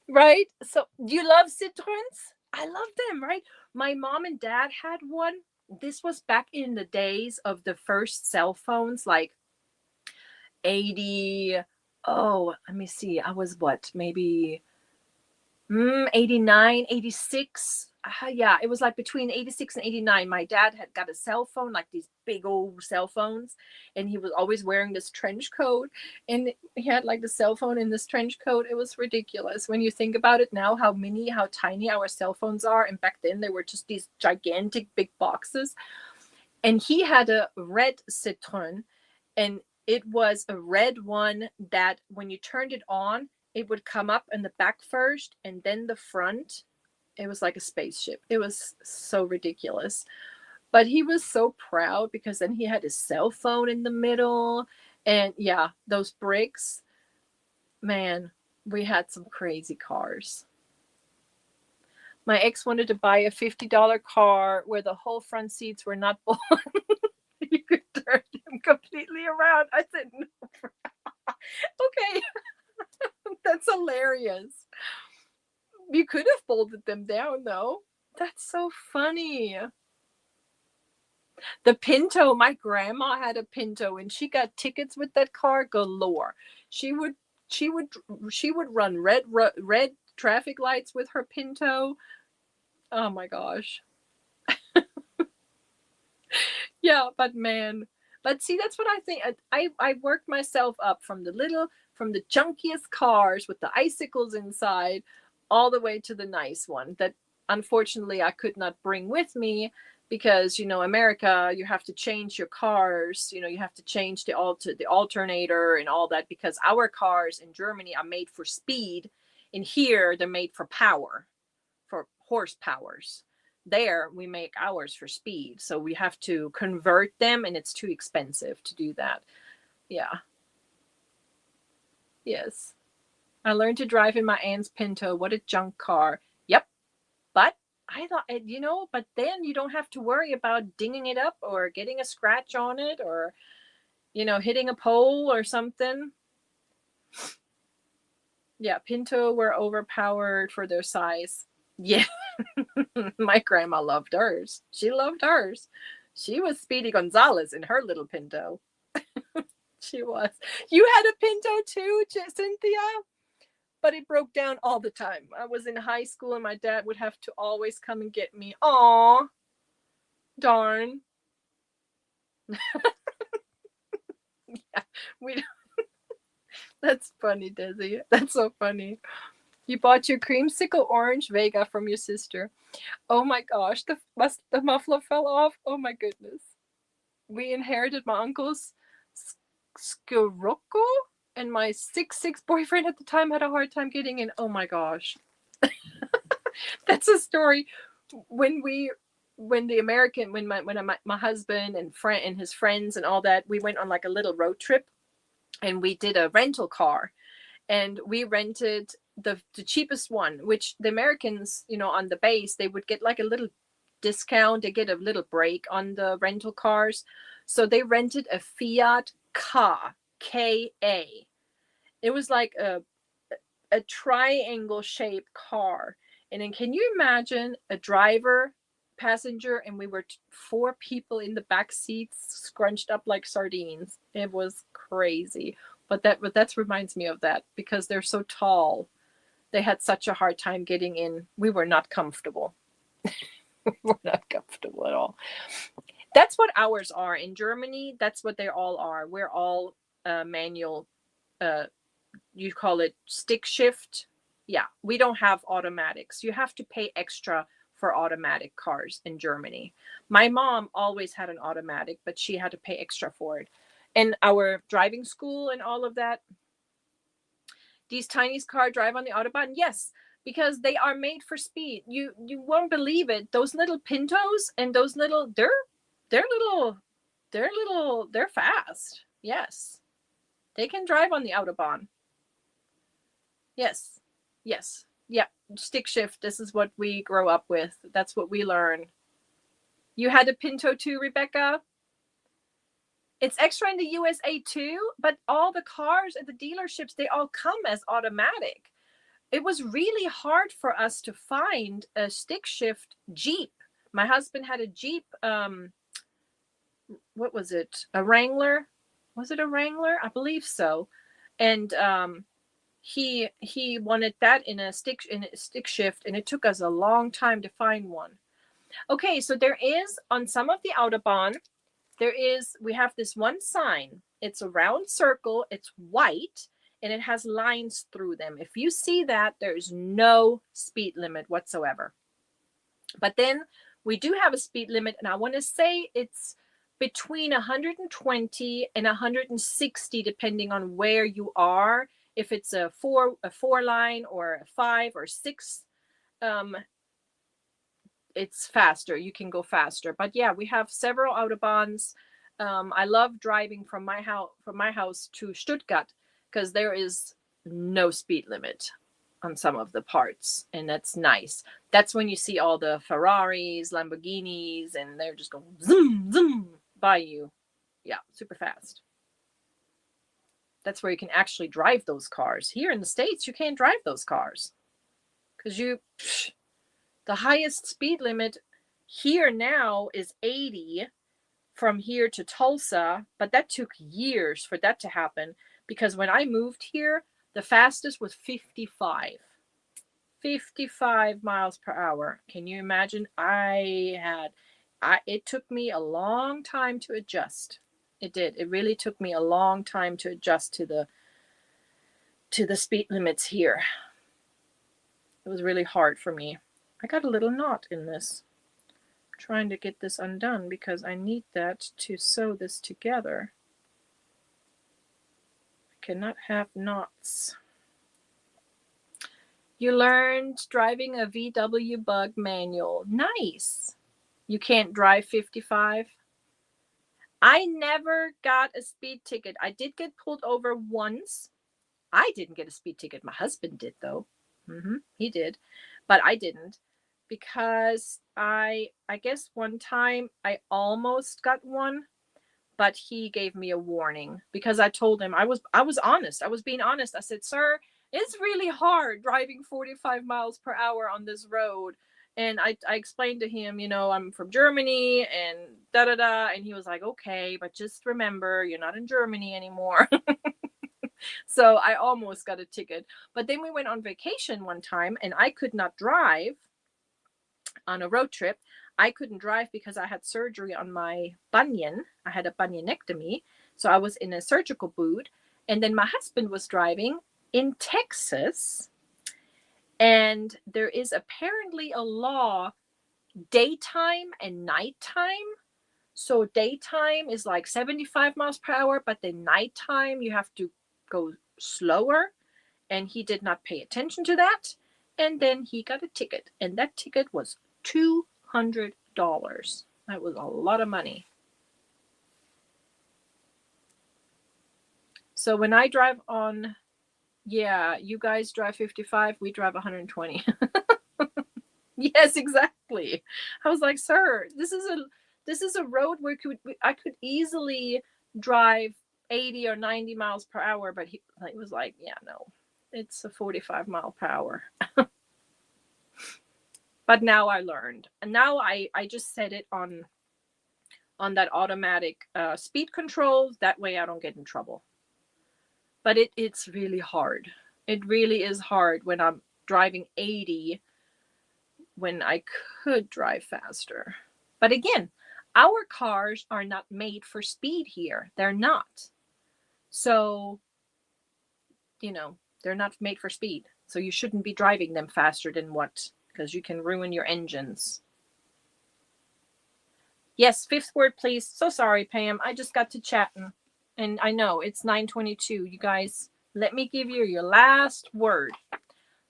Right? So you love Citroens? I love them, right? My mom and dad had one. This was back in the days of the first cell phones, like 80. Oh, let me see. I was what? Maybe 89, 86. Yeah, it was like between 86 and 89. My dad had got a cell phone, like these big old cell phones, and he was always wearing this trench coat, and he had like the cell phone in this trench coat. It was ridiculous when you think about it now, how tiny our cell phones are, and back then they were just these gigantic big boxes. And he had a red Citroen, and it was a red one that when you turned it on, it would come up in the back first and then the front. It was like a spaceship. It was so ridiculous. But he was so proud because then he had his cell phone in the middle. And yeah, those bricks, man, we had some crazy cars. My ex wanted to buy a $50 car where the whole front seats were not bought. You could turn completely around. I said, no. Okay, that's hilarious. You could have folded them down, though. That's so funny. The Pinto, my grandma had a Pinto, and she got tickets with that car galore. She would, she would, she would run red traffic lights with her Pinto. Oh my gosh. Yeah, but man, but see, that's what I think. I worked myself up from the junkiest cars with the icicles inside, all the way to the nice one that unfortunately I could not bring with me because America, you have to change your cars. You have to change the alternator and all that because our cars in Germany are made for speed. In here, they're made for power, for horsepowers. There we make ours for speed, so we have to convert them, and it's too expensive to do that. Yeah. Yes. I learned to drive in my aunt's Pinto. What a junk car. Yep. But I thought, but then you don't have to worry about dinging it up or getting a scratch on it or hitting a pole or something. Yeah, Pinto were overpowered for their size. Yeah. My grandma loved hers. She loved hers. She was Speedy Gonzalez in her little Pinto. She was. You had a Pinto too, Cynthia? But it broke down all the time. I was in high school and my dad would have to always come and get me. Aw. Darn. Yeah, we. That's funny, Desi. That's so funny. You bought your creamsicle orange Vega from your sister. Oh my gosh, the muffler fell off. Oh my goodness. We inherited my uncle's Scirocco, and my 6'6" boyfriend at the time had a hard time getting in. Oh my gosh. That's a story. When my husband and his friends and all that, we went on like a little road trip, and we did a rental car, and we rented the cheapest one, which the Americans, on the base, they would get like a little discount. They get a little break on the rental cars. So they rented a Fiat Ka. It was like a triangle shaped car. And then can you imagine a driver, passenger, and we were 4 people in the back seats scrunched up like sardines. It was crazy. But that reminds me of that because they're so tall. They had such a hard time getting in. We were not comfortable. We were not comfortable at all. That's what ours are. In Germany, that's what they all are. We're all manual. You call it stick shift. Yeah, we don't have automatics. You have to pay extra for automatic cars in Germany. My mom always had an automatic, but she had to pay extra for it. And our driving school and all of that, these tiny cars drive on the Autobahn? Yes, because they are made for speed. You won't believe it. Those little Pintos and those little, they're fast. Yes. They can drive on the Autobahn. Yes. Yes. Yeah. Stick shift. This is what we grow up with. That's what we learn. You had a Pinto too, Rebecca? It's extra in the USA too, but all the cars at the dealerships, they all come as automatic. It was really hard for us to find a stick shift Jeep. My husband had a Jeep. What was it? A Wrangler? Was it a Wrangler? I believe so. And he wanted that in a stick shift, and it took us a long time to find one. Okay, so there is on some of the Autobahn. We have this one sign. It's a round circle. It's white, and it has lines through them. If you see that, there's no speed limit whatsoever. But then we do have a speed limit, and I want to say it's between 120 and 160, depending on where you are. If it's a four line or a 5 or 6, it's faster. You can go faster. But yeah, we have several Autobahns. I love driving from my house to Stuttgart because there is no speed limit on some of the parts, and that's nice. That's when you see all the Ferraris, Lamborghinis, and they're just going zoom zoom by you. Yeah, super fast. That's where you can actually drive those cars. Here in the States, you can't drive those cars because the highest speed limit here now is 80 from here to Tulsa, but that took years for that to happen because when I moved here, the fastest was 55. 55 miles per hour. Can you imagine? It took me a long time to adjust. It did. It really took me a long time to adjust to the speed limits here. It was really hard for me. I got a little knot in this. I'm trying to get this undone because I need that to sew this together. I cannot have knots. You learned driving a VW Bug manual. Nice. You can't drive 55? I never got a speed ticket. I did get pulled over once. I didn't get a speed ticket. My husband did, though. He did. But I didn't because I guess one time I almost got one, but he gave me a warning because I told him I was honest. I was being honest. I said, "Sir, it's really hard driving 45 miles per hour on this road." And I explained to him, I'm from Germany and da-da-da. And he was like, okay, but just remember, you're not in Germany anymore. So I almost got a ticket. But then we went on vacation one time and I could not drive on a road trip. I couldn't drive because I had surgery on my bunion. I had a bunionectomy. So I was in a surgical boot. And then my husband was driving in Texas. And there is apparently a law, daytime and nighttime. So daytime is like 75 miles per hour, but then nighttime you have to go slower. And he did not pay attention to that. And then he got a ticket. And that ticket was $200. That was a lot of money. So when I drive on... Yeah, you guys drive 55, we drive 120. Yes, exactly. I was like, sir, this is a road where I could easily drive 80 or 90 miles per hour, but he was like, yeah, no, it's a 45 mile per hour. But now I learned, and now I just set it on that automatic speed control. That way I don't get in trouble. But it's really hard. It really is hard when I'm driving 80 when I could drive faster. But again, our cars are not made for speed here. They're not. So, they're not made for speed. So you shouldn't be driving them faster than what? Because you can ruin your engines. Yes, 5th word, please. So sorry, Pam. I just got to chatting. And I know it's 9:22. You guys, let me give you your last word.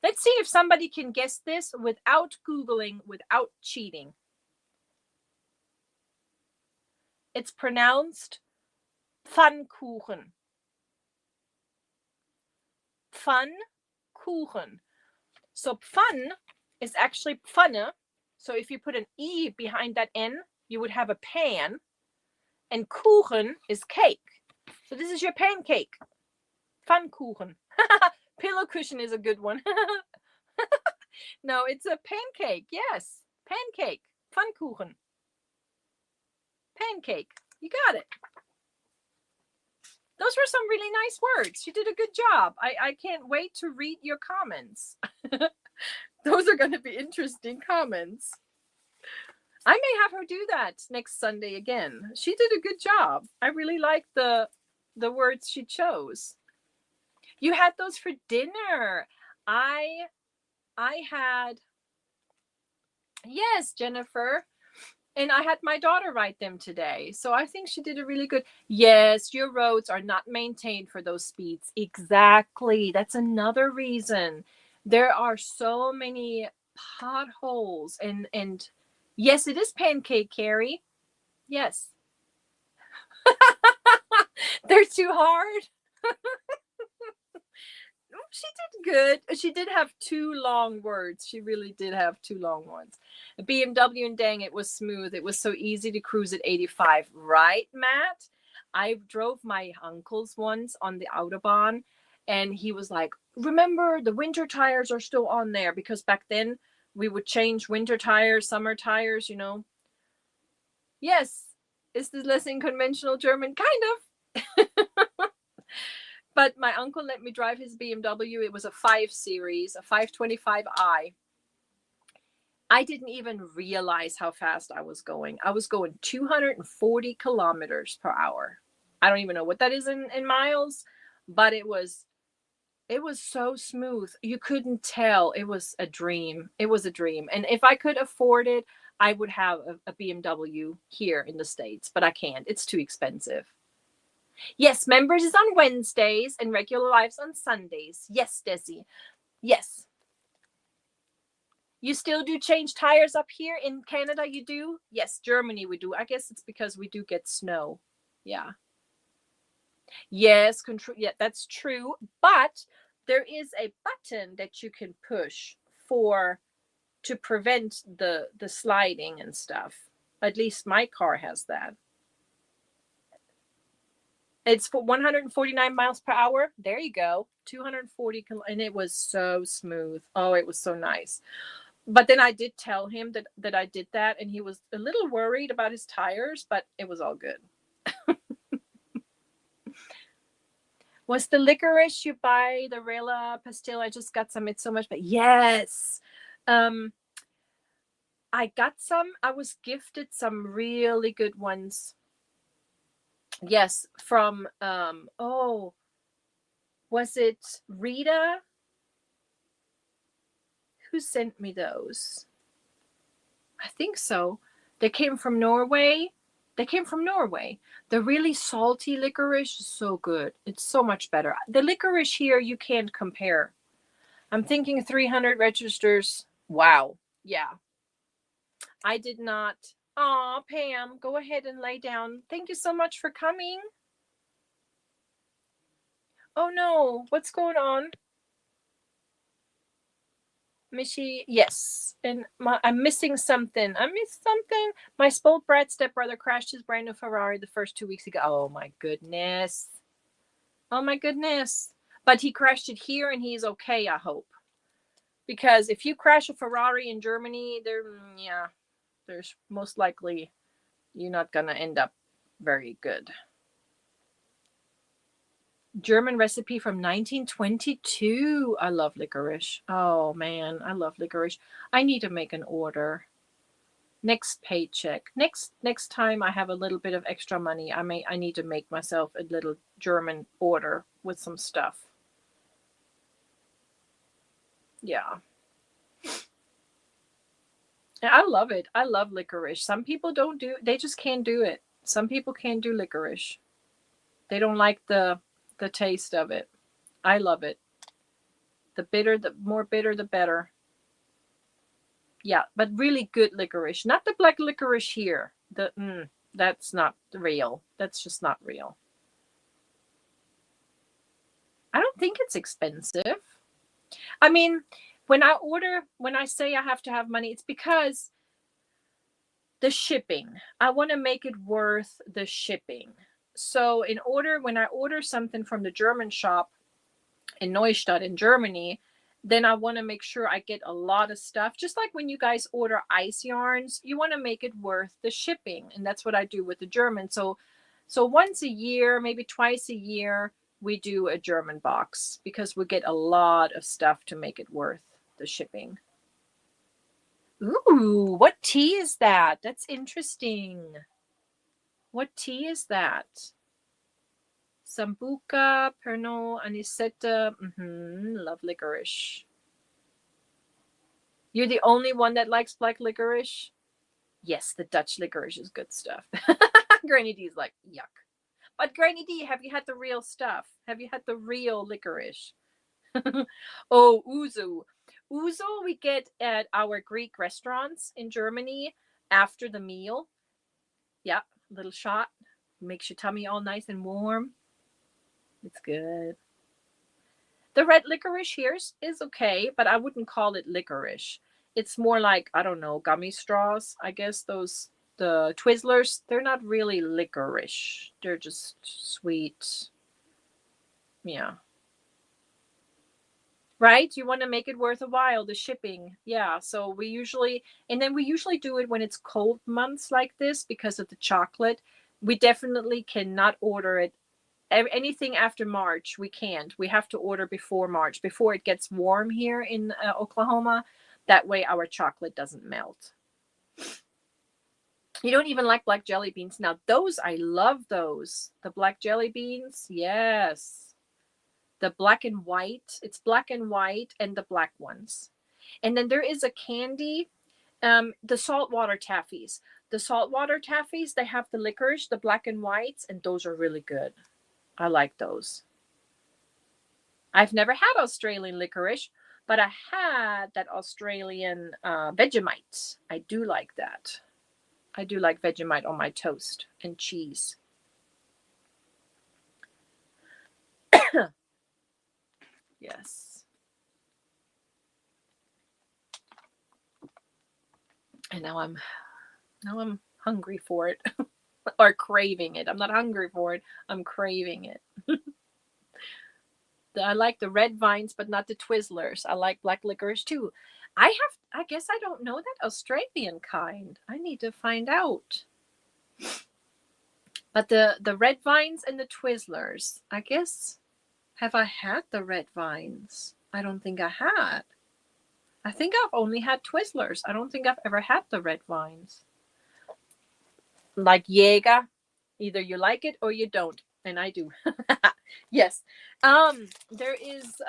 Let's see if somebody can guess this without Googling, without cheating. It's pronounced Pfannkuchen. Pfannkuchen. So Pfann is actually Pfanne. So if you put an E behind that N, you would have a pan. And Kuchen is cake. So this is your pancake. Pfannkuchen. Pillow cushion is a good one. No, it's a pancake. Yes. Pancake. Pfannkuchen. Pancake. You got it. Those were some really nice words. You did a good job. I can't wait to read your comments. Those are going to be interesting comments. I may have her do that next Sunday again. She did a good job. I really like the words she chose. You had those for dinner. I had, yes, Jennifer. And I had my daughter write them today. So I think she did a really good. Yes, your roads are not maintained for those speeds. Exactly. That's another reason. There are so many potholes. And yes, it is pancake, Carrie. Yes. They're too hard. She did good. She did have 2 long words. She really did have 2 long ones. BMW, and dang, it was smooth. It was so easy to cruise at 85. Right, Matt? I drove my uncle's once on the Autobahn, and he was like, remember, the winter tires are still on there, because back then we would change winter tires, summer tires, you know. Yes, is this less in conventional German? Kind of. But my uncle let me drive his BMW. It was a 5 Series, a 525i. I didn't even realize how fast I was going. I was going 240 kilometers per hour. I don't even know what that is in miles, but it was so smooth. You couldn't tell. It was a dream. It was a dream. And if I could afford it, I would have a BMW here in the States, but I can't. It's too expensive. Yes, members is on Wednesdays and regular lives on Sundays. Yes, Desi. Yes. You still do change tires up here in Canada? You do? Yes, Germany we do. I guess it's because we do get snow. Yeah. Yes, control. Yeah, that's true. But there is a button that you can push for to prevent the sliding and stuff. At least my car has that. It's for 149 miles per hour. There you go. 240, and it was so smooth. Oh, it was so nice. But then I did tell him that I did that, and he was a little worried about his tires, but it was all good. Was the licorice you buy, the Rela Pastille? I just got some. It's so much, but yes. I got some. I was gifted some really good ones. Yes, from was it Rita? Who sent me those? I think so. They came from Norway. The really salty licorice is so good. It's so much better. The licorice here, you can't compare. I'm thinking 300 registers. Wow. Yeah. I did not. Aw, Pam, go ahead and lay down. Thank you so much for coming. Oh no, what's going on? Michi, yes. And I'm missing something. I missed something. My spoiled brat stepbrother crashed his brand new Ferrari the first 2 weeks ago. Oh my goodness. Oh my goodness. But he crashed it here and he's okay, I hope. Because if you crash a Ferrari in Germany, there's most likely you're not gonna end up very good. German recipe from 1922. I love licorice. Oh man, I love licorice. I need to make an order. Next paycheck. Next time I have a little bit of extra money, I need to make myself a little German order with some stuff. Yeah. I love it. I love licorice. Some people they just can't do it. Some people can't do licorice. They don't like the taste of it. I love it. The more bitter, the better. Yeah, but really good licorice. Not the black licorice here. That's not real. That's just not real. I don't think it's expensive. I mean, when I say I have to have money, it's because the shipping. I want to make it worth the shipping. So when I order something from the German shop in Neustadt in Germany, then I want to make sure I get a lot of stuff. Just like when you guys order ice yarns, you want to make it worth the shipping. And that's what I do with the German. So once a year, maybe twice a year, we do a German box because we get a lot of stuff to make it worth the shipping. Ooh, what tea is that? That's interesting. What tea is that? Sambuca, Pernod, Anisette. Love licorice. You're the only one that likes black licorice? Yes, the Dutch licorice is good stuff. Granny D's like, yuck. But Granny D, have you had the real stuff? Have you had the real licorice? Oh, ouzo. Ouzo we get at our Greek restaurants in Germany after the meal. Yeah, little shot. Makes your tummy all nice and warm. It's good. The red licorice here is okay, but I wouldn't call it licorice. It's more like, I don't know, gummy straws. I guess those the Twizzlers, they're not really licorice. They're just sweet. Yeah. Right? You want to make it worth a while, the shipping. Yeah. So we usually do it when it's cold months like this because of the chocolate. We definitely cannot order it. Anything after March, we can't. We have to order before March, before it gets warm here in Oklahoma. That way our chocolate doesn't melt. You don't even like black jelly beans. Now, those, I love those. The black jelly beans, yes. The black and white. It's black and white and the black ones. And then there is a candy, the saltwater taffies. The saltwater taffies, they have the licorice, the black and whites, and those are really good. I like those. I've never had Australian licorice, but I had that Australian Vegemite. I do like that. I do like Vegemite on my toast and cheese. Yes. And now I'm hungry for it. Or craving it. I'm not hungry for it. I'm craving it. I like the red vines, but not the Twizzlers. I like black licorice too. I guess I don't know that Australian kind. I need to find out. But the red vines and the Twizzlers, I guess, have I had the red vines? I don't think I had. I think I've only had Twizzlers. I don't think I've ever had the red vines. Like Jaeger, either you like it or you don't, and I do. Yes. There is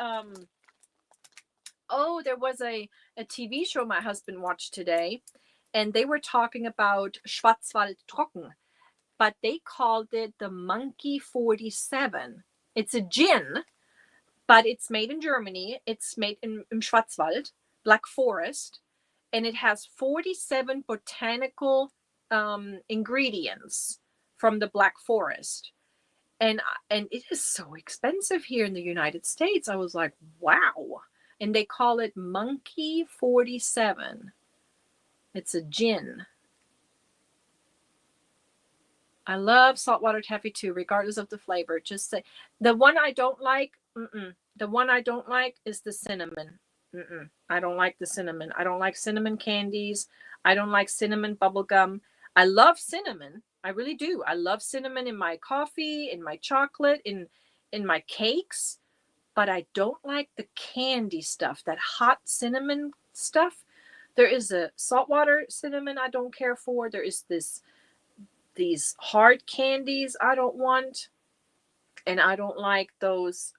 there was a TV show my husband watched today, and they were talking about Schwarzwald Trocken, but they called it the Monkey 47. It's a gin, but it's made in Germany. It's made in Schwarzwald, Black Forest, and it has 47 botanical ingredients from the Black Forest. And it is so expensive here in the United States. I was like, wow. And they call it Monkey 47. It's a gin. I love saltwater taffy too, regardless of the flavor. Just say the one I don't like. The one I don't like is the cinnamon. I don't like the cinnamon. I don't like cinnamon candies. I don't like cinnamon bubblegum. I love cinnamon. I really do. I love cinnamon in my coffee, in my chocolate, in my cakes. But I don't like the candy stuff, that hot cinnamon stuff. There is a saltwater cinnamon I don't care for. There is these hard candies I don't want. And I don't like those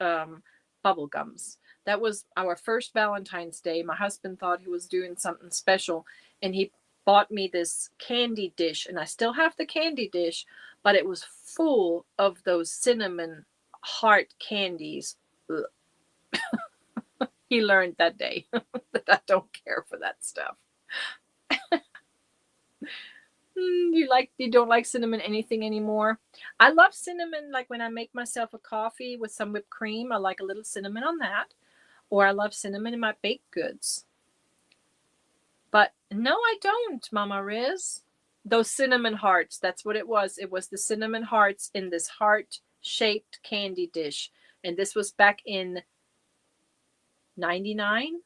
bubble gums. That was our first Valentine's Day. My husband thought he was doing something special, and he bought me this candy dish, and I still have the candy dish, but it was full of those cinnamon heart candies. He learned that day that I don't care for that stuff. You don't like cinnamon anything anymore? I love cinnamon, like when I make myself a coffee with some whipped cream. I like a little cinnamon on that. Or I love cinnamon in my baked goods. But no, I don't, Mama Riz. Those cinnamon hearts, that's what it was. It was the cinnamon hearts in this heart-shaped candy dish. And this was back in 99?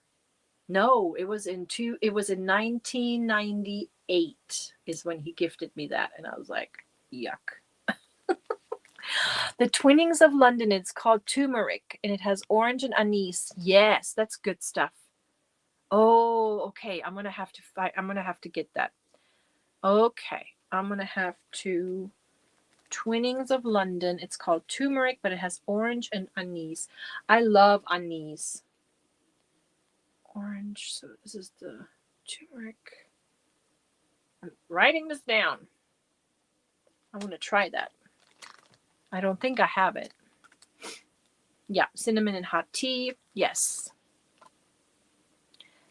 No, it was in 1998 is when he gifted me that. And I was like, yuck. The Twinnings of London, it's called turmeric, and it has orange and anise. Yes, that's good stuff. Oh, okay. I'm gonna have to get that. Okay, I'm gonna have to. Twinnings of London. It's called turmeric, but it has orange and anise. I love anise. Orange. So this is the turmeric. I'm writing this down. I want to try that. I don't think I have it. Yeah, cinnamon and hot tea. Yes.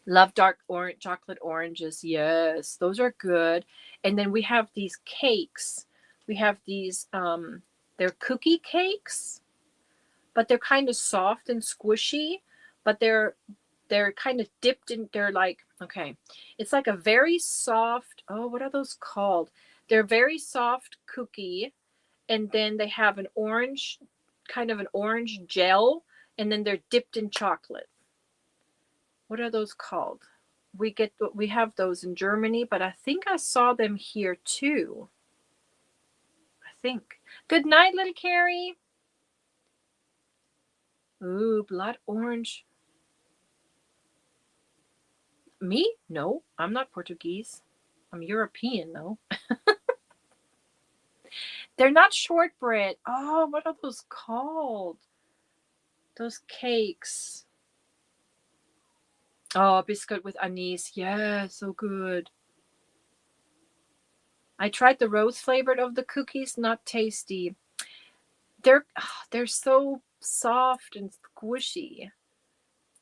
Love dark orange, chocolate oranges. Yes, those are good. And then we have these cakes. We have these, they're cookie cakes, but they're kind of soft and squishy, but they're kind of dipped in, they're like Okay. It's like a very soft, oh, what are those called? They're very soft cookie, and then they have an orange, kind of an orange gel, and then they're dipped in chocolate. What are those called? We have those in Germany, but I think I saw them here too. I think. Good night, little Carrie. Ooh, blood orange. Me? No, I'm not Portuguese. I'm European, though. They're not shortbread. Oh, what are those called? Those cakes. Oh, biscuit with anise. Yeah, so good. I tried the rose flavored of the cookies. Not tasty. They're so soft and squishy.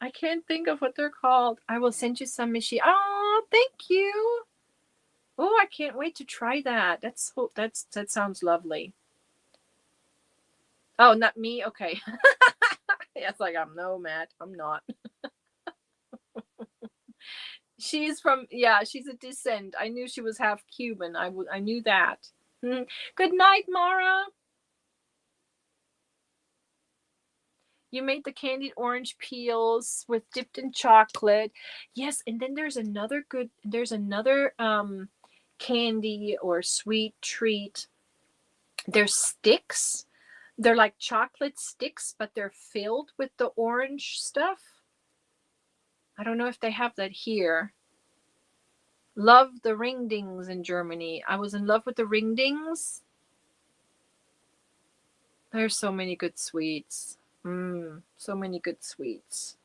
I can't think of what they're called. I will send you some, Michi. Oh, thank you. Oh, I can't wait to try that. That sounds lovely. Oh, not me. Okay. It's like no, Matt. I'm not. She's from she's a descent. I knew she was half Cuban. I knew that. Good night, Mara. You made the candied orange peels with dipped in chocolate. Yes, and then there's another candy or sweet treat. They're sticks. They're like chocolate sticks, but they're filled with the orange stuff. I don't know if they have that here. Love the ringdings in Germany. I was in love with the ringdings. There's so many good sweets. So many good sweets.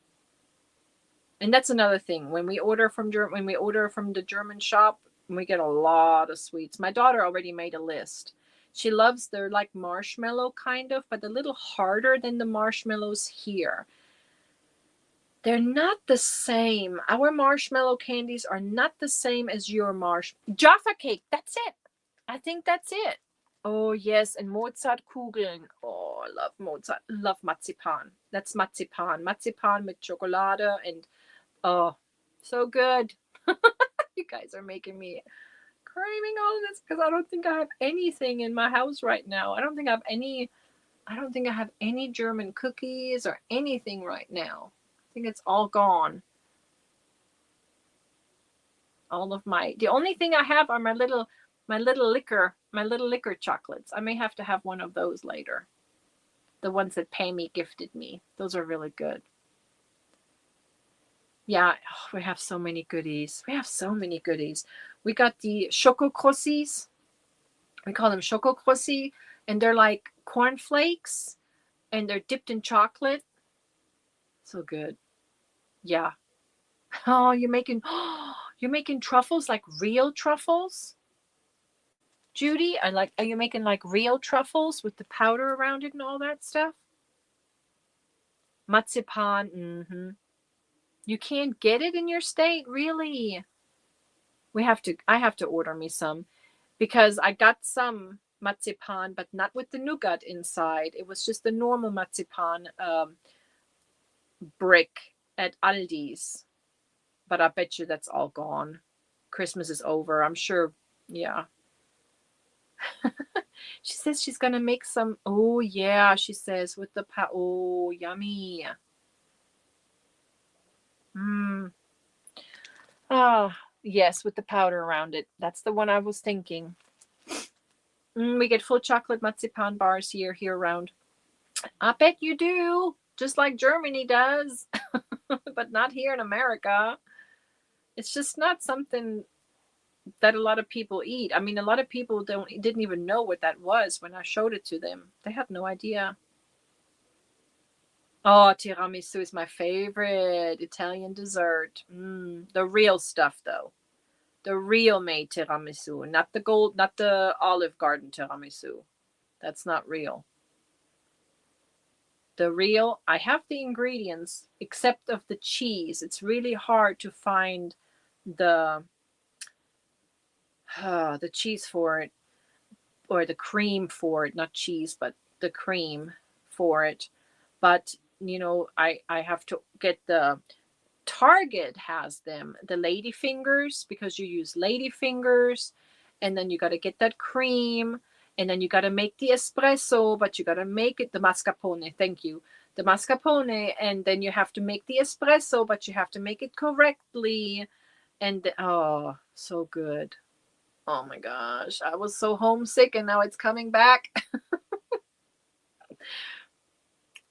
And that's another thing. When we order from the German shop, we get a lot of sweets. My daughter already made a list. She loves they're like marshmallow kind of, but a little harder than the marshmallows here. They're not the same. Our marshmallow candies are not the same as your Jaffa cake. That's it. I think that's it. Oh, yes. And Mozartkugeln. Oh, I love Mozart. Love Marzipan. That's Marzipan. Marzipan with chocolate and oh, so good. You guys are making me craving all of this because I don't think I have anything in my house right now. I don't think I have any German cookies or anything right now. I think it's all gone. The only thing I have are my little liquor chocolates. I may have to have one of those later. The ones that Pammy gifted me. Those are really good. Yeah, we have so many goodies. We got the Schokokrossies. We call them Schokokrossi, and they're like cornflakes, and they're dipped in chocolate. So good. Yeah. Oh, you're making truffles, like real truffles? Judy, are you making like real truffles with the powder around it and all that stuff? Marzipan, You can't get it in your state, really? I have to order me some because I got some marzipan, but not with the nougat inside. It was just the normal marzipan brick at Aldi's. But I bet you that's all gone. Christmas is over. I'm sure. Yeah. She says she's gonna make some. Oh yeah, she says with the oh yummy. Oh yes, with the powder around it. That's the one I was thinking. We get full chocolate marzipan bars here around. I bet you do, just like Germany does, but not here in America. It's just not something that a lot of people eat. I mean, a lot of people didn't even know what that was when I showed it to them. They had no idea. Oh, tiramisu is my favorite Italian dessert. The real stuff, though. The real made tiramisu, not the Olive Garden tiramisu. That's not real. The real, I have the ingredients except of the cheese. It's really hard to find the the cheese for it, or the cream for it, not cheese, but the cream for it. But I have to get the Target has them, the lady fingers, because you use lady fingers, and then you got to get that cream, and then you got to make the espresso, but you got to make it the mascarpone. Thank you. The mascarpone, and then you have to make the espresso, but you have to make it correctly. And oh, so good. Oh my gosh, I was so homesick, and now it's coming back.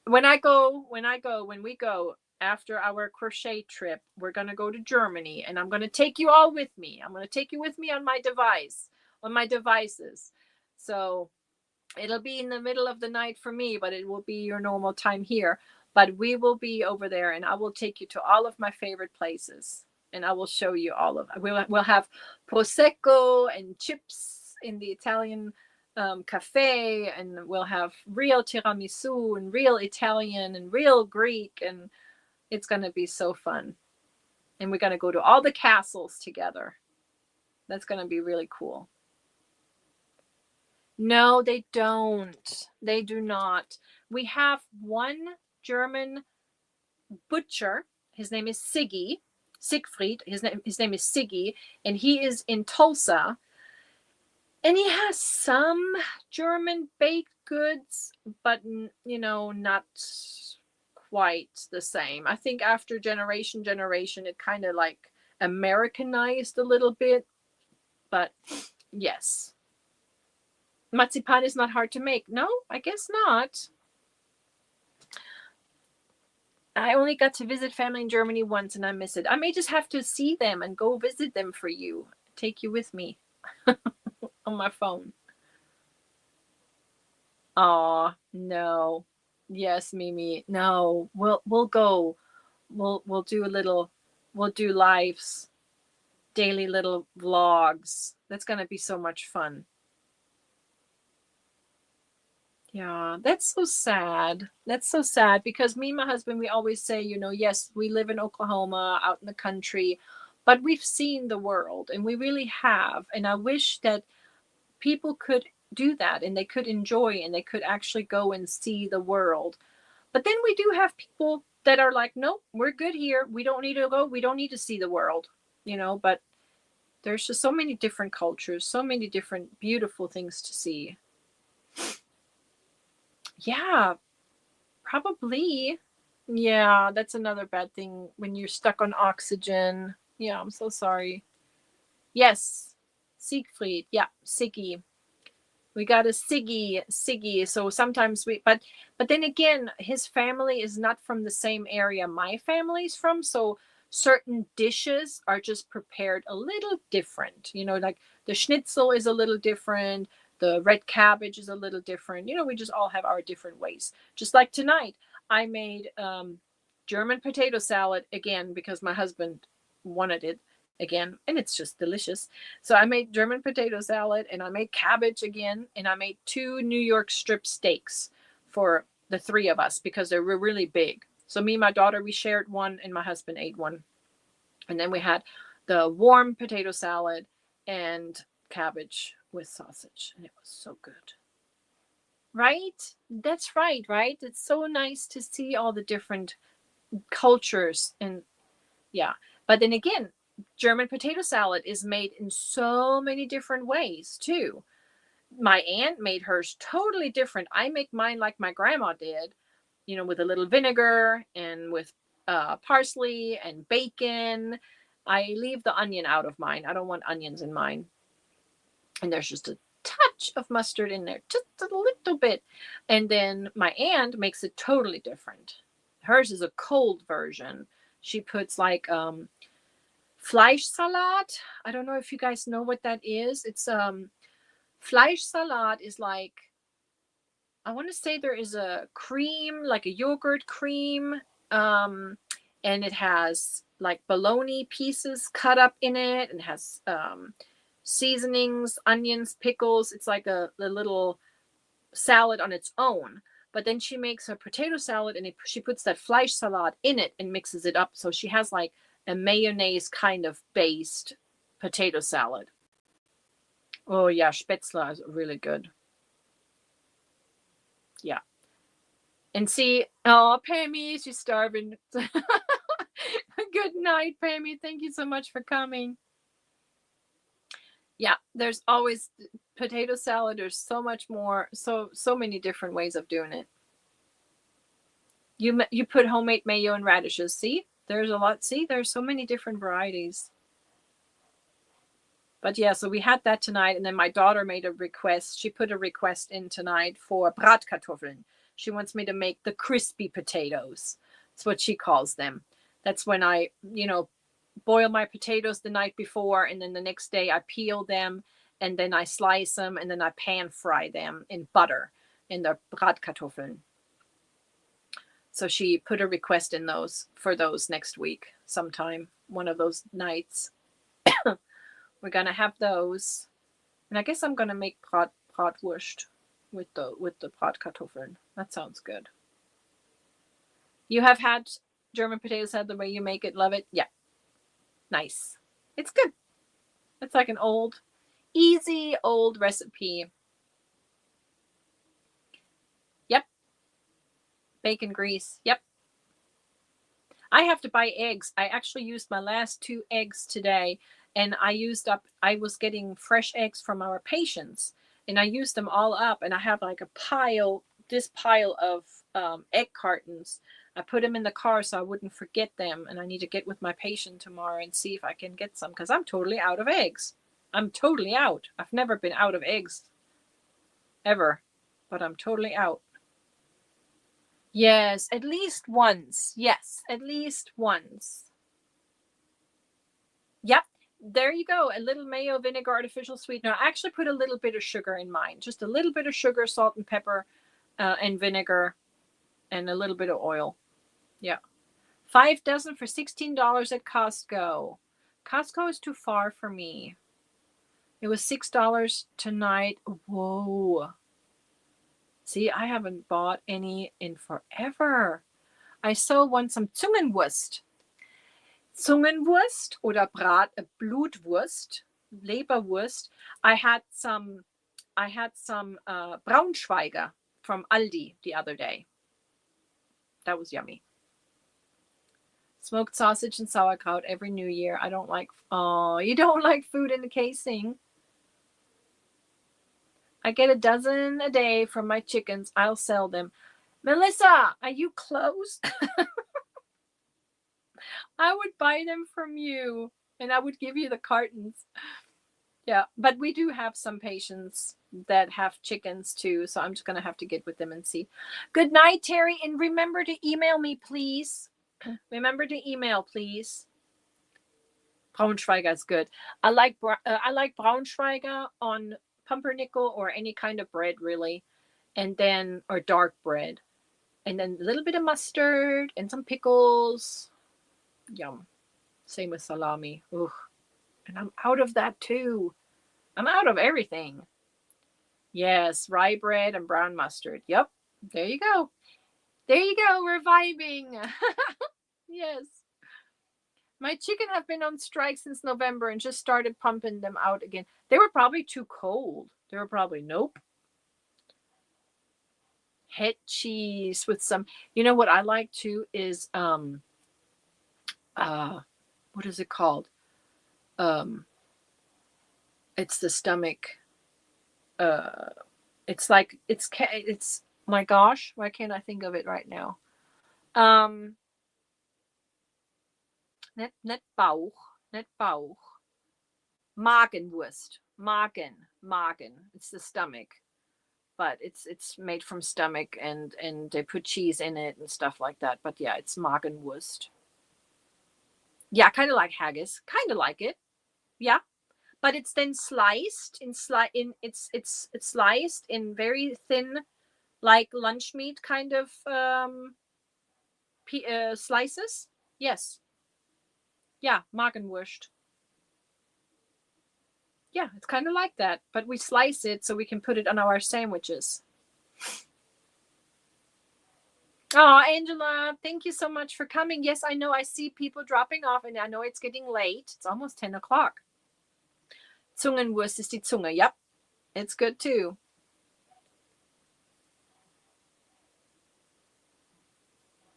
When we go after our crochet trip, we're going to go to Germany, and I'm going to take you all with me. I'm going to take you with me on my devices. So it'll be in the middle of the night for me, but it will be your normal time here. But we will be over there, and I will take you to all of my favorite places, and I will show you all of them. We'll have prosecco and chips in the Italian cafe, and we'll have real tiramisu and real Italian and real Greek, and it's going to be so fun. And we're going to go to all the castles together. That's going to be really cool. No, they don't. They do not. We have one German butcher. His name is Siegfried. His name is Siggy, and he is in Tulsa. And he has some German baked goods, but not quite the same. I think after generation, it kind of like Americanized a little bit. But yes. Marzipan is not hard to make. No, I guess not. I only got to visit family in Germany once, and I miss it. I may just have to see them and go visit them for you. Take you with me on my phone. Aw, no. Yes, Mimi. No, we'll go. We'll do lives, daily little vlogs. That's gonna be so much fun. Yeah, that's so sad. That's so sad because me and my husband, we always say, yes, we live in Oklahoma, out in the country, but we've seen the world, and we really have. And I wish that people could do that, and they could enjoy, and they could actually go and see the world. But then we do have people that are like, nope, we're good here. We don't need to go. We don't need to see the world, but there's just so many different cultures, so many different beautiful things to see. Yeah, probably. Yeah, that's another bad thing when you're stuck on oxygen. Yeah, I'm so sorry. Yes, Siegfried. Yeah, Siggy. We got a Siggy. So sometimes but then again, his family is not from the same area my family's from. So certain dishes are just prepared a little different. Like the schnitzel is a little different. The red cabbage is a little different. We just all have our different ways. Just like tonight, I made German potato salad again because my husband wanted it again, and it's just delicious. So I made German potato salad, and I made cabbage again, and I made 2 New York strip steaks for the 3 of us because they were really big. So me and my daughter, we shared one, and my husband ate one. And then we had the warm potato salad and cabbage with sausage, and it was so good. Right? That's right? It's so nice to see all the different cultures, and yeah. But then again, German potato salad is made in so many different ways too. My aunt made hers totally different. I make mine like my grandma did, with a little vinegar and with parsley and bacon. I leave the onion out of mine. I don't want onions in mine. And there's just a touch of mustard in there, just a little bit. And then my aunt makes it totally different. Hers is a cold version. She puts like Fleischsalat. I don't know if you guys know what that is. It's Fleischsalat is like, I want to say there is a cream, like a yogurt cream, and it has like bologna pieces cut up in it, and has seasonings, onions, pickles. It's like a little salad on its own. But then she makes a potato salad, and she puts that Fleischsalat in it and mixes it up. So she has like a mayonnaise kind of based potato salad. Oh yeah, Spätzle is really good. Yeah. And see, oh, Pammy, she's starving. Good Good night, Pammy. Thank you so much for coming. Yeah, there's always potato salad. There's so much more, so many different ways of doing it. You put homemade mayo and radishes. See, there's a lot. See, there's so many different varieties. But yeah, so we had that tonight, and then my daughter made a request. She put a request in tonight for Bratkartoffeln. She wants me to make the crispy potatoes. That's what she calls them. That's when I, boil my potatoes the night before, and then the next day I peel them, and then I slice them, and then I pan fry them in butter in the Bratkartoffeln. So she put a request in for those next week sometime, one of those nights. We're gonna have those, and I guess I'm gonna make bratwurst with the Bratkartoffeln. That sounds good. You have had German potato salad the way you make it. Love it. Yeah, nice. It's good. It's like an easy old recipe. Yep. Bacon grease. Yep. I have to buy eggs. I actually used my last 2 eggs today, and I was getting fresh eggs from our patients, and I used them all up, and I have like this pile of egg cartons. I put them in the car so I wouldn't forget them, and I need to get with my patient tomorrow and see if I can get some, because I'm totally out of eggs. I'm totally out. I've never been out of eggs ever, but I'm totally out. Yes, at least once. Yes, at least once. Yep. There you go. A little mayo, vinegar, artificial sweetener. I actually put a little bit of sugar in mine. Just a little bit of sugar, salt and pepper, and vinegar, and a little bit of oil. Yeah. 5 dozen for $16 at Costco. Costco is too far for me. It was $6 tonight. Whoa. See, I haven't bought any in forever. I so want some Zungenwurst. Zungenwurst oder Blutwurst, Leberwurst. I had some Braunschweiger from Aldi the other day. That was yummy. Smoked sausage and sauerkraut every New Year. I don't like. Oh, you don't like food in the casing. I get 12 a day from my chickens. I'll sell them. Melissa, are you close? I would buy them from you, and I would give you the cartons. Yeah, but we do have some patients that have chickens too, so I'm just going to have to get with them and see. Good night, Terry, and remember to email me, please. Remember to email, please. Braunschweiger is good. I like Braunschweiger on pumpernickel or any kind of bread, really, and then or dark bread, and then a little bit of mustard and some pickles. Yum. Same with salami. Ugh. And I'm out of that too. I'm out of everything. Yes, rye bread and brown mustard. Yep. There you go. There you go. We're vibing. Yes. My chicken have been on strike since November and just started pumping them out again. They were probably too cold. They were probably, nope. Head cheese with some, what I like too is, what is it called? It's the stomach. It's my gosh, why can't I think of it right now? Nicht Bauch. Magenwurst. Magen. It's the stomach. But it's made from stomach and they put cheese in it and stuff like that. But yeah, it's Magenwurst. Yeah, kind of like haggis. Kind of like it. Yeah. But it's then sliced it's sliced in very thin, like lunch meat kind of slices. Yes. Yeah, Magenwurst. Yeah, it's kind of like that, but we slice it so we can put it on our sandwiches. Oh, Angela, thank you so much for coming. Yes, I know I see people dropping off, and I know it's getting late. It's almost 10 o'clock. Zungenwurst ist die Zunge. Yep, it's good too.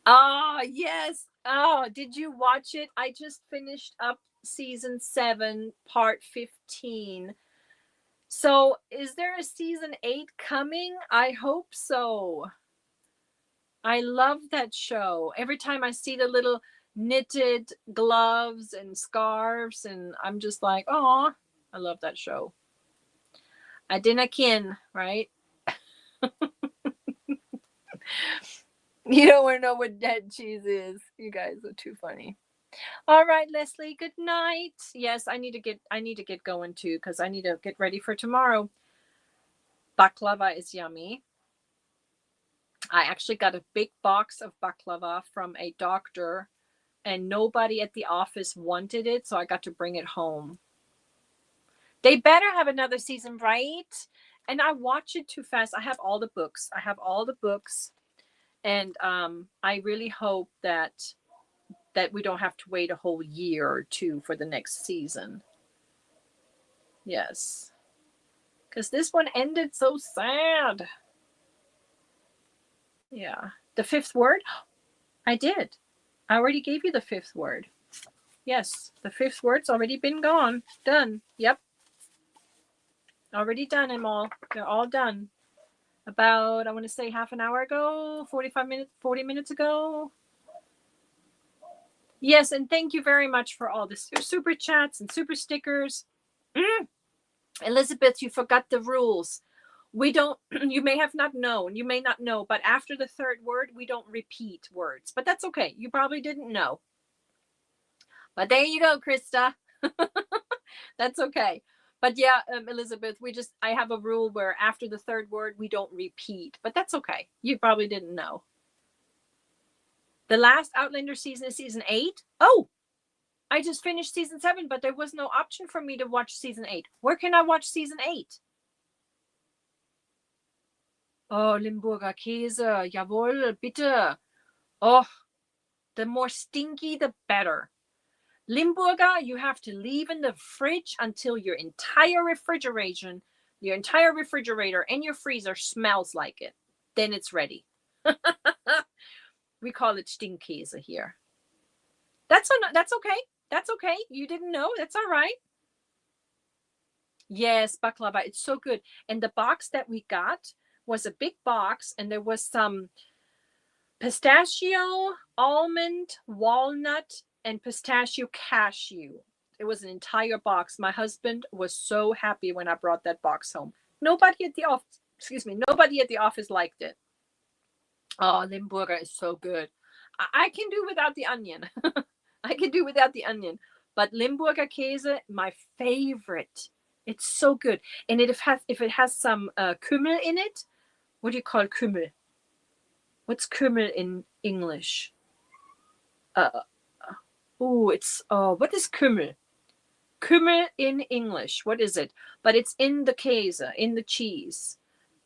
Oh, yes. Oh, did you watch it? I just finished up season 7, part 15. So, is there a season 8 coming? I hope so. I love that show. Every time I see the little knitted gloves and scarves, and I'm just like, oh, I love that show. I didn't kin, right? You don't want to know what dead cheese is. You guys are too funny. All right, Leslie, good night. Yes, I need to get going too because I need to get ready for tomorrow. Baklava is yummy. I actually got a big box of baklava from a doctor and nobody at the office wanted it, so I got to bring it home. They better have another season, right? And I watch it too fast. I have all the books. And I really hope that we don't have to wait a whole year or two for the next season. Yes. Because this one ended so sad. Yeah. The 5th word? I did. I already gave you the 5th word. Yes. The 5th word's already been gone. Done. Yep. Already done them all. They're all done. About, I want to say half an hour ago, 40 minutes ago. Yes, and thank you very much for all this super chats and super stickers. Elizabeth, you forgot the rules. We don't, you may have not known, you may not know, but after the 3rd word, we don't repeat words. But that's okay. You probably didn't know. But there you go, Krista. That's okay. But yeah, Elizabeth, I have a rule where after the 3rd word, we don't repeat. But that's okay. You probably didn't know. The last Outlander season is season 8. Oh, I just finished season 7, but there was no option for me to watch season 8. Where can I watch season 8? Oh, Limburger Käse. Jawohl, bitte. Oh, the more stinky, the better. Limburger, you have to leave in the fridge until your entire refrigeration and your freezer smells like it. Then it's ready. We call it Stinkkäse here. That's okay. That's okay. You didn't know. That's all right. Yes, baklava. It's so good. And the box that we got was a big box, and there was some pistachio, almond, walnut, and pistachio cashew. It was an entire box. My husband was so happy when I brought that box home. Nobody at the office liked it. Oh, Limburger is so good. I can do without the onion. I can do without the onion. But Limburger Käse, my favorite. It's so good. And if it has some Kümmel in it, what do you call Kümmel? What's Kümmel in English? What is Kümmel? Kümmel in English. What is it? But it's in the Käse, in the cheese,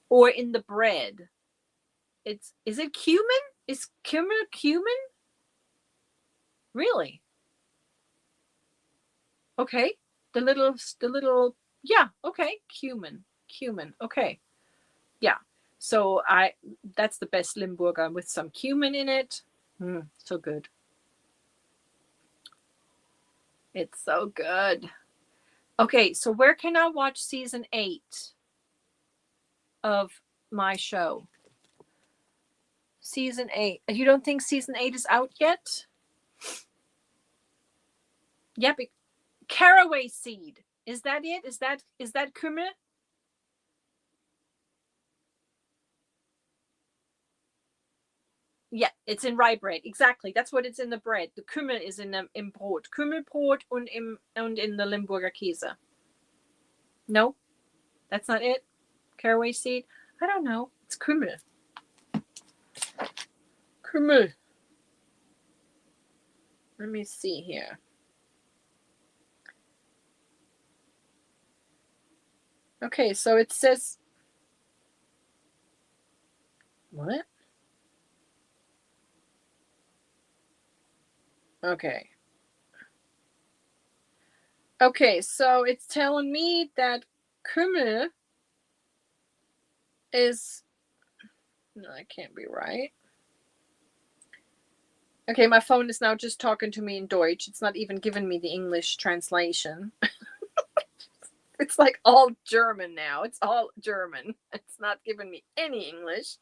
or in the bread. Is it cumin? Is Kümmel cumin? Really? Okay. The little yeah, okay. Cumin. Okay. Yeah. So that's the best Limburger with some cumin in it. So good. It's so good. Okay, so where can I watch season 8 of my show? Season 8. You don't think season 8 is out yet? Yep. Caraway seed. Is that it? Is that Kümmel? Yeah, it's in rye bread. Exactly. That's what it's in the bread. The Kümmel is in Brot. Kümmelbrot und in the Limburger Käse. No? That's not it? Caraway seed? I don't know. It's Kümmel. Kümmel. Let me see here. Okay, so it says... What? Okay. Okay, so it's telling me that Kümmel is... No, that can't be right. Okay, my phone is now just talking to me in Deutsch. It's not even giving me the English translation. It's like all German now. It's all German. It's not giving me any English.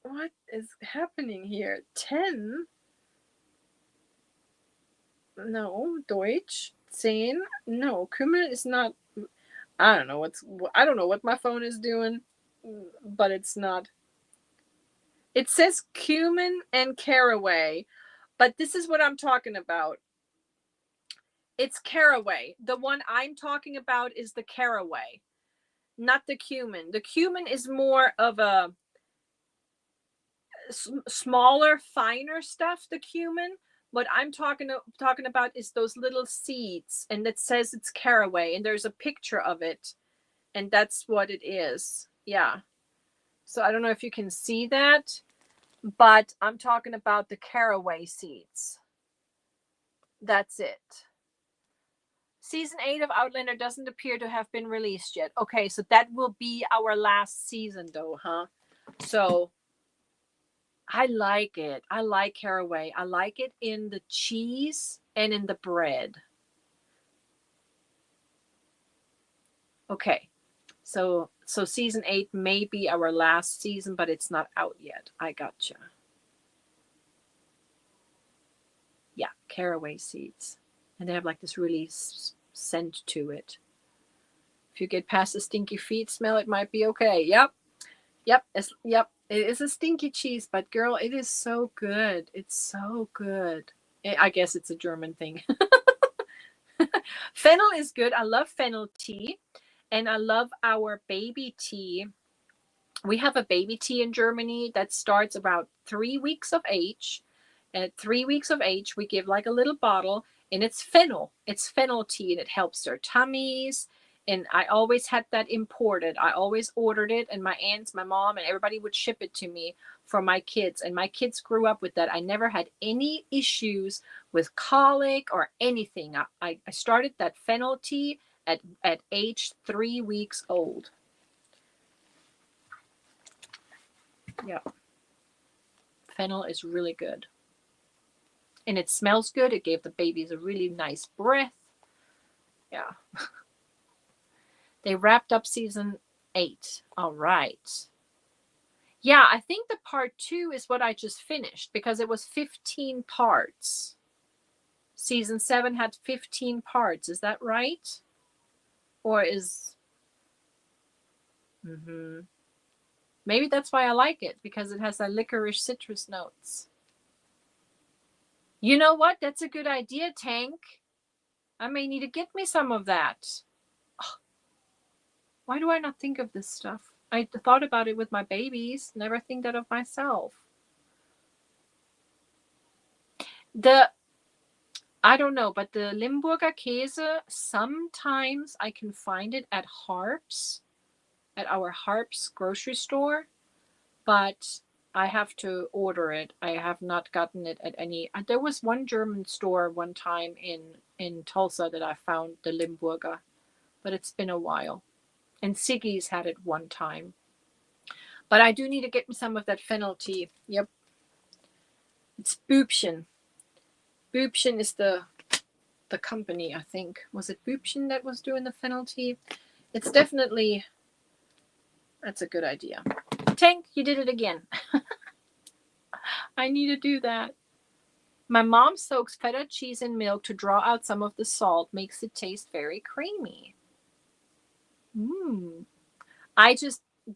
What is happening here? 10? No, Deutsch. 10? No, Kümmel is not. I don't know what my phone is doing, but it's not. It says cumin and caraway, but this is what I'm talking about. It's caraway. The one I'm talking about is the caraway, not the cumin. The cumin is more of a smaller, finer stuff, the cumin. What I'm talking about is those little seeds, and it says it's caraway, and there's a picture of it, and that's what it is. Yeah. So I don't know if you can see that, but I'm talking about the caraway seeds. That's it. Season 8 of Outlander doesn't appear to have been released yet. Okay, so that will be our last season though, huh? So I like it. I like caraway. I like it in the cheese and in the bread. Okay. So season 8 may be our last season, but it's not out yet. I gotcha. Yeah, caraway seeds. And they have like this really scent to it. If you get past the stinky feet smell, it might be okay. Yep. Yep. It is a stinky cheese, but girl, it is so good. It's so good. I guess it's a German thing. Fennel is good. I love fennel tea, and I love our baby tea. We have a baby tea in Germany that starts about 3 weeks of age. At 3 weeks of age, we give like a little bottle, and it's fennel. It's fennel tea, and it helps their tummies. And I always had that imported. I always ordered it, and my aunts, my mom, and everybody would ship it to me for my kids. And my kids grew up with that. I never had any issues with colic or anything. I started that fennel tea at age 3 weeks old. Yeah. Fennel is really good. And it smells good. It gave the babies a really nice breath. Yeah. They wrapped up season 8. All right. Yeah, I think the part 2 is what I just finished because it was 15 parts. Season 7 had 15 parts. Is that right? Or is... Maybe that's why I like it, because it has that licorice citrus notes. You know what? That's a good idea, Tank. I may need to get me some of that. Oh, why do I not think of this stuff? I thought about it with my babies. Never think that of myself. I don't know, but the Limburger Käse, sometimes I can find it at Harps, at our Harps grocery store, but I have to order it. I have not gotten it at any. There was one German store one time in Tulsa that I found the Limburger, but it's been a while. And Siggy's had it one time. But I do need to get me some of that fennel tea. Yep. It's Bübchen. Bübchen is the company, I think. Was it Bübchen that was doing the fennel tea? It's definitely... That's a good idea. Tank, you did it again. I need to do that. My mom soaks feta cheese in milk to draw out some of the salt. Makes it taste very creamy.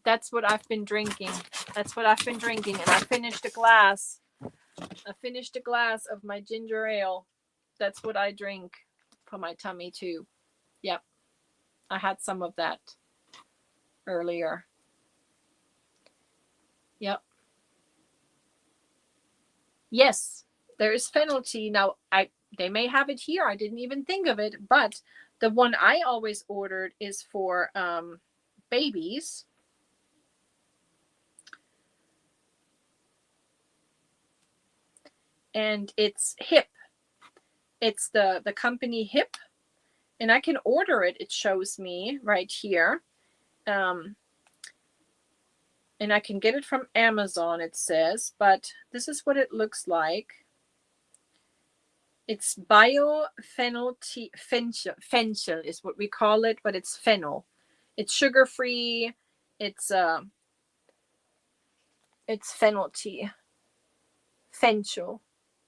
That's what I've been drinking. And I finished a glass. Of my ginger ale. That's what I drink for my tummy too. Yep. I had some of that earlier. Yep. Yes, there is fennel tea. Now, they may have it here. I didn't even think of it, but the one I always ordered is for babies. And it's Hip. It's the company Hip. And I can order it. It shows me right here. And I can get it from Amazon, it says, but this is what it looks like. It's biofennel tea, fenchel is what we call it, but it's fennel. It's sugar-free. It's fennel tea. Fenchel.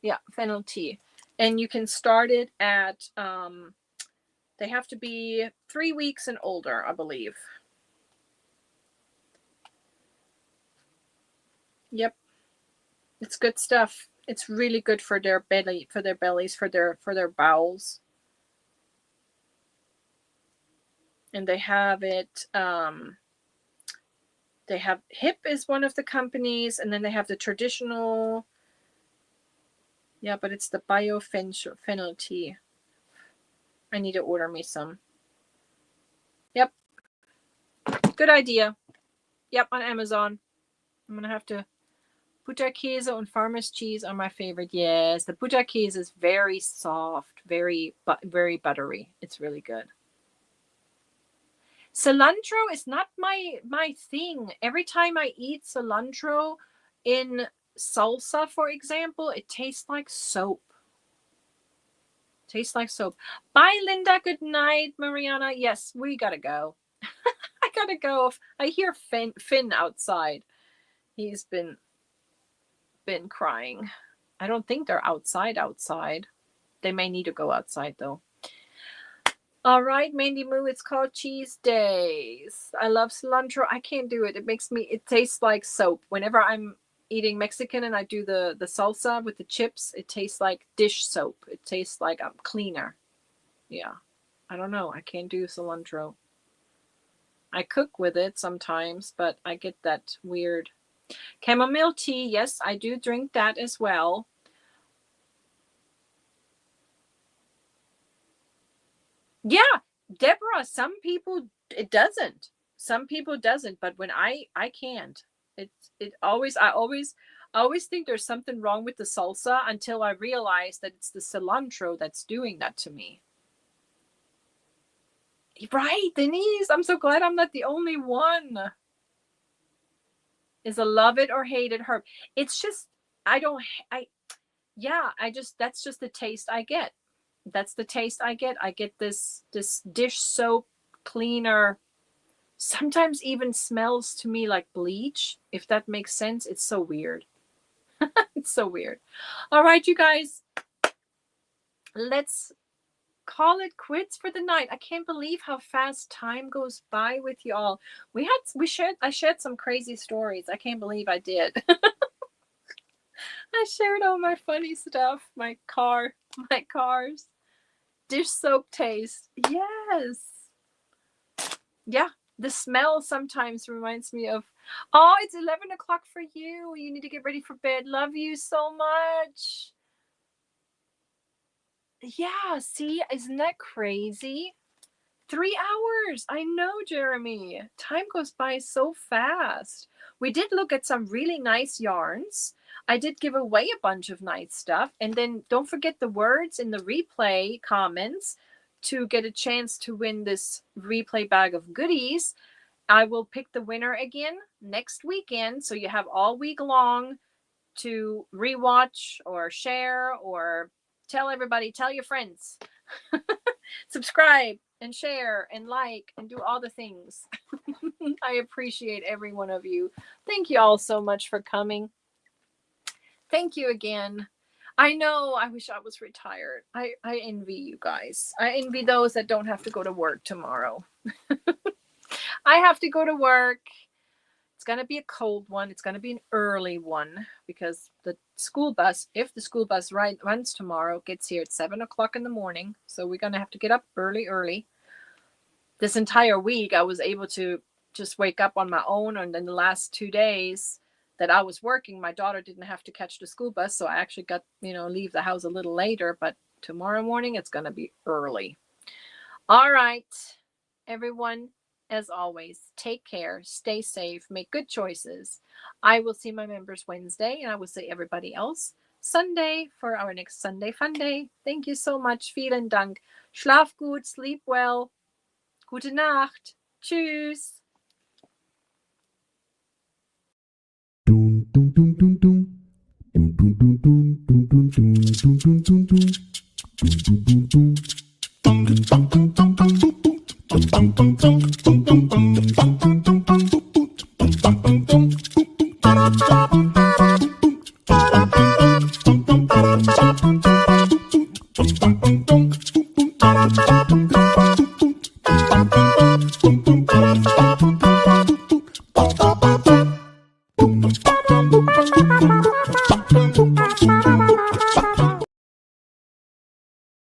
Yeah, fennel tea. And you can start it at, they have to be 3 weeks and older, I believe. Yep. It's good stuff. It's really good for their belly, for their bellies, for their bowels. And they have it, they have Hip is one of the companies, and then they have the traditional. Yeah, but it's the biofennel tea. I need to order me some. Yep. Good idea. Yep, on Amazon. I'm going to have to. Butterkäse and farmer's cheese are my favorite. Yes, the Butterkäse is very soft, very buttery. It's really good. Cilantro is not my thing. Every time I eat cilantro in salsa, for example, it tastes like soap. Tastes like soap. Bye, Linda. Good night, Mariana. Yes, we gotta go. I gotta go. I hear Finn outside. He's been crying. I don't think they're outside. They may need to go outside though. All right, Mandy Moo, it's called Cheese Days. I love cilantro. I can't do it. It tastes like soap. Whenever I'm eating Mexican and I do the salsa with the chips, it tastes like dish soap. It tastes like I'm cleaner. Yeah. I don't know. I can't do cilantro. I cook with it sometimes, but I get that weird. Chamomile tea, yes, I do drink that as well. Yeah, Deborah, some people it doesn't. Some people doesn't, but when I can't. I always think there's something wrong with the salsa until I realize that it's the cilantro that's doing that to me. Right, Denise, I'm so glad I'm not the only one. Is a love it or hate it herb. It's just that's just the taste I get. That's the taste I get. I get this dish soap cleaner. Sometimes even smells to me like bleach, if that makes sense. It's so weird. It's so weird. All right, you guys. Let's call it quits for the night. I can't believe how fast time goes by with y'all. I shared some crazy stories. I can't believe I did. I shared all my funny stuff, my cars, dish soap taste. Yes. Yeah. The smell sometimes reminds me of, oh, it's 11 o'clock for you. You need to get ready for bed. Love you so much. Yeah, see, isn't that crazy? 3 hours. I know, Jeremy. Time goes by so fast. We did look at some really nice yarns. I did give away a bunch of nice stuff. And then don't forget the words in the replay comments to get a chance to win this replay bag of goodies. I will pick the winner again next weekend. So you have all week long to rewatch or share or tell everybody, tell your friends. Subscribe and share and like and do all the things. I appreciate every one of you. Thank you all so much for coming. Thank you again. I know I wish I was retired. I envy you guys. I envy those that don't have to go to work tomorrow. I have to go to work. It's going to be a cold one. It's going to be an early one because the school bus, if the school bus runs tomorrow, gets here at 7 o'clock in the morning. So we're going to have to get up early. This entire week, I was able to just wake up on my own. And then the last 2 days that I was working, my daughter didn't have to catch the school bus. So I actually got, leave the house a little later. But tomorrow morning, it's going to be early. All right, everyone. As always, take care, stay safe, make good choices. I will see my members Wednesday, and I will see everybody else Sunday for our next Sunday Funday. Thank you so much. Vielen Dank. Schlaf gut, sleep well. Gute Nacht. Tschüss.